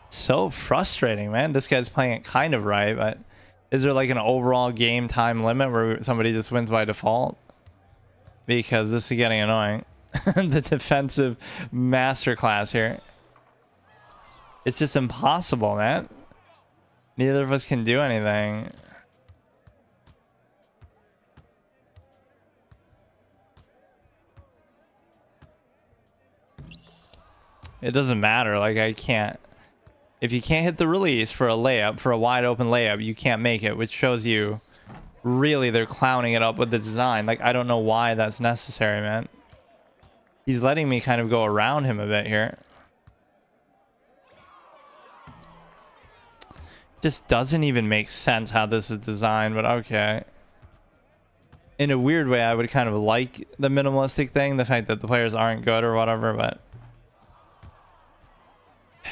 So frustrating, man. This guy's playing it kind of right, but is there like an overall game time limit where somebody just wins by default? Because this is getting annoying. The defensive masterclass here. It's just impossible, man. Neither of us can do anything. It doesn't matter. Like, I can't. If you can't hit the release for a layup, for a wide open layup, you can't make it, which shows you really they're clowning it up with the design. Like, I don't know why that's necessary, man. He's letting me kind of go around him a bit here. Just doesn't even make sense how this is designed, but okay. In a weird way, I would kind of like the minimalistic thing, the fact that the players aren't good or whatever, but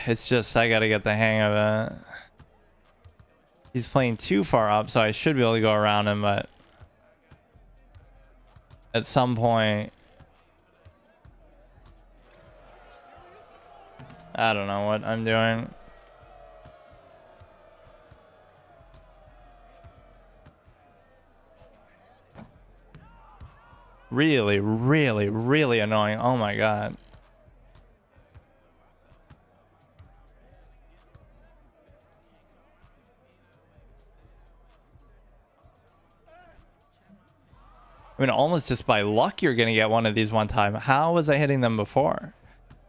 it's just, I gotta get the hang of it. He's playing too far up, so I should be able to go around him, but at some point, I don't know what I'm doing. Really, really, really annoying. Oh my god. I mean, almost just by luck you're gonna get one of these one time. How was I hitting them before?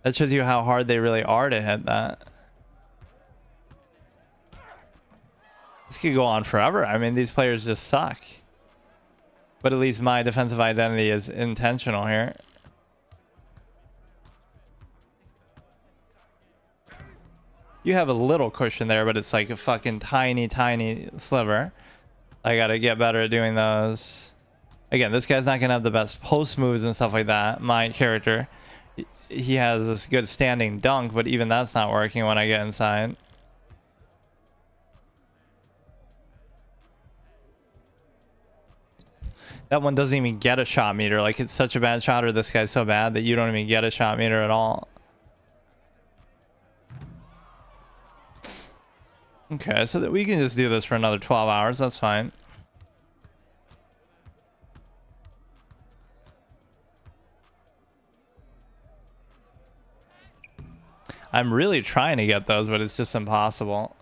That shows you how hard they really are to hit that. This could go on forever. I mean, these players just suck. But at least my defensive identity is intentional here. You have a little cushion there, but it's like a fucking tiny, tiny sliver. I gotta get better at doing those. Again, this guy's not gonna have the best post moves and stuff like that. My character, he has this good standing dunk, but even that's not working when I get inside. That one doesn't even get a shot meter. Like, it's such a bad shot, or this guy's so bad that you don't even get a shot meter at all. Okay, so that we can just do this for another 12 hours. That's fine. I'm really trying to get those, but it's just impossible.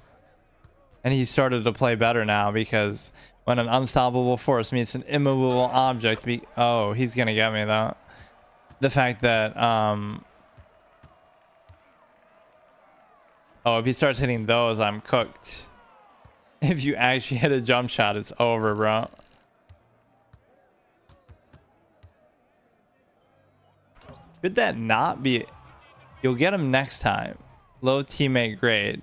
And he started to play better now because when an unstoppable force meets an immovable object, oh, he's gonna get me though. The fact that oh, if he starts hitting those, I'm cooked. If you actually hit a jump shot, it's over, bro. Could that not be? You'll get him next time. Low teammate grade.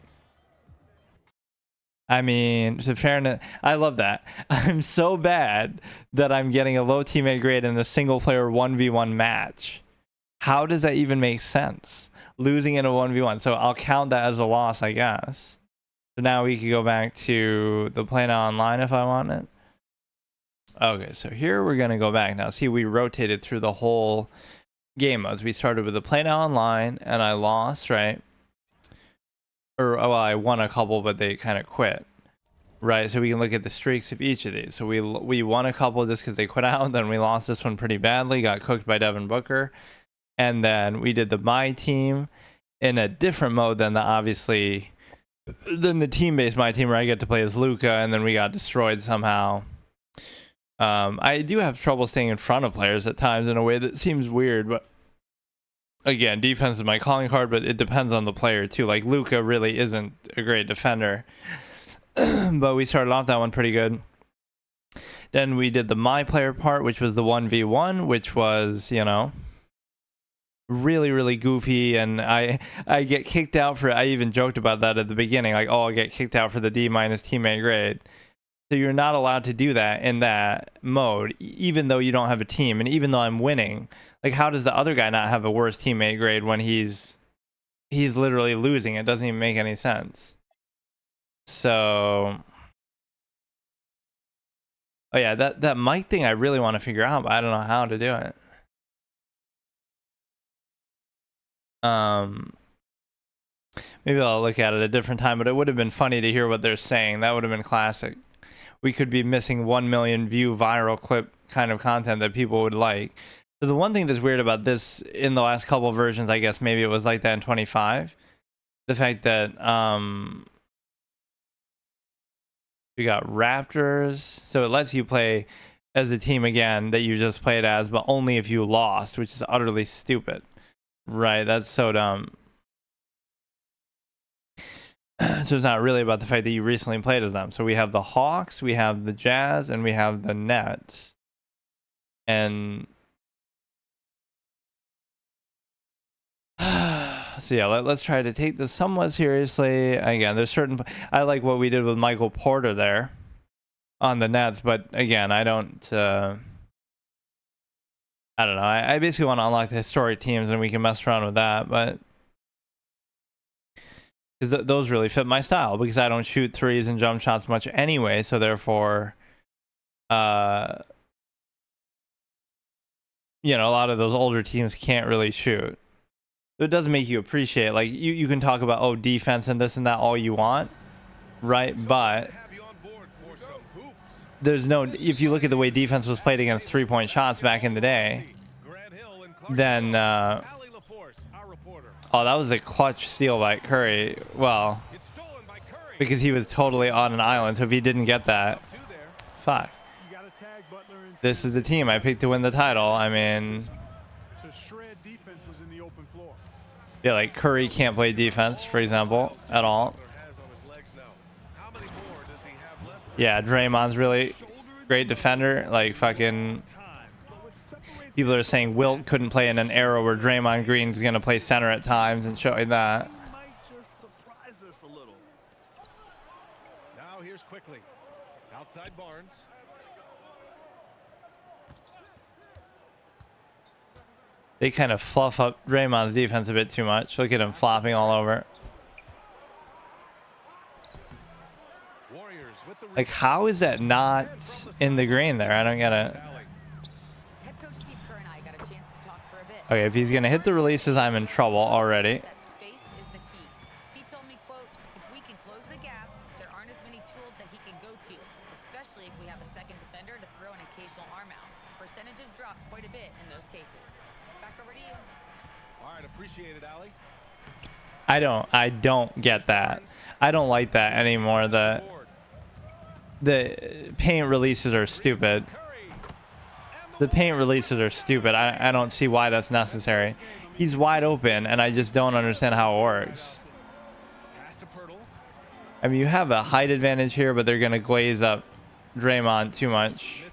I mean, to fairness, I love that. I'm so bad that I'm getting a low teammate grade in a single player 1v1 match. How does that even make sense? Losing in a 1v1. So I'll count that as a loss, I guess. So now we can go back to the PlayNow Online if I want it. Okay, so here we're going to go back. Now, see, we rotated through the whole game modes. We started with the PlayNow Online, and I lost, right? Or, well, I won a couple, but they kind of quit. Right, so we can look at the streaks of each of these. So we won a couple just because they quit out. Then we lost this one pretty badly. Got cooked by Devin Booker. And then we did the My Team in a different mode than the team-based My Team where I get to play as Luka, and then we got destroyed somehow. I do have trouble staying in front of players at times in a way that seems weird, but again, defense is my calling card, but it depends on the player too. Like Luka really isn't a great defender, but we started off that one pretty good. Then we did the My Player part, which was the 1v1, which was, you know, really, really goofy, and I get kicked out for, I even joked about that at the beginning, like, oh, I'll get kicked out for the D- teammate grade. So you're not allowed to do that in that mode, even though you don't have a team, and even though I'm winning. Like, how does the other guy not have a worse teammate grade when he's literally losing? It doesn't even make any sense. So, oh yeah, that mic thing I really want to figure out, but I don't know how to do it. Maybe I'll look at it a different time, but it would have been funny to hear what they're saying. That would have been classic. We could be missing 1 million view viral clip kind of content that people would like. So the one thing that's weird about this in the last couple of versions, I guess maybe it was like that in 25, the fact that we got Raptors, so it lets you play as a team again that you just played as, but only if you lost, which is utterly stupid. Right, that's so dumb. So it's not really about the fact that you recently played as them. So we have the Hawks, we have the Jazz, and we have the Nets. And so yeah, let's try to take this somewhat seriously. Again, there's certain, I like what we did with Michael Porter there on the Nets, but again, I don't know. I basically want to unlock the historic teams, and we can mess around with that, but because those really fit my style, because I don't shoot threes and jump shots much anyway, so therefore, you know, a lot of those older teams can't really shoot. So it does make you appreciate, like, you can talk about, oh, defense and this and that all you want, right? But there's no, if you look at the way defense was played against three-point shots back in the day, then oh, that was a clutch steal by Curry. Well, because he was totally on an island, so if he didn't get that, fuck. This is the team I picked to win the title. I mean, yeah, like Curry can't play defense, for example, at all. Yeah, Draymond's really great defender. Like, fucking people are saying Wilt couldn't play in an era where Draymond Green's gonna play center at times and showing that. Now here's quickly outside Barnes. They kind of fluff up Draymond's defense a bit too much. Look at him flopping all over. Like, how is that not in the green there? I don't get it. Okay, if he's gonna hit the releases, I'm in trouble already. That space is the key. He told me, quote, if we can close the gap, there aren't as many tools that he can go to, especially if we have a second defender to throw an occasional arm out. Percentages drop quite a bit in those cases. Back over to you. All right, appreciate it, Allie. I don't get that. I don't like that anymore. The paint releases are stupid. The paint releases are stupid. I don't see why that's necessary. He's wide open, and I just don't understand how it works. I mean, you have a height advantage here, but they're going to glaze up Draymond too much.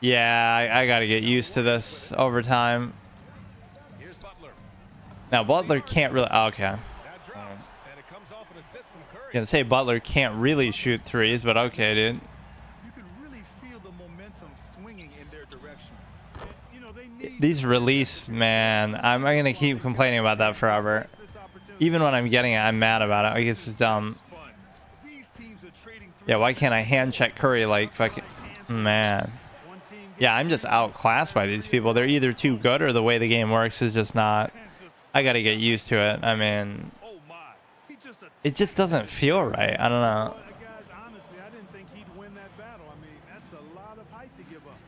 Yeah, I got to get used to this over time. Now, Butler can't really... okay. Gonna say Butler can't really shoot threes, but okay, dude. You can really feel the momentum swinging in their direction. You know, they need These release, man, I'm gonna keep complaining about that forever. Even when I'm getting it, I'm mad about it. Like, it's just dumb. Yeah, why can't I hand check Curry like fucking... man. Yeah, I'm just outclassed by these people. They're either too good or the way the game works is just not... I gotta get used to it. I mean... it just doesn't feel right. I don't know.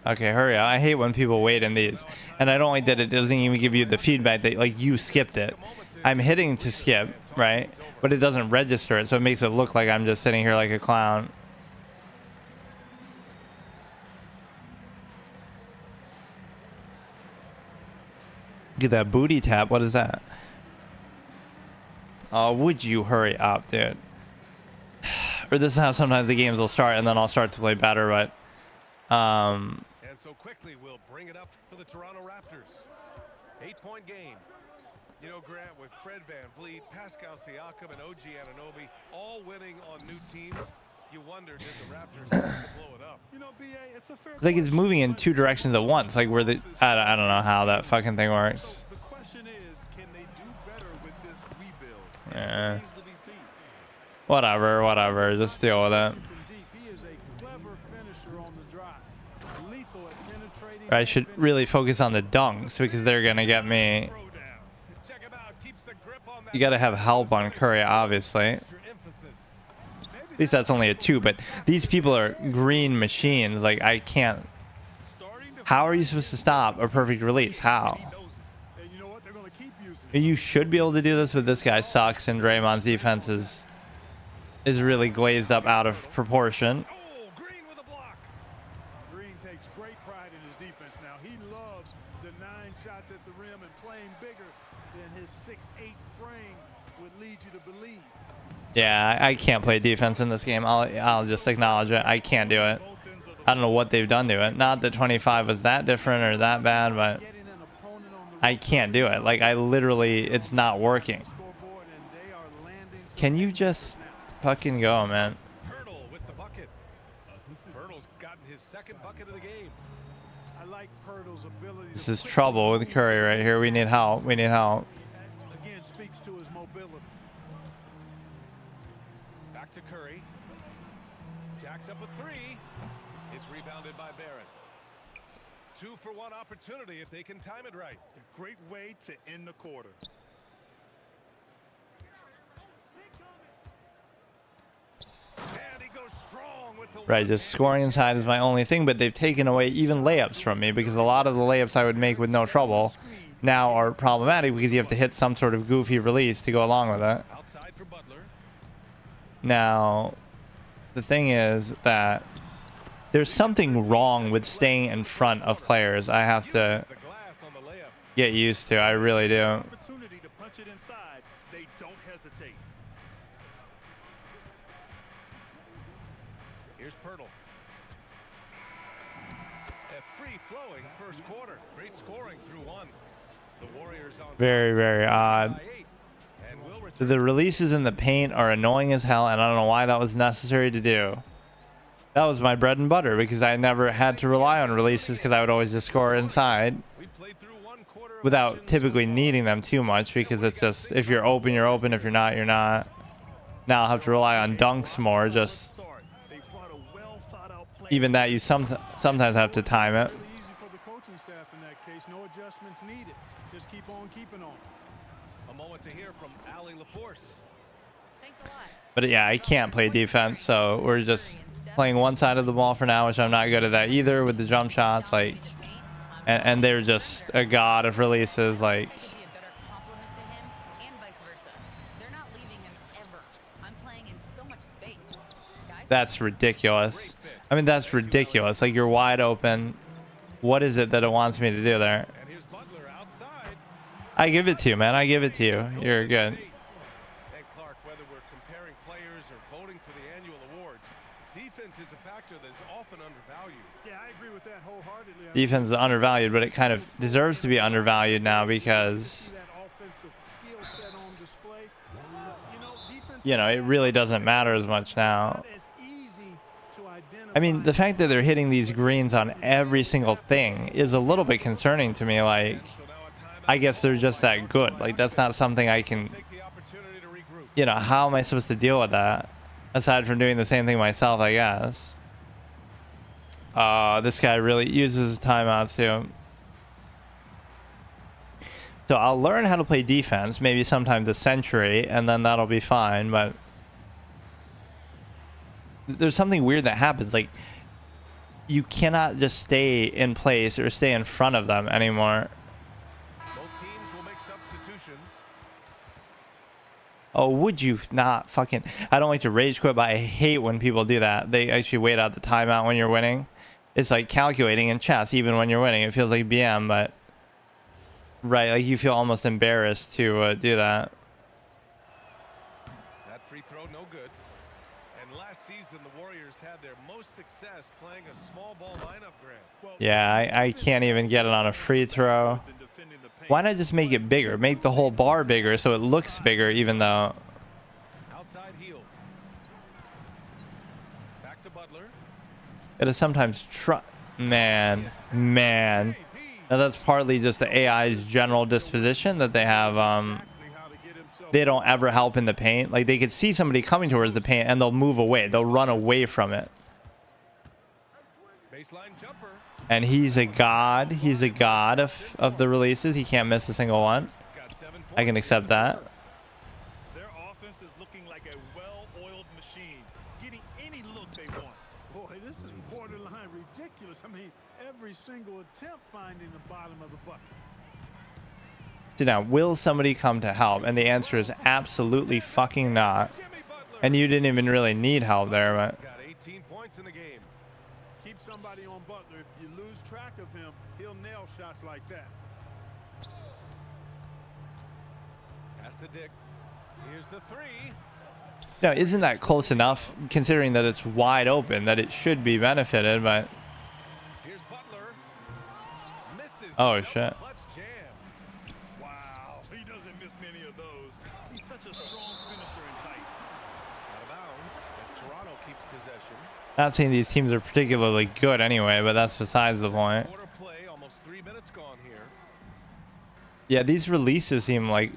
Okay, hurry up. I hate when people wait in these. And I don't like that it doesn't even give you the feedback that, like, you skipped it. I'm hitting to skip, right? But it doesn't register it, so it makes it look like I'm just sitting here like a clown. Get that booty tap. What is that? Oh, would you hurry up, dude? Or this is how sometimes the games will start, and then I'll start to play better, but... And so quickly, we'll bring it up for the Toronto Raptors. 8-point game. You know, Grant, with Fred VanVleet, Pascal Siakam, and OG Anunoby all winning on new teams, you wonder, did the Raptors have to blow it up? You know, BA, it's a fair it's like it's moving in two directions at once. Like, where the... I don't know how that fucking thing works. The question is, can they do better with this rebuild? Yeah. Whatever. Just deal with it. I should really focus on the dunks because they're going to get me. You got to have help on Curry, obviously. At least that's only a 2, but these people are green machines. Like, I can't. How are you supposed to stop a perfect release? How? You should be able to do this, but this guy sucks, and Draymond's defense is really glazed up out of proportion. Green takes great pride in his defense now. He loves the 9 shots at the rim and playing bigger than his 6'8" frame would lead you to believe. Yeah, I can't play defense in this game. I'll just acknowledge it. I can't do it. I don't know what they've done to it. Not that 25 was that different or that bad, but I can't do it. Like, I literally, it's not working. Can you just fucking go, man? Hurdle with the bucket. Hurdle's gotten his second bucket of the game. I like Pirtle's ability. This is trouble with Curry right here. We need help. We need help. Again, speaks to his mobility. Back to Curry. Jacks up a 3. It's rebounded by Barrett. 2-for-1 opportunity if they can time it right. A great way to end the quarter. And he goes strong with the Right, just scoring inside is my only thing, but they've taken away even layups from me because a lot of the layups I would make with no trouble now are problematic because you have to hit some sort of goofy release to go along with it. outside for Butler. Now, the thing is that there's something wrong with staying in front of players. I have to The glass on the layup. get used to. I really do. Opportunity to punch it inside. They don't hesitate. Here's Pirtle. A free-flowing first quarter. Great scoring through 1. The Warriors on Very, very odd. by 8. And will return. The releases in the paint are annoying as hell, and I don't know why that was necessary to do. That was my bread and butter because I never had to rely on releases because I would always just score inside We played through 1 quarter of without action. typically needing them too much because it's just, if you're open, you're open. If you're not, you're not. Now I'll have to rely on dunks more. Just They brought a well-thought-out plan. even that, you sometimes have to time it. Easy for the coaching staff in that case. No adjustments needed. from Ali LaForce. Thanks a lot. But yeah, I can't play defense, so we're just playing one side of the ball for now, which I'm not good at that either with the jump shots. Like, and they're just a god of releases. Like, Could be a better compliment to him and vice versa. They're not leaving him ever. I'm playing in so much space. Guys, that's ridiculous. I mean, that's ridiculous. Like, you're wide open. What is it that it wants me to do there? And here's Butler outside. I give it to you, man. I give it to you. You're good. And Clark, whether we're comparing players or voting for the annual awards, defense is a factor that's often undervalued. Yeah, I agree with that wholeheartedly. Defense is undervalued, but it kind of deserves to be undervalued now because, That offensive skill set on display. Defense you know, it really doesn't matter as much now. not as easy to identify. I mean, the fact that they're hitting these greens on every single thing is a little bit concerning to me. Like, I guess they're just that good. Like, that's not something I can, Take the opportunity to regroup. you know, how am I supposed to deal with that? Aside from doing the same thing myself, I guess. This guy really uses his timeouts too. So I'll learn how to play defense, maybe sometime this century, and then that'll be fine. But there's something weird that happens. Like, you cannot just stay in place or stay in front of them anymore. Both teams will make substitutions. Oh, would you not fucking... I don't like to rage quit, but I hate when people do that. They actually wait out the timeout when you're winning. It's like calculating in chess, even when you're winning. It feels like BM, but... Right, like you feel almost embarrassed to do that. That free throw, no good. And last season, the Warriors had their most success playing a small ball lineup, Grant. Yeah, I can't even get it on a free throw. Why not just make it bigger? Make the whole bar bigger so it looks bigger, even though... Outside heel. Back to Butler. It is sometimes man. Now that's partly just the AI's general disposition that they have. They don't ever help in the paint. Like, they could see somebody coming towards the paint and they'll move away. They'll run away from it. Baseline jumper. And he's a god. He's a god of the releases. He can't miss a single one. Got 7 points. I can accept that. Their offense is looking like a well-oiled machine, getting any look they want. Boy, this is borderline ridiculous. I mean, every single attempt finding the bottom of the bucket. So now, will somebody come to help? And the answer is absolutely fucking not. And you didn't even really need help there, but... Got 18 points in the game. Keep somebody on Butler. If you lose track of him, he'll nail shots like that. Pass to Dick. Here's the three. Now, isn't that close enough, considering that it's wide open, that it should be benefited, but... Here's Butler. Misses. Oh, the shit. clutch jam. Wow, he doesn't miss many of those. He's such a strong finisher and tight. Out of bounds as Toronto keeps possession. Not saying these teams are particularly good anyway, but that's besides the point. Quarter play, almost 3 minutes gone here. Yeah, these releases seem like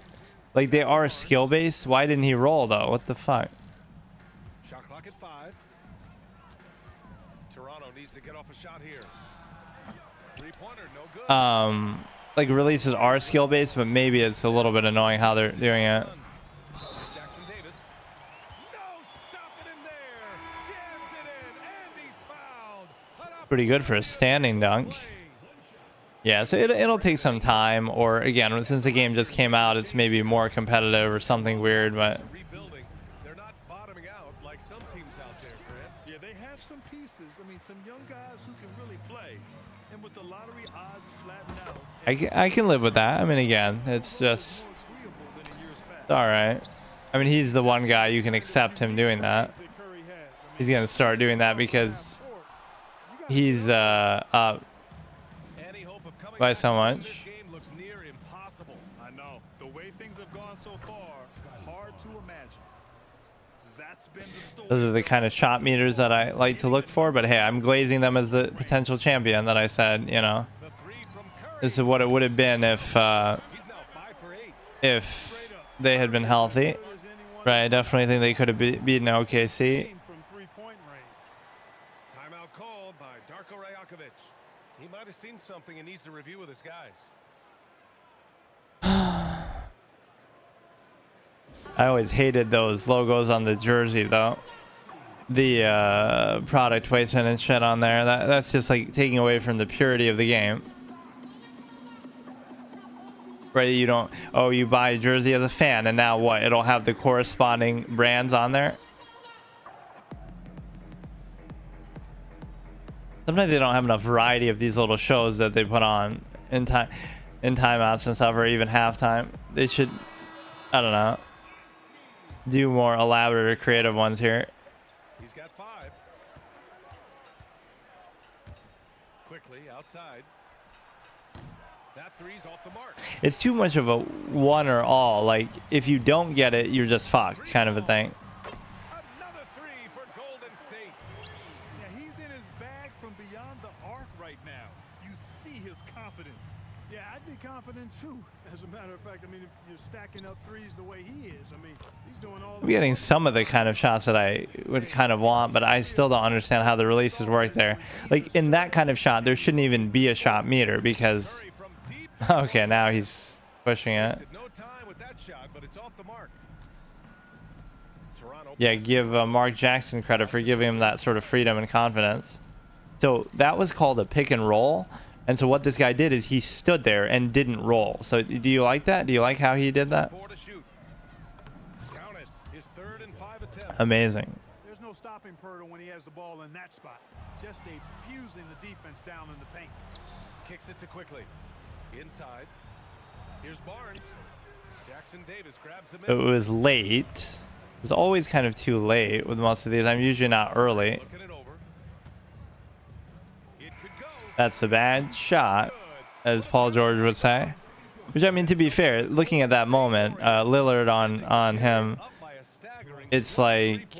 they are skill-based. Why didn't he roll, though? What the fuck? Shot clock at 5. Toronto needs to get off a shot here. 3-pointer, no good. Like, releases are skill-based, but maybe it's a little bit annoying how they're doing it. Jackson Davis. No stopping him there. Jams it in, and he's fouled. Pretty good for a standing dunk. Yeah, so it'll take some time, or again, since the game just came out, it's maybe more competitive or something weird, but... Rebuilding. They're not bottoming out like some teams out there, Grant. Yeah, they have some pieces. I mean, some young guys who can really play. And with the lottery odds flattened out, I can live with that. I mean, again, it's just... more agreeable than in years past. All right. I mean, he's the one guy you can accept him doing that. That Curry has. I mean, He's going to start doing that because he's up Any hope of coming by back so to win much. this game looks near impossible. I know. The way things have gone so far, hard to imagine. That's been the story. Those are the kind of shot meters that I like to look for, but hey, I'm glazing them as the potential champion that I said, you know. The three from Curry. This is what it would have been if He's now 5 for 8. they had been healthy. Right, I definitely think they could have beaten OKC. From three-point range. Timeout called by Darko Rajakovic. He might have seen something and needs to review with his guys. I always hated those logos on the jersey though. The product placement and shit on there. That's just like taking away from the purity of the game. Right? You don't, oh, you buy a jersey as a fan and now what? It'll have the corresponding brands on there. Sometimes they don't have enough variety of these little shows that they put on in timeouts and stuff, or even halftime. They should, I don't know, do more elaborate or creative ones here. He's got 5. Quickly outside. That three's off the mark. It's too much of a one or all. Like, if you don't get it, you're just fucked kind of a thing. Another 3 for Golden State. Yeah, he's in his bag from beyond the arc right now. You see his confidence. Yeah, I'd be confident too. As a matter of fact, I mean, if you're stacking up threes the way he is, I mean, he's doing all. I'm getting some of the kind of shots that I would kind of want, but I still don't understand how the releases work there. Like, in that kind of shot, there shouldn't even be a shot meter because... Okay, now he's pushing it. No time with that shot, but it's off the mark. Yeah, give Mark Jackson credit for giving him that sort of freedom and confidence. So that was called a pick and roll. And so what this guy did is he stood there and didn't roll. So do you like that? Do you like how he did that? Amazing. There's no stopping Pirtle when he has the ball in that spot. Just abusing the defense down in the paint. Kicks it to Quickly. Inside. Here's Barnes. Jackson Davis grabs him. It was late. It's always kind of too late with most of these. I'm usually not early. That's a bad shot, as Paul George would say. Which, I mean, to be fair, looking at that moment, Lillard on him, it's like...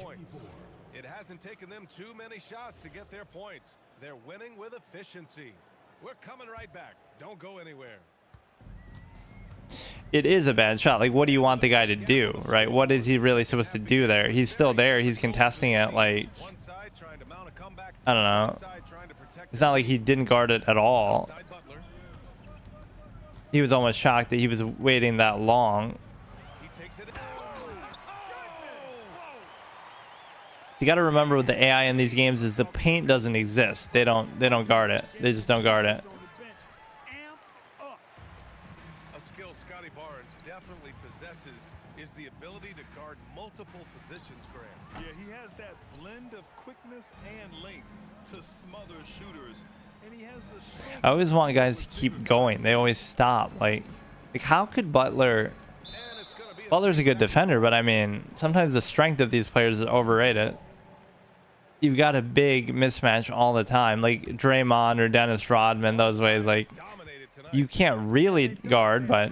It hasn't taken them too many shots to get their points. They're winning with efficiency. We're coming right back. Don't go anywhere. It is a bad shot. Like, what do you want the guy to do, right? What is he really supposed to do there? He's still there. He's contesting it. Like, I don't know. It's not like he didn't guard it at all. He was almost shocked that he was waiting that long. You got to remember with the AI in these games is the paint doesn't exist. They don't guard it. They just don't guard it. A skill Scotty Barnes definitely possesses is the ability to guard multiple positions, Grant. Yeah, he has that blend of quickness and length to smother shooters. And he has the I always want guys to keep going. They always stop. Like how could Butler's a good defender, but I mean, sometimes the strength of these players is overrated. You've got a big mismatch all the time, like Draymond or Dennis Rodman, those ways. Like, you can't really guard, but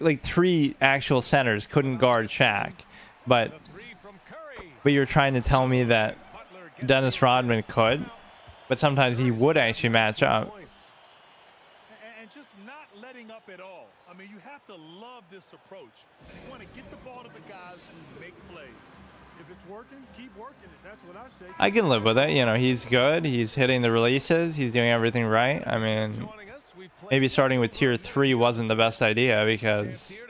like 3 actual centers couldn't guard Shaq, but you're trying to tell me that Dennis Rodman could, but sometimes he would actually match up. And just not letting up at all. I mean, you have to love this approach. You want to get the ball to the guys who make plays. If it's working, keep working it. That's what I say. I can live with it. You know, he's good. He's hitting the releases. He's doing everything right. I mean, maybe starting with tier 3 wasn't the best idea because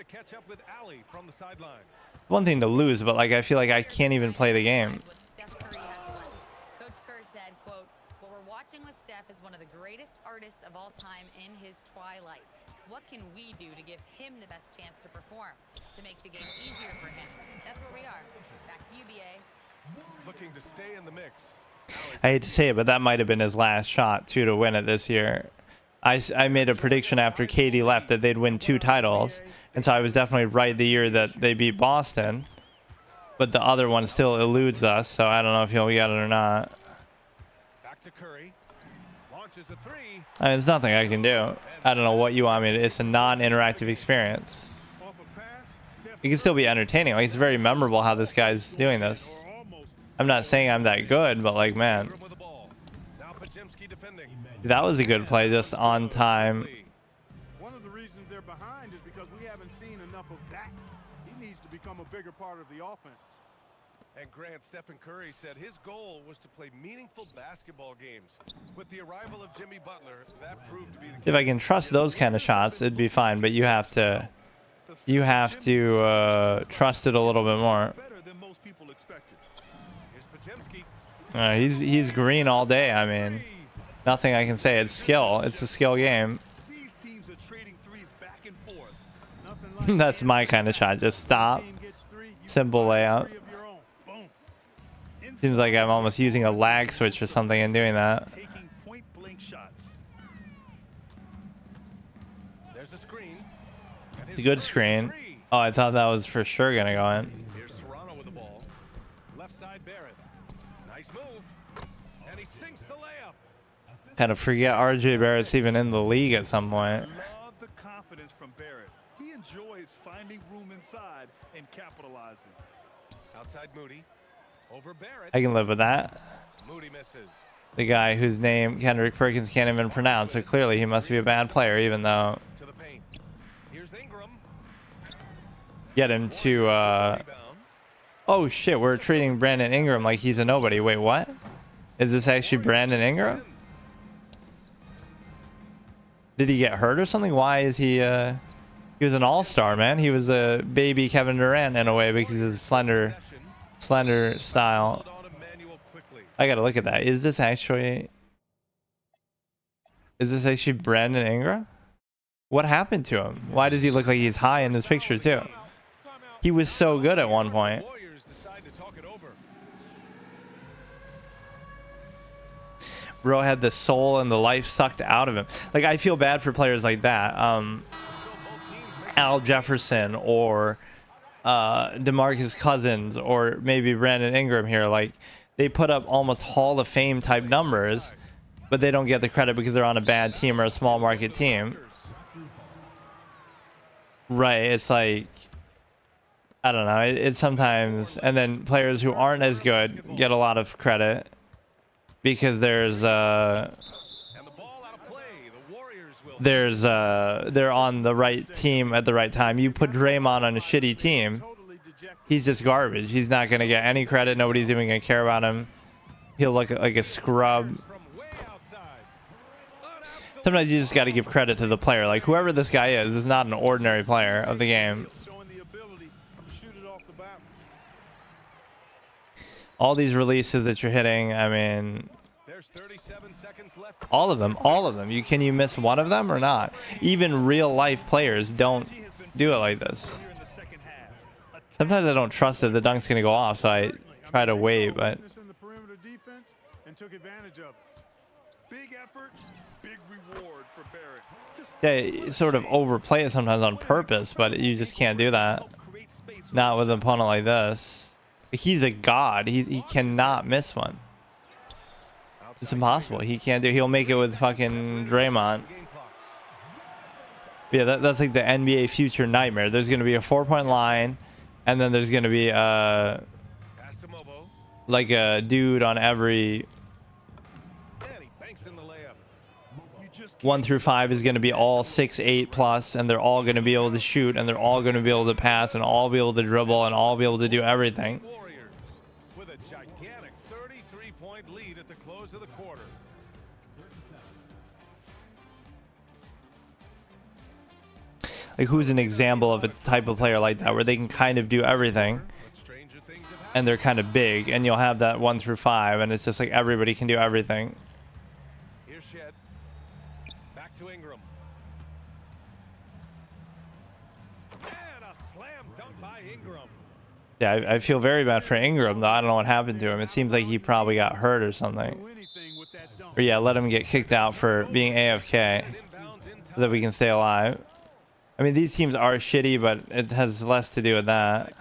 one thing to lose, but like I feel like I can't even play the game. Coach Kerr said, quote, "What we're watching with Steph is one of the greatest artists of all time in his twilight. What can we do to give him the best chance to perform, to make the game easier for him?" That's where we are. Back to you, BA. Looking to stay in the mix. I hate to say it, but that might have been his last shot too to win it this year. I made a prediction after KD left that they'd win 2 titles, and so I was definitely right the year that they beat Boston, but the other one still eludes us, so I don't know if he'll get it or not. Back to Curry. Launches a 3. I mean, there's nothing I can do. I don't know what you want me to. It's a non-interactive experience. It can still be entertaining. Like, it's very memorable how this guy's doing this. I'm not saying I'm that good, but like, man, that was a good play, just on time. One of the reasons they're behind is because we haven't seen enough of that. He needs to become a bigger part of the offense. And Grant, Stephen Curry said his goal was to play meaningful basketball games. With the arrival of Jimmy Butler, that proved to be the case. If I can trust those kind of shots, it'd be fine. But you have to trust it a little bit more. Better than most people expected. Here's Podziemski. He's green all day. I mean, nothing I can say. It's skill. It's a skill game. These teams are trading threes back and forth. Nothing like That's my kind of shot. Just stop. Team gets three, you Simple layout. three of your own. Boom. Seems like I'm almost using a lag switch or something in doing that. Taking point blank shots. There's a screen. It's a good screen. Oh, I thought that was for sure gonna go in. Here's Toronto with the ball. Left side Barrett. Nice move. And he sinks the layup. Kind of forget RJ Barrett's even in the league at some point. Love the confidence from Barrett. He enjoys finding room inside and capitalizing. Outside Moody. Over Barrett. I can live with that. Moody misses. The guy whose name Kendrick Perkins can't even pronounce, so clearly he must be a bad player, even though To the paint. Here's Ingram. get him to Rebound. oh shit, we're treating Brandon Ingram like he's a nobody. Wait, what? Is this actually Brandon Ingram? Did he get hurt or something? Why is he was an all-star, man. He was a baby Kevin Durant in a way because of his slender style. Called on Emmanuel quickly. I gotta look at that. Is this actually Brandon Ingram? What happened to him? Why does he look like he's high in this picture too? He was so good at one point. Warriors decide to talk it over. Bro had the soul and the life sucked out of him. Like, I feel bad for players like that. Al Jefferson or DeMarcus Cousins or maybe Brandon Ingram here. Like, they put up almost Hall of Fame type numbers, but they don't get the credit because they're on a bad team or a small market team. Right. It's like, I don't know. It's sometimes, and then players who aren't as good get a lot of credit because there's And the ball out of play. The Warriors will they're on the right team at the right time. You put Draymond on a shitty team, he's just garbage. He's not going to get any credit. Nobody's even going to care about him. He'll look like a scrub. from way outside. Sometimes you just got to give credit to the player. Like, whoever this guy is not an ordinary player of the game. Showing the ability to shoot it off the bat. All these releases that you're hitting, I mean, There's 37 seconds left. all of them. Can you miss one of them or not? Even real life players don't do it like this. Here in the second half. Sometimes I don't trust that the dunk's going to go off, so I try to wait, but In the perimeter defense and took advantage of it. Big effort, big reward for Barrett. Just yeah, you sort of overplay it sometimes on purpose, but you just can't do that. create space for Not with an opponent like this. He's a god. He cannot miss one. It's impossible. He can't do. He'll make it with fucking Draymond. Game clock. Yeah, that's like the NBA future nightmare. There's going to be a 4-point line, and then there's going to be Pass to Mobo. like a dude on every And he banks in the layup. you just 1 through 5 is going to be all 6'8" plus, and they're all going to be able to shoot, and they're all going to be able to pass, and all be able to dribble, and all be able to do everything. Warriors with a gigantic 33-point lead at the close of the quarter. Like, who's an example of a type of player like that where they can kind of do everything, But stranger things have happened. and they're kind of big, and you'll have that 1 through 5, and it's just like everybody can do everything. Here's Shed. Back to Ingram. And a slam dunk by Ingram. Yeah, I feel very bad for Ingram, though. I don't know what happened to him. It seems like he probably got hurt or something. Do anything with that dunk. Or yeah, let him get kicked out for being AFK And inbounds in so that we can stay alive. I mean, these teams are shitty, but it has less to do with that.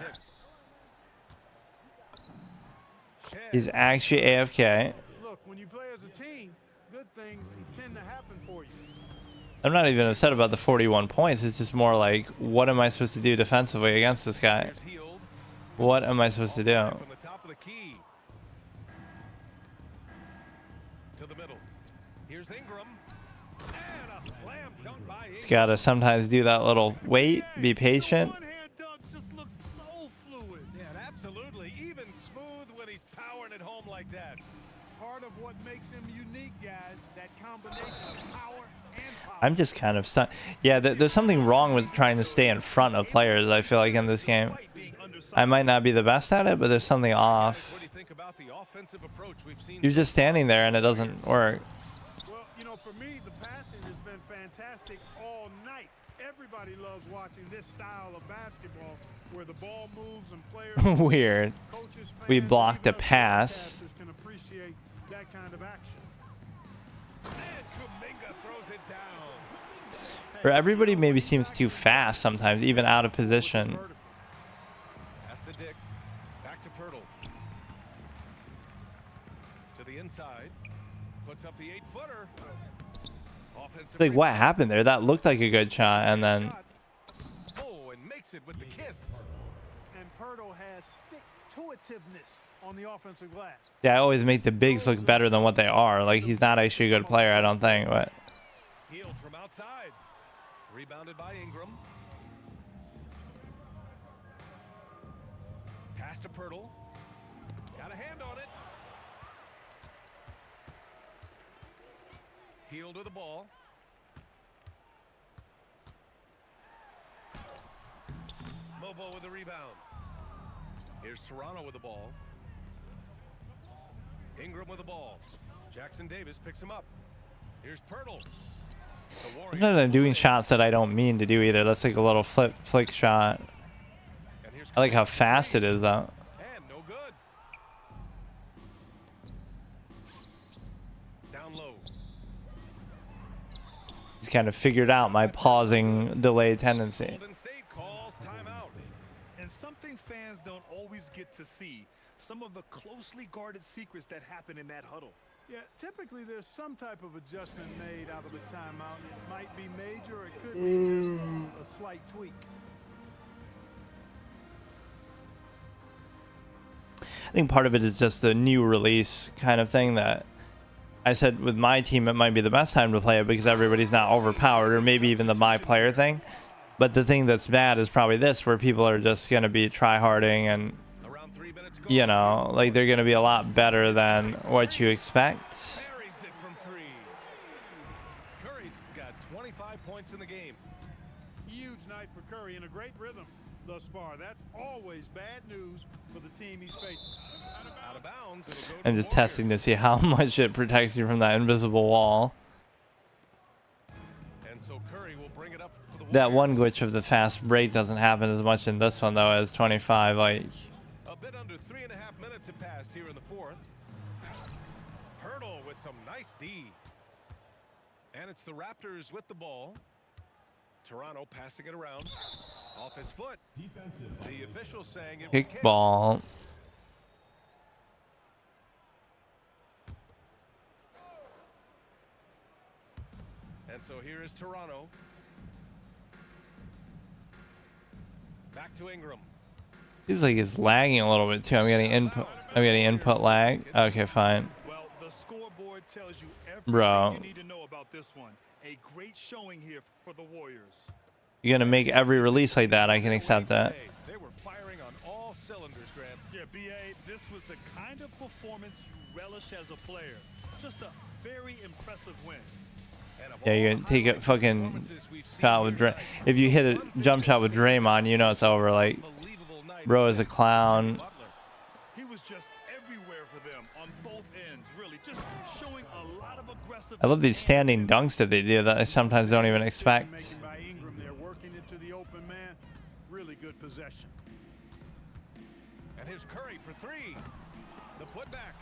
He's actually AFK. Look, when you play as a team, good things tend to happen for you. I'm not even upset about the 41 points. It's just more like, what am I supposed to do defensively against this guy? Here's Heald. What am I supposed to do? From the top of the key. To the middle. Here's Ingram. And a slam dunk by Ingram. Gotta sometimes do that little wait, be patient. one-hand dunk just looks so fluid. Yeah, Absolutely. Even smooth when he's powering it home like that. Part of what makes him unique, guys, that combination of power and power. I'm just kind of stuck. Yeah, there's something wrong with trying to stay in front of players, I feel like, in this game. I might not be the best at it, but there's something off. What do you think about the offensive approach we've seen? You're just standing there and it doesn't work. Well, you know, for me, the passing has been fantastic all night. Everybody loves watching this style of basketball where the ball moves and players Weird. coaches, We fans, blocked a even pass. broadcasters can appreciate that kind of action. And Kuminga throws it down. Or everybody maybe seems too fast sometimes, even out of position. Pass to Dick. Back to Pirtle. To the inside. Puts up the 8-footer. Offensive Like, what rebound. happened there? That looked like a good shot, and then Oh, and makes it with the kiss. And Pirtle has stick-to-itiveness on the offensive glass. yeah, I always make the bigs look better than what they are. Like, he's not actually a good player, I don't think. But Healed from outside. Rebounded by Ingram. Pass to Pirtle. Got a hand on it. Healed with the ball. Mobo with the rebound. Here's Toronto with the ball. Ingram with the ball. Jackson Davis picks him up. Here's Pirtle. The Warriors sometimes I'm doing shots that I don't mean to do either. That's like a little flick shot. And here's I like how fast it is, though. and no good. Down low. He's kind of figured out my pausing delay tendency. Golden State calls timeout. And something fans don't always get to see, some of the closely guarded secrets that happen in that huddle. Yeah, typically there's some type of adjustment made out of the timeout. It might be major, or it could be just a slight tweak. I think part of it is just the new release kind of thing that I said with my team it might be the best time to play it because everybody's not overpowered, or maybe even the my player thing. But the thing that's bad is probably this, where people are just going to be try-harding and, Around 3 minutes gone. you know, like they're going to be a lot better than what you expect. Buries it from 3. Curry's got 25 points in the game. Huge night for Curry and a great rhythm thus far. That's always bad news for the team he's facing. Out of bounds. It'll go to I'm the just testing to Warriors. see how much it protects you from that invisible wall. And so Curry will bring it up for the That Warriors. one glitch of the fast break doesn't happen as much in this one, though, as 25. Like, A bit under 3.5 minutes have passed here in the fourth. Pirtle with some nice D. And it's the Raptors with the ball. Toronto passing it around. Off his foot. The official saying it was kickball. And so here is Toronto. Back to Ingram. Feels like it's lagging a little bit too. I'm getting input lag. Okay, fine. Well, the scoreboard tells you everything Bro. you need to know about this one. A great showing here for the Warriors. You're gonna make every release like that. I can accept that. They were firing on all cylinders, Grant. Yeah, B.A., this was the kind of performance you relish as a player. Just a very impressive win. And of Yeah, you're all gonna take a highlight fucking performances we've seen shot with here Dray. tonight, If you hit a jump shot with Draymond, you know it's over. Like, unbelievable night bro from is a clown. Butler. He was just everywhere for them on both ends, really. Just showing a lot of aggressiveness. I love these standing dunks that they do that I sometimes don't even expect. Making by Ingram there, working into the open man. Really good possession. And here's Curry for 3. The putback.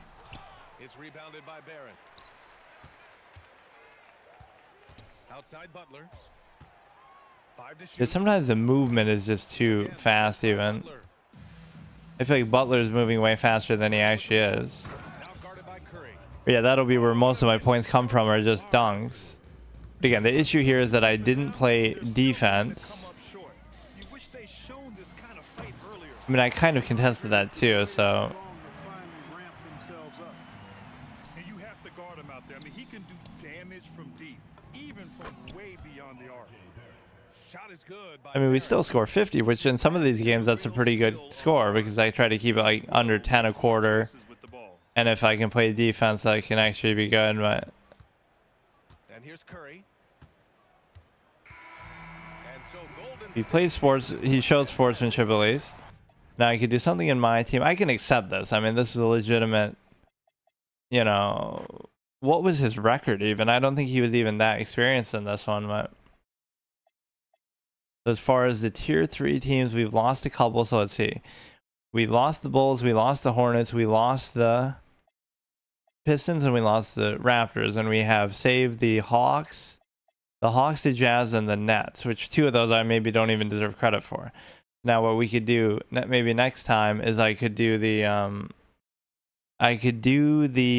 It's rebounded by Barrett. Outside Butler. 5 to shoot. Yeah, sometimes the movement is just too Again, fast even. Butler. I feel like Butler's moving way faster than he actually is. Now guarded by Curry. But yeah, that'll be where most of my points come from, are just dunks. But again, the issue here is that I didn't play defense. Come up short. You wish they'd shown this kind of fight earlier. I mean, I kind of contested that too, so Long to finally ramp themselves up. And you have to guard him out there. I mean, he can do damage from deep, even from way beyond the arc. Shot is good by I mean, we still Barrett. score 50, which in some of these games, that's a pretty good score because I try to keep it like under 10 a quarter. With the ball. And if I can play defense, that can actually be good. But And here's Curry. And so Golden he plays sports. He showed sportsmanship at least. Now I could do something in my team. I can accept this. I mean, this is a legitimate, you know, what was his record even? I don't think he was even that experienced in this one. But as far as the tier 3 teams, we've lost a couple. So let's see. We lost the Bulls. We lost the Hornets. We lost the Pistons, and we lost the Raptors. And we have saved the Hawks, the Jazz, and the Nets, which 2 of those I maybe don't even deserve credit for. Now what we could do maybe next time is I could do the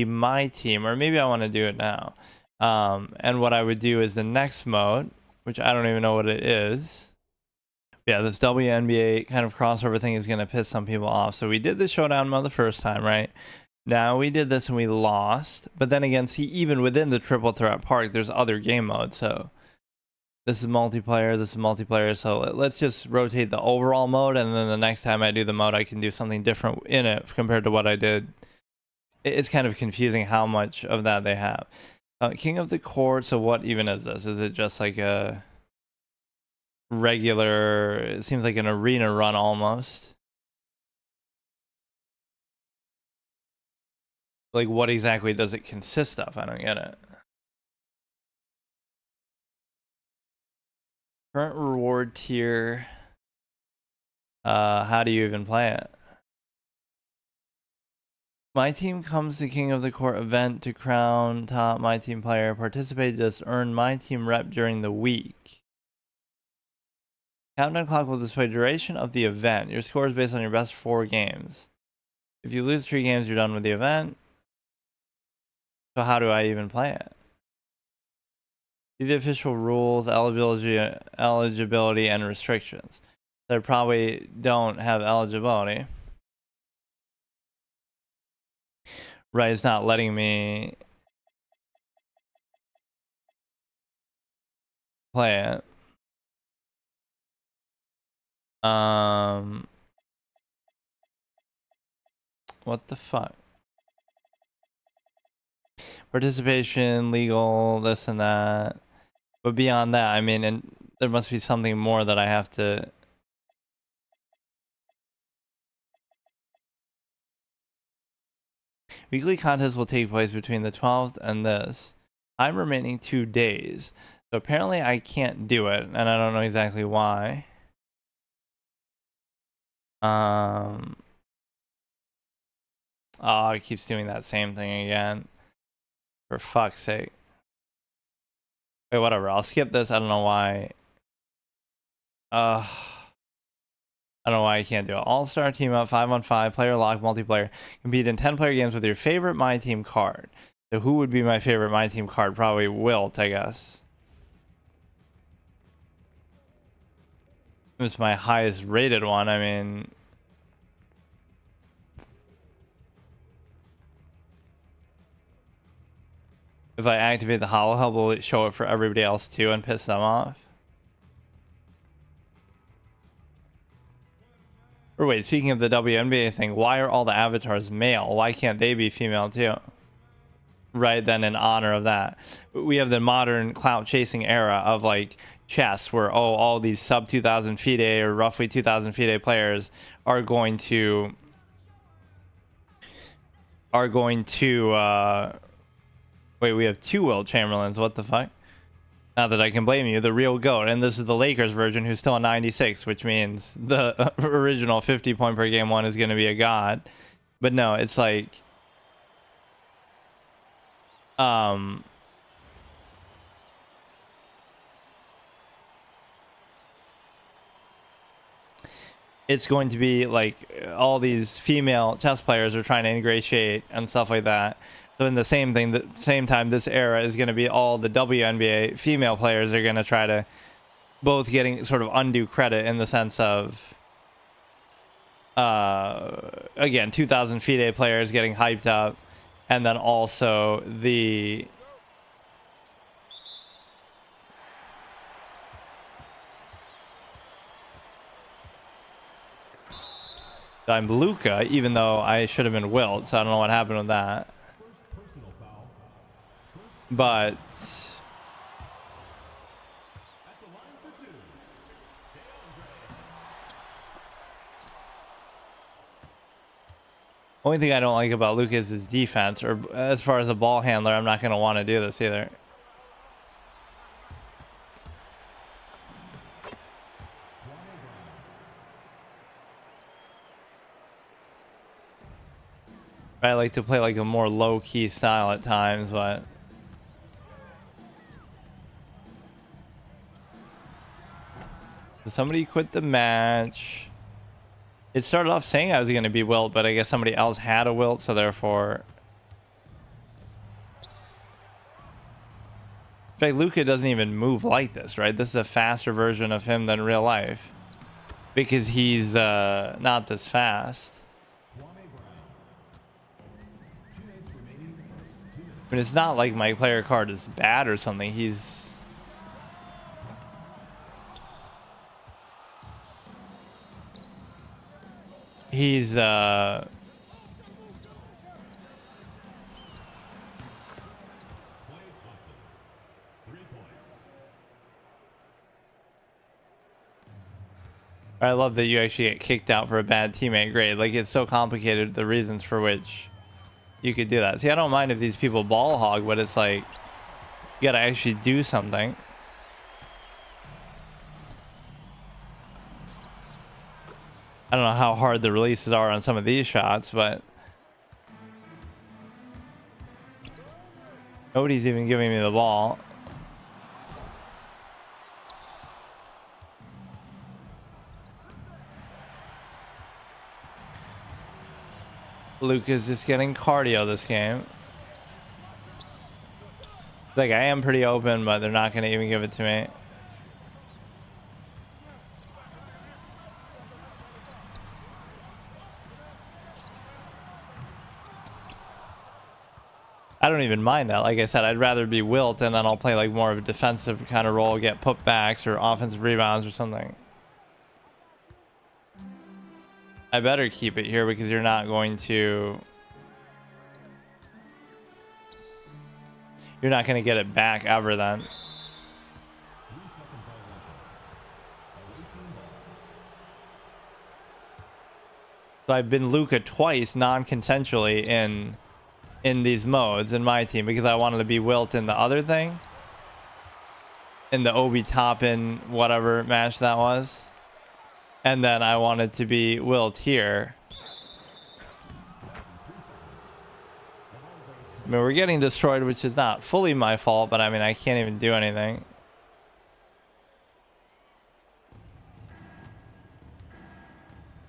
my team, or maybe I want to do it now. And what I would do is the next mode, which I don't even know what it is. Yeah, this WNBA kind of crossover thing is going to piss some people off. So we did the showdown mode the first time, right? Now we did this and we lost. But then again, see, even within the triple threat park, there's other game modes. So this is multiplayer, so let's just rotate the overall mode, and then the next time I do the mode, I can do something different in it compared to what I did. It's kind of confusing how much of that they have. King of the Court, so what even is this? Is it just like a regular, it seems like an arena run almost. Like what exactly does it consist of? I don't get it. Current reward tier. How do you even play it? My team comes to King of the Court event to crown top my team player. Participate just earn my team rep during the week. Countdown clock will display duration of the event. Your score is based on your best 4 games. If you lose 3 games, you're done with the event. So how do I even play it? See the official rules, eligibility, and restrictions. So I probably don't have eligibility. Right, it's not letting me play it. What the fuck? Participation, legal, this and that. But beyond that, I mean, and there must be something more that I have to. Weekly contests will take place between the 12th and this. I'm remaining 2 days. So apparently I can't do it, and I don't know exactly why. Oh, it keeps doing that same thing again. For fuck's sake. Wait, whatever. I'll skip this. I don't know why. I don't know why I can't do it. All-star team up, 5-on-5, player lock, multiplayer. Compete in 10-player games with your favorite My Team card. So who would be my favorite My Team card? Probably Wilt, I guess. It's my highest rated one. I mean, if I activate the Hollow Hub, will it show it for everybody else too and piss them off? Or wait, speaking of the WNBA thing, why are all the avatars male? Why can't they be female too? Right, then in honor of that. We have the modern clout chasing era of like chess where, oh, all these sub 2,000 FIDE or roughly 2,000 FIDE players are going to wait, we have 2 Wilt Chamberlains. What the fuck? Not that I can blame you. The real GOAT. And this is the Lakers version who's still a 96, which means the original 50 point per game one is going to be a god. But no, it's like... it's going to be like all these female chess players are trying to ingratiate and stuff like that. So in the same time, this era is going to be all the WNBA female players are going to try to both getting sort of undue credit in the sense of, again, 2,000 FIDE players getting hyped up, and then also the I'm Luka, even though I should have been Wilt, so I don't know what happened with that. But only thing I don't like about Luka is his defense, or as far as a ball handler, I'm not going to want to do this either. I like to play like a more low-key style at times, but somebody quit the match. It started off saying I was going to be Wilt, but I guess somebody else had a Wilt, so therefore... In fact, Luka doesn't even move like this, right? This is a faster version of him than real life. Because he's not this fast. I mean, it's not like my player card is bad or something. He's... I love that you actually get kicked out for a bad teammate grade. Like, it's so complicated, the reasons for which you could do that. See, I don't mind if these people ball hog, but it's like, you gotta actually do something. I don't know how hard the releases are on some of these shots, but nobody's even giving me the ball. Luka's just getting cardio this game. Like, I am pretty open, but they're not going to even give it to me. I don't even mind that. Like I said, I'd rather be Wilt, and then I'll play like more of a defensive kind of role, get putbacks or offensive rebounds or something. I better keep it here because you're not going to... You're not going to get it back ever then. So I've been Luka twice non-consensually in these modes in my team because I wanted to be Wilt in the other thing. In the Obi Toppin whatever match that was. And then I wanted to be Wilt here. I mean, we're getting destroyed, which is not fully my fault, but I mean, I can't even do anything.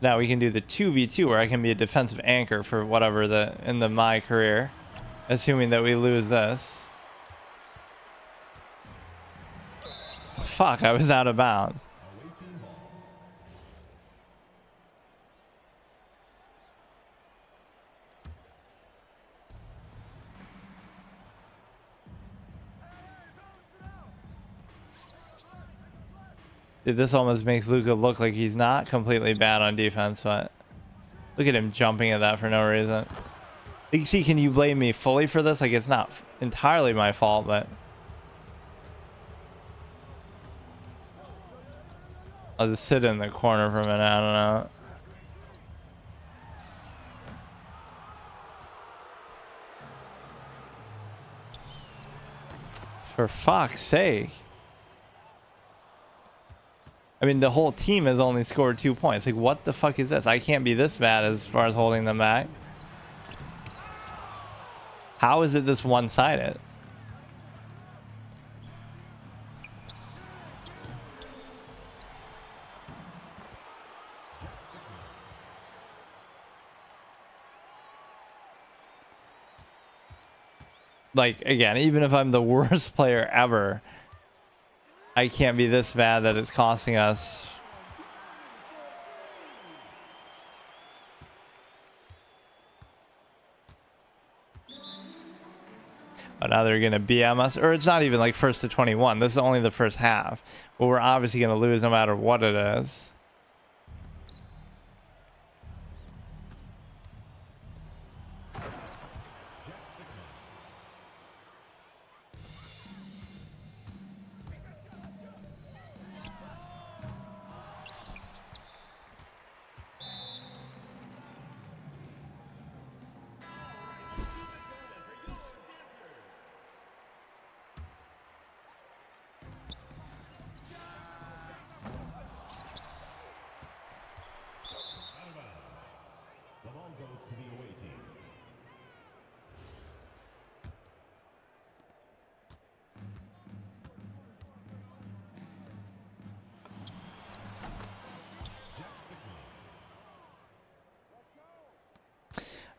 Now we can do the 2v2 where I can be a defensive anchor for whatever in my career, assuming that we lose this. Fuck, I was out of bounds. Dude, this almost makes Luka look like he's not completely bad on defense, but look at him jumping at that for no reason. You see, can you blame me fully for this? Like, it's not entirely my fault, but I'll just sit in the corner for a minute. I don't know. For fuck's sake. I mean, the whole team has only scored 2 points. Like, what the fuck is this? I can't be this bad as far as holding them back. How is it this one-sided? Like, again, even if I'm the worst player ever, I can't be this bad that it's costing us. Oh, now they're going to BM us. Or it's not even like first to 21. This is only the first half. But we're obviously going to lose no matter what it is.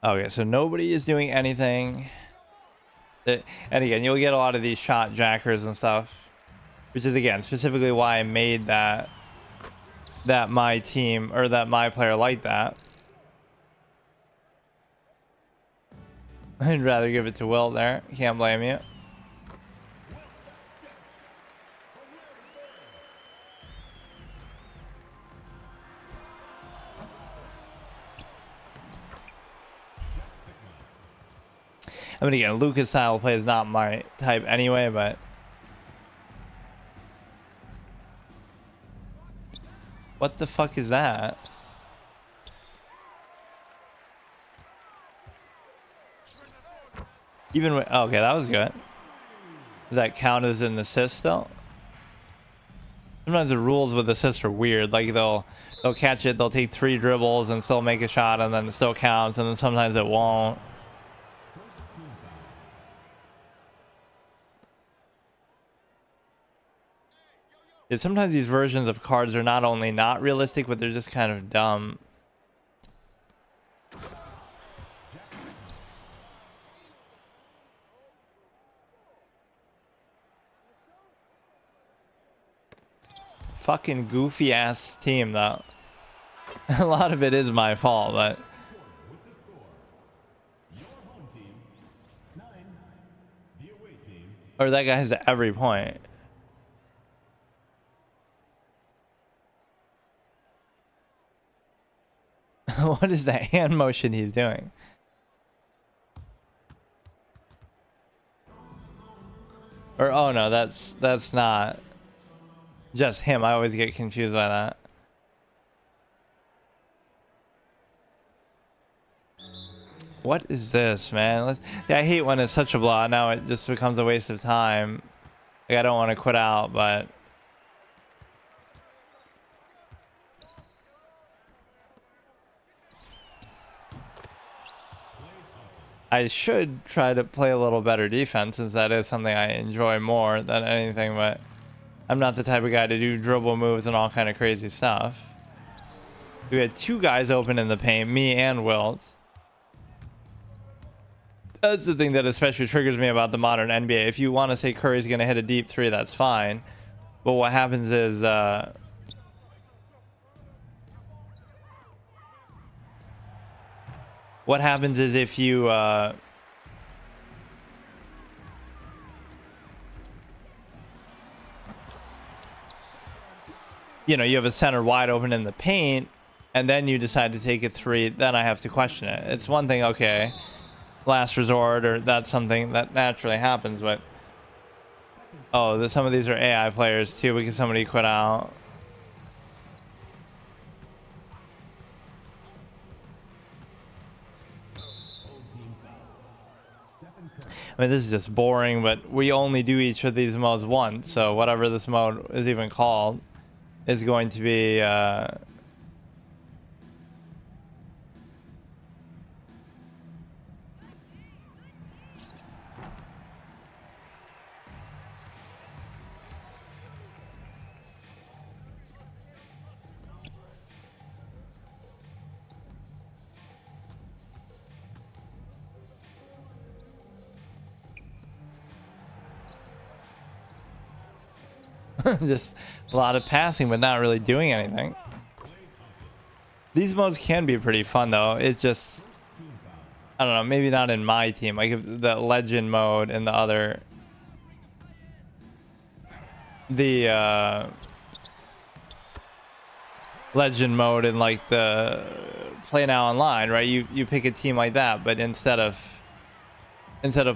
Okay, so nobody is doing anything. And again, you'll get a lot of these shot jackers and stuff, which is again specifically why I made that my team or that my player like that. I'd rather give it to Will there. Can't blame you. I mean, again, Lucas style play is not my type anyway, but what the fuck is that? Even with, okay, that was good. Does that count as an assist still? Sometimes the rules with assists are weird. Like they'll catch it, they'll take 3 dribbles and still make a shot, and then it still counts, and then sometimes it won't. Yeah, sometimes these versions of cards are not only not realistic, but they're just kind of dumb. Fucking goofy ass team though. A lot of it is my fault, but or that guy has every point. What is that hand motion he's doing? Or oh no, that's not just him. I always get confused by that. What is this, man? Yeah, I hate when it's such a blah. Now it just becomes a waste of time. Like I don't want to quit out, but I should try to play a little better defense, since that is something I enjoy more than anything, but I'm not the type of guy to do dribble moves and all kind of crazy stuff. We had 2 guys open in the paint, me and Wilt. That's the thing that especially triggers me about the modern NBA. If you want to say Curry's going to hit a deep 3, that's fine. But what happens is if you you know, you have a center wide open in the paint and then you decide to take a 3, then I have to question it. It's one thing, okay, last resort, or that's something that naturally happens, but oh, some of these are AI players too because somebody quit out. I mean, this is just boring, but we only do each of these modes once, so whatever this mode is even called is going to be just a lot of passing, but not really doing anything. These modes can be pretty fun, though. It's just, I don't know, maybe not in my team. Like if the legend mode and the other, the legend mode and like the PlayNow Online, right? You pick a team like that, but instead of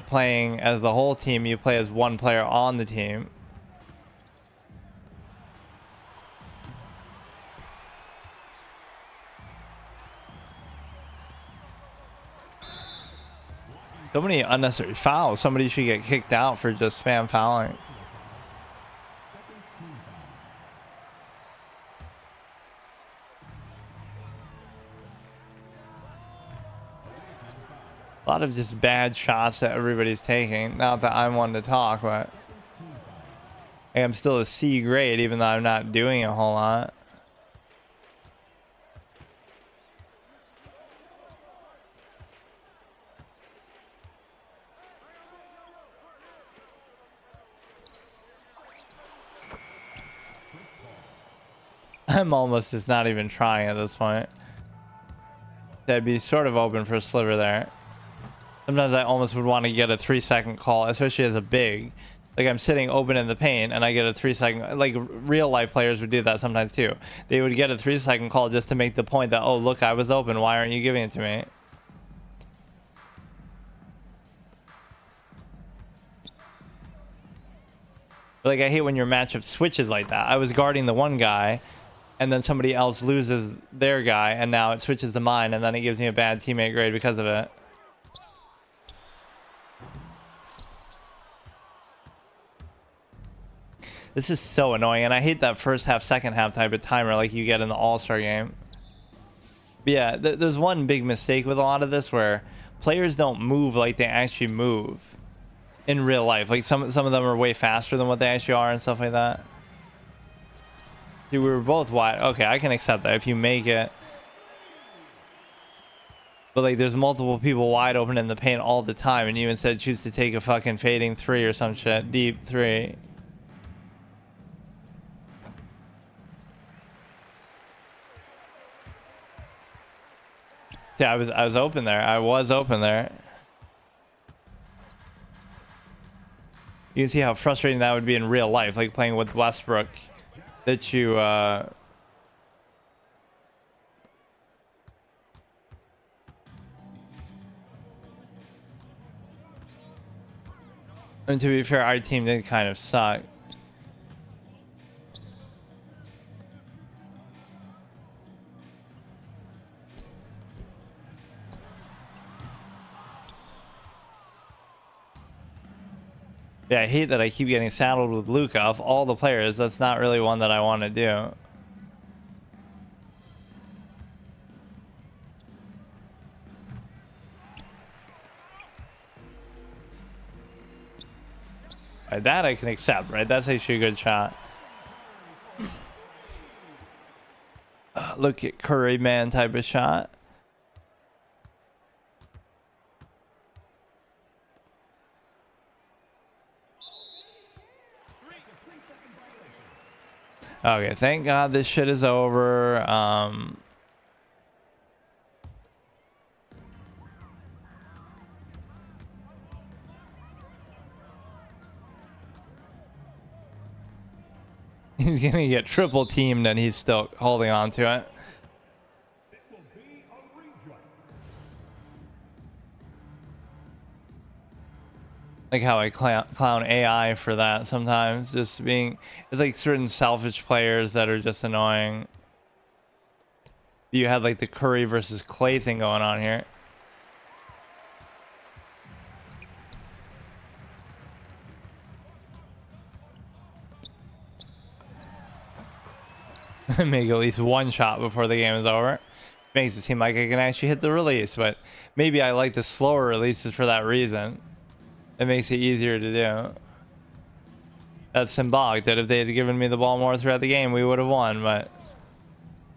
playing as the whole team, you play as one player on the team. So many unnecessary fouls. Somebody should get kicked out for just spam fouling. A lot of just bad shots that everybody's taking. Not that I'm one to talk, but I'm still a C grade, even though I'm not doing a whole lot. I'm almost just not even trying at this point. I'd be sort of open for a sliver there. Sometimes I almost would want to get a 3-second call, especially as a big. Like I'm sitting open in the paint and I get a 3-second, like real life players would do that sometimes too. They would get a 3-second call just to make the point that, oh, look, I was open. Why aren't you giving it to me? But like I hate when your matchup switches like that. I was guarding the one guy and then somebody else loses their guy and now it switches to mine and then it gives me a bad teammate grade because of it. This is so annoying, and I hate that first half, second half type of timer like you get in the All-Star game. But yeah, there's one big mistake with a lot of this where players don't move like they actually move in real life. Like some of them are way faster than what they actually are and stuff like that. Dude, we were both wide. Okay, I can accept that if you make it. But like there's multiple people wide open in the paint all the time and you instead choose to take a fucking fading 3 or some shit, deep 3. Yeah, I was open there. I was open there. You can see how frustrating that would be in real life, like playing with Westbrook. That you and to be fair, our team did kind of suck. Yeah, I hate that I keep getting saddled with Luka. Of all the players, that's not really one that I want to do. Right, that I can accept, right? That's actually a good shot. Look at Curry man type of shot. Okay, thank God this shit is over. He's gonna get triple teamed and he's still holding on to it. Like how I clown AI for that sometimes, just being, it's like certain selfish players that are just annoying. You had like the Curry versus Clay thing going on here. Make at least one shot before the game is over. Makes it seem like I can actually hit the release, but maybe I like the slower releases for that reason. It makes it easier to do. That's symbolic that if they had given me the ball more throughout the game, we would have won, but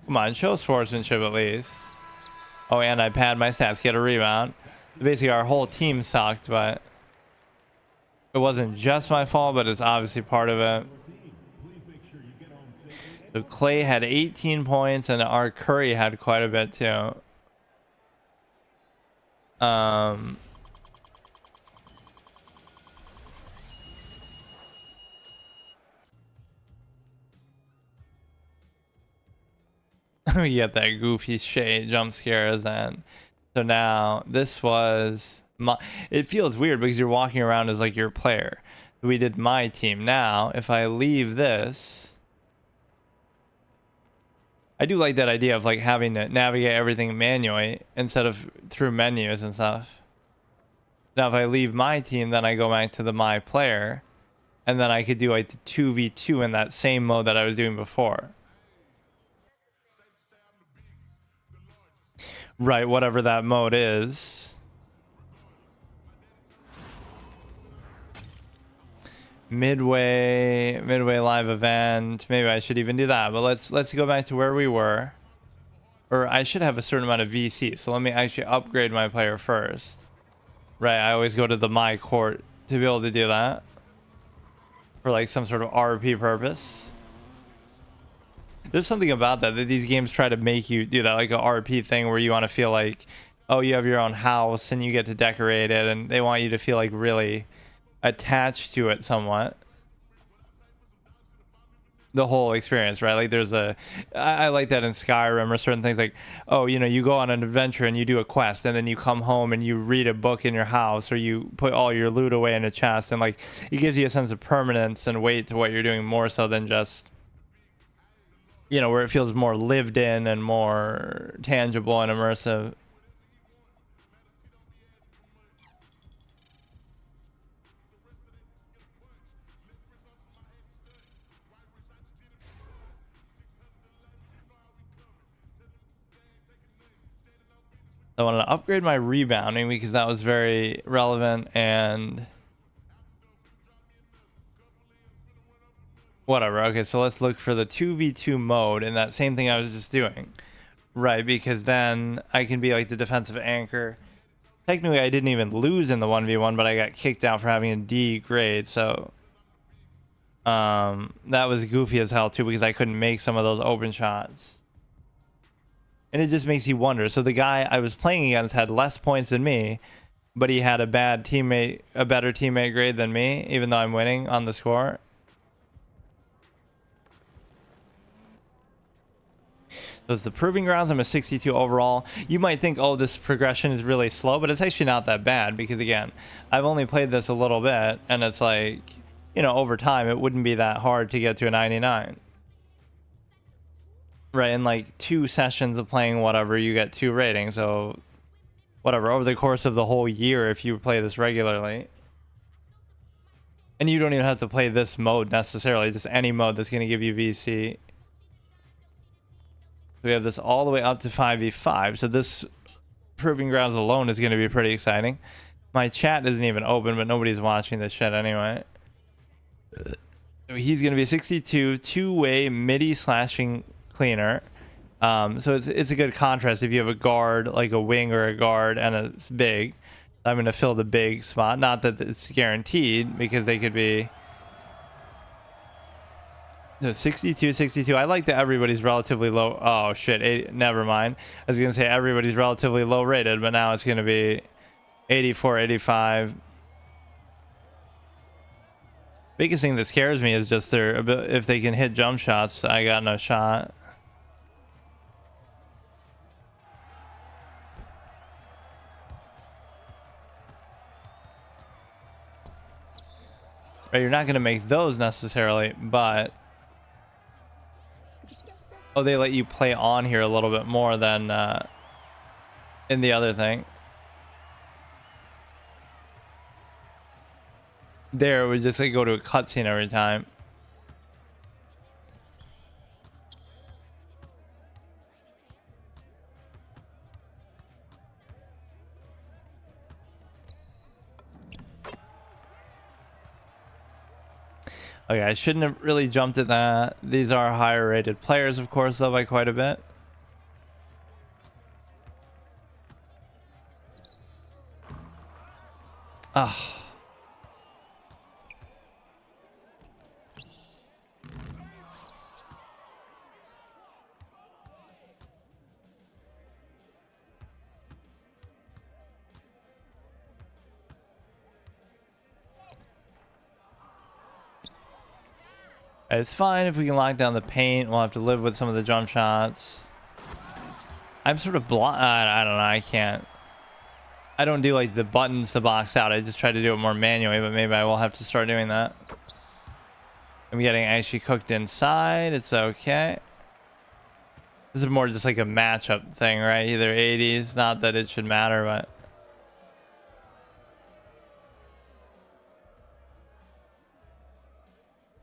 come on, show sportsmanship at least. Oh, and I pad my stats, get a rebound. Basically, our whole team sucked, but it wasn't just my fault, but it's obviously part of it. So Clay had 18 points, and our Curry had quite a bit too. We get that goofy shade jump scares, and so now this was my, it feels weird because you're walking around as like your player. We did my team. Now if I leave this, I do like that idea of like having to navigate everything manually instead of through menus and stuff. Now if I leave my team, then I go back to the my player, and then I could do like the 2v2 in that same mode that I was doing before. Right, whatever that mode is. Midway live event. Maybe I should even do that. But let's go back to where we were. Or I should have a certain amount of VC. So let me actually upgrade my player first. Right, I always go to the my court to be able to do that. For like some sort of RP purpose. There's something about that these games try to make you do that, like a RP thing where you want to feel like, oh, you have your own house and you get to decorate it, and they want you to feel like really attached to it somewhat. The whole experience, right? Like there's I like that in Skyrim or certain things like, oh, you know, you go on an adventure and you do a quest and then you come home and you read a book in your house, or you put all your loot away in a chest, and like it gives you a sense of permanence and weight to what you're doing, more so than just, you know, where it feels more lived in and more tangible and immersive. I wanted to upgrade my rebounding because that was very relevant, and whatever. Okay, so let's look for the 2v2 mode and that same thing I was just doing. Right, because then I can be like the defensive anchor. Technically, I didn't even lose in the 1v1, but I got kicked out for having a D grade, so that was goofy as hell too, because I couldn't make some of those open shots. And it just makes you wonder. So the guy I was playing against had less points than me, but he had a better teammate grade than me, even though I'm winning on the score. So it's the Proving Grounds. I'm a 62 overall. You might think, oh, this progression is really slow, but it's actually not that bad because, again, I've only played this a little bit, and it's like, you know, over time, it wouldn't be that hard to get to a 99. Right, in like 2 sessions of playing whatever, you get 2 ratings. So whatever, over the course of the whole year, if you play this regularly, and you don't even have to play this mode necessarily, just any mode that's going to give you VC. We have this all the way up to 5v5, so this Proving Grounds alone is going to be pretty exciting. My chat isn't even open, but nobody's watching this shit anyway. He's going to be 62, 2-way midi slashing cleaner. So it's a good contrast if you have a guard, like a wing or a guard, and a big. I'm going to fill the big spot. Not that it's guaranteed, because they could be. So 62, 62. I like that everybody's relatively low. Oh shit, never mind. I was going to say everybody's relatively low rated, but now it's going to be 84, 85. Biggest thing that scares me is just if they can hit jump shots. I got no shot. Right, you're not going to make those necessarily, but oh, they let you play on here a little bit more than in the other thing. There, it would just like go to a cutscene every time. Okay, I shouldn't have really jumped at that. These are higher rated players, of course, though, by quite a bit. Ah. It's fine if we can lock down the paint. We'll have to live with some of the jump shots. I'm sort of blind. I don't know. I can't. I don't do like the buttons to box out. I just try to do it more manually, but maybe I will have to start doing that. I'm getting actually cooked inside. It's okay. This is more just like a matchup thing, right? Either 80s. Not that it should matter, but.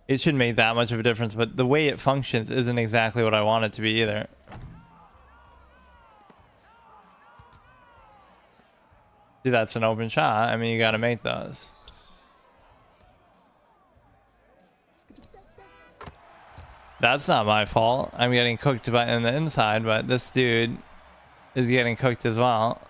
It shouldn't make that much of a difference, but the way it functions isn't exactly what I want it to be either. See, that's an open shot. I mean, you got to make those. That's not my fault. I'm getting cooked by in the inside, but this dude is getting cooked as well.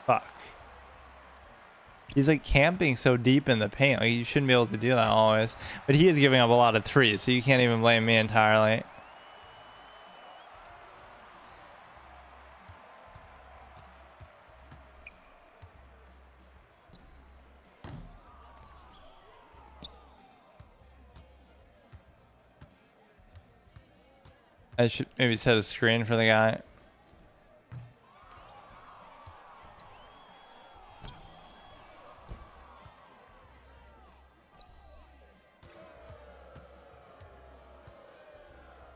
Fuck. He's like camping so deep in the paint. Like you shouldn't be able to do that always. But he is giving up a lot of threes, so you can't even blame me entirely. I should maybe set a screen for the guy.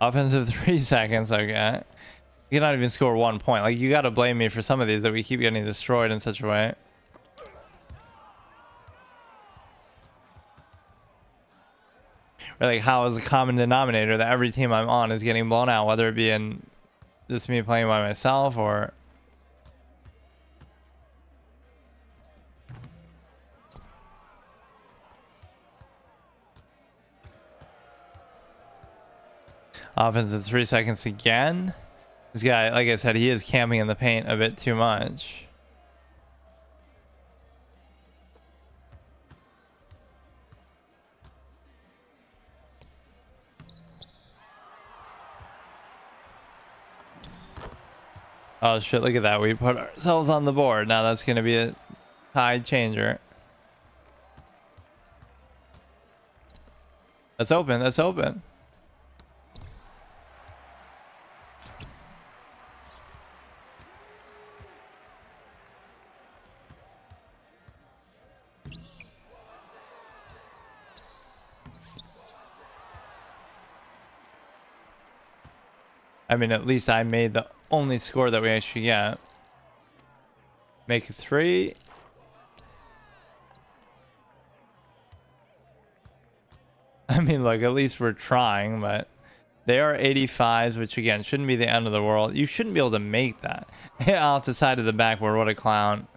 Offensive 3 seconds, okay. You cannot even score 1 point. Like, you gotta blame me for some of these that we keep getting destroyed in such a way. Or like, how is a common denominator that every team I'm on is getting blown out, whether it be in just me playing by myself or... Offensive 3 seconds again. This guy, like I said, he is camping in the paint a bit too much. Oh shit, look at that. We put ourselves on the board. Now that's going to be a tide changer. That's open. That's open. I mean, at least I made the only score that we actually get. Make a 3. I mean, look, at least we're trying, but they are 85s, which again shouldn't be the end of the world. You shouldn't be able to make that. Off the side of the backboard. What a clown.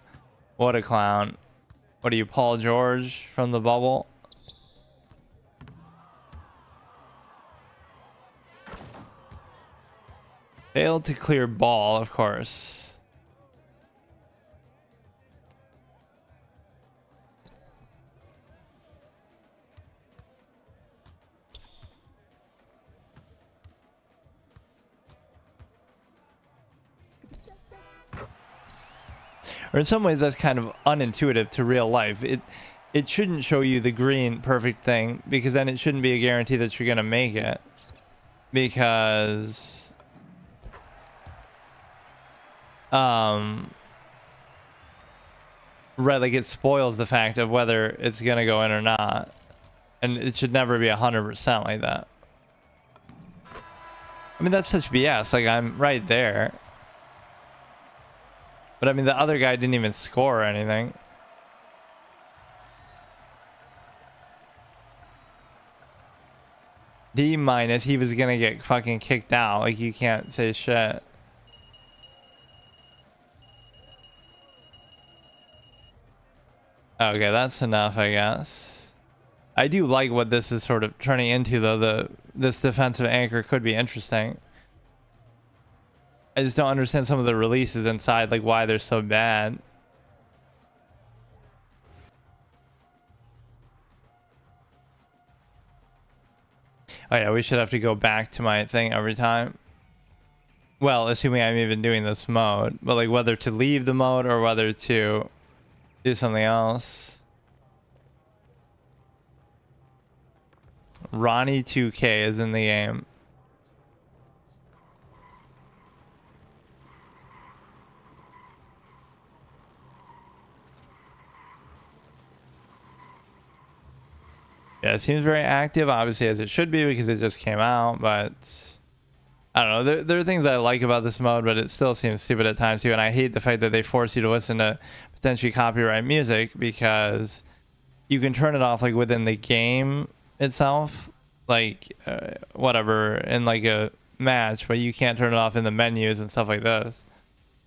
What a clown. What are you, Paul George from the bubble? Failed to clear ball, of course. Or in some ways, that's kind of unintuitive to real life. It shouldn't show you the green perfect thing, because then it shouldn't be a guarantee that you're going to make it. Because... right, like it spoils the fact of whether it's gonna go in or not, and it should never be 100% like that. I mean, that's such BS. Like, I'm right there, but I mean, the other guy didn't even score or anything. D-, he was gonna get fucking kicked out. Like, you can't say shit. Okay, that's enough, I guess. I do like what this is sort of turning into, though. This defensive anchor could be interesting. I just don't understand some of the releases inside, like why they're so bad. Oh yeah, we should have to go back to my thing every time. Well, assuming I'm even doing this mode. But like whether to leave the mode or whether to... do something else. Ronnie 2K is in the game. Yeah, it seems very active, obviously, as it should be because it just came out, but I don't know. There are things I like about this mode, but it still seems stupid at times too. And I hate the fact that they force you to listen to potentially copyright music, because you can turn it off like within the game itself, like whatever, in like a match, but you can't turn it off in the menus and stuff like this.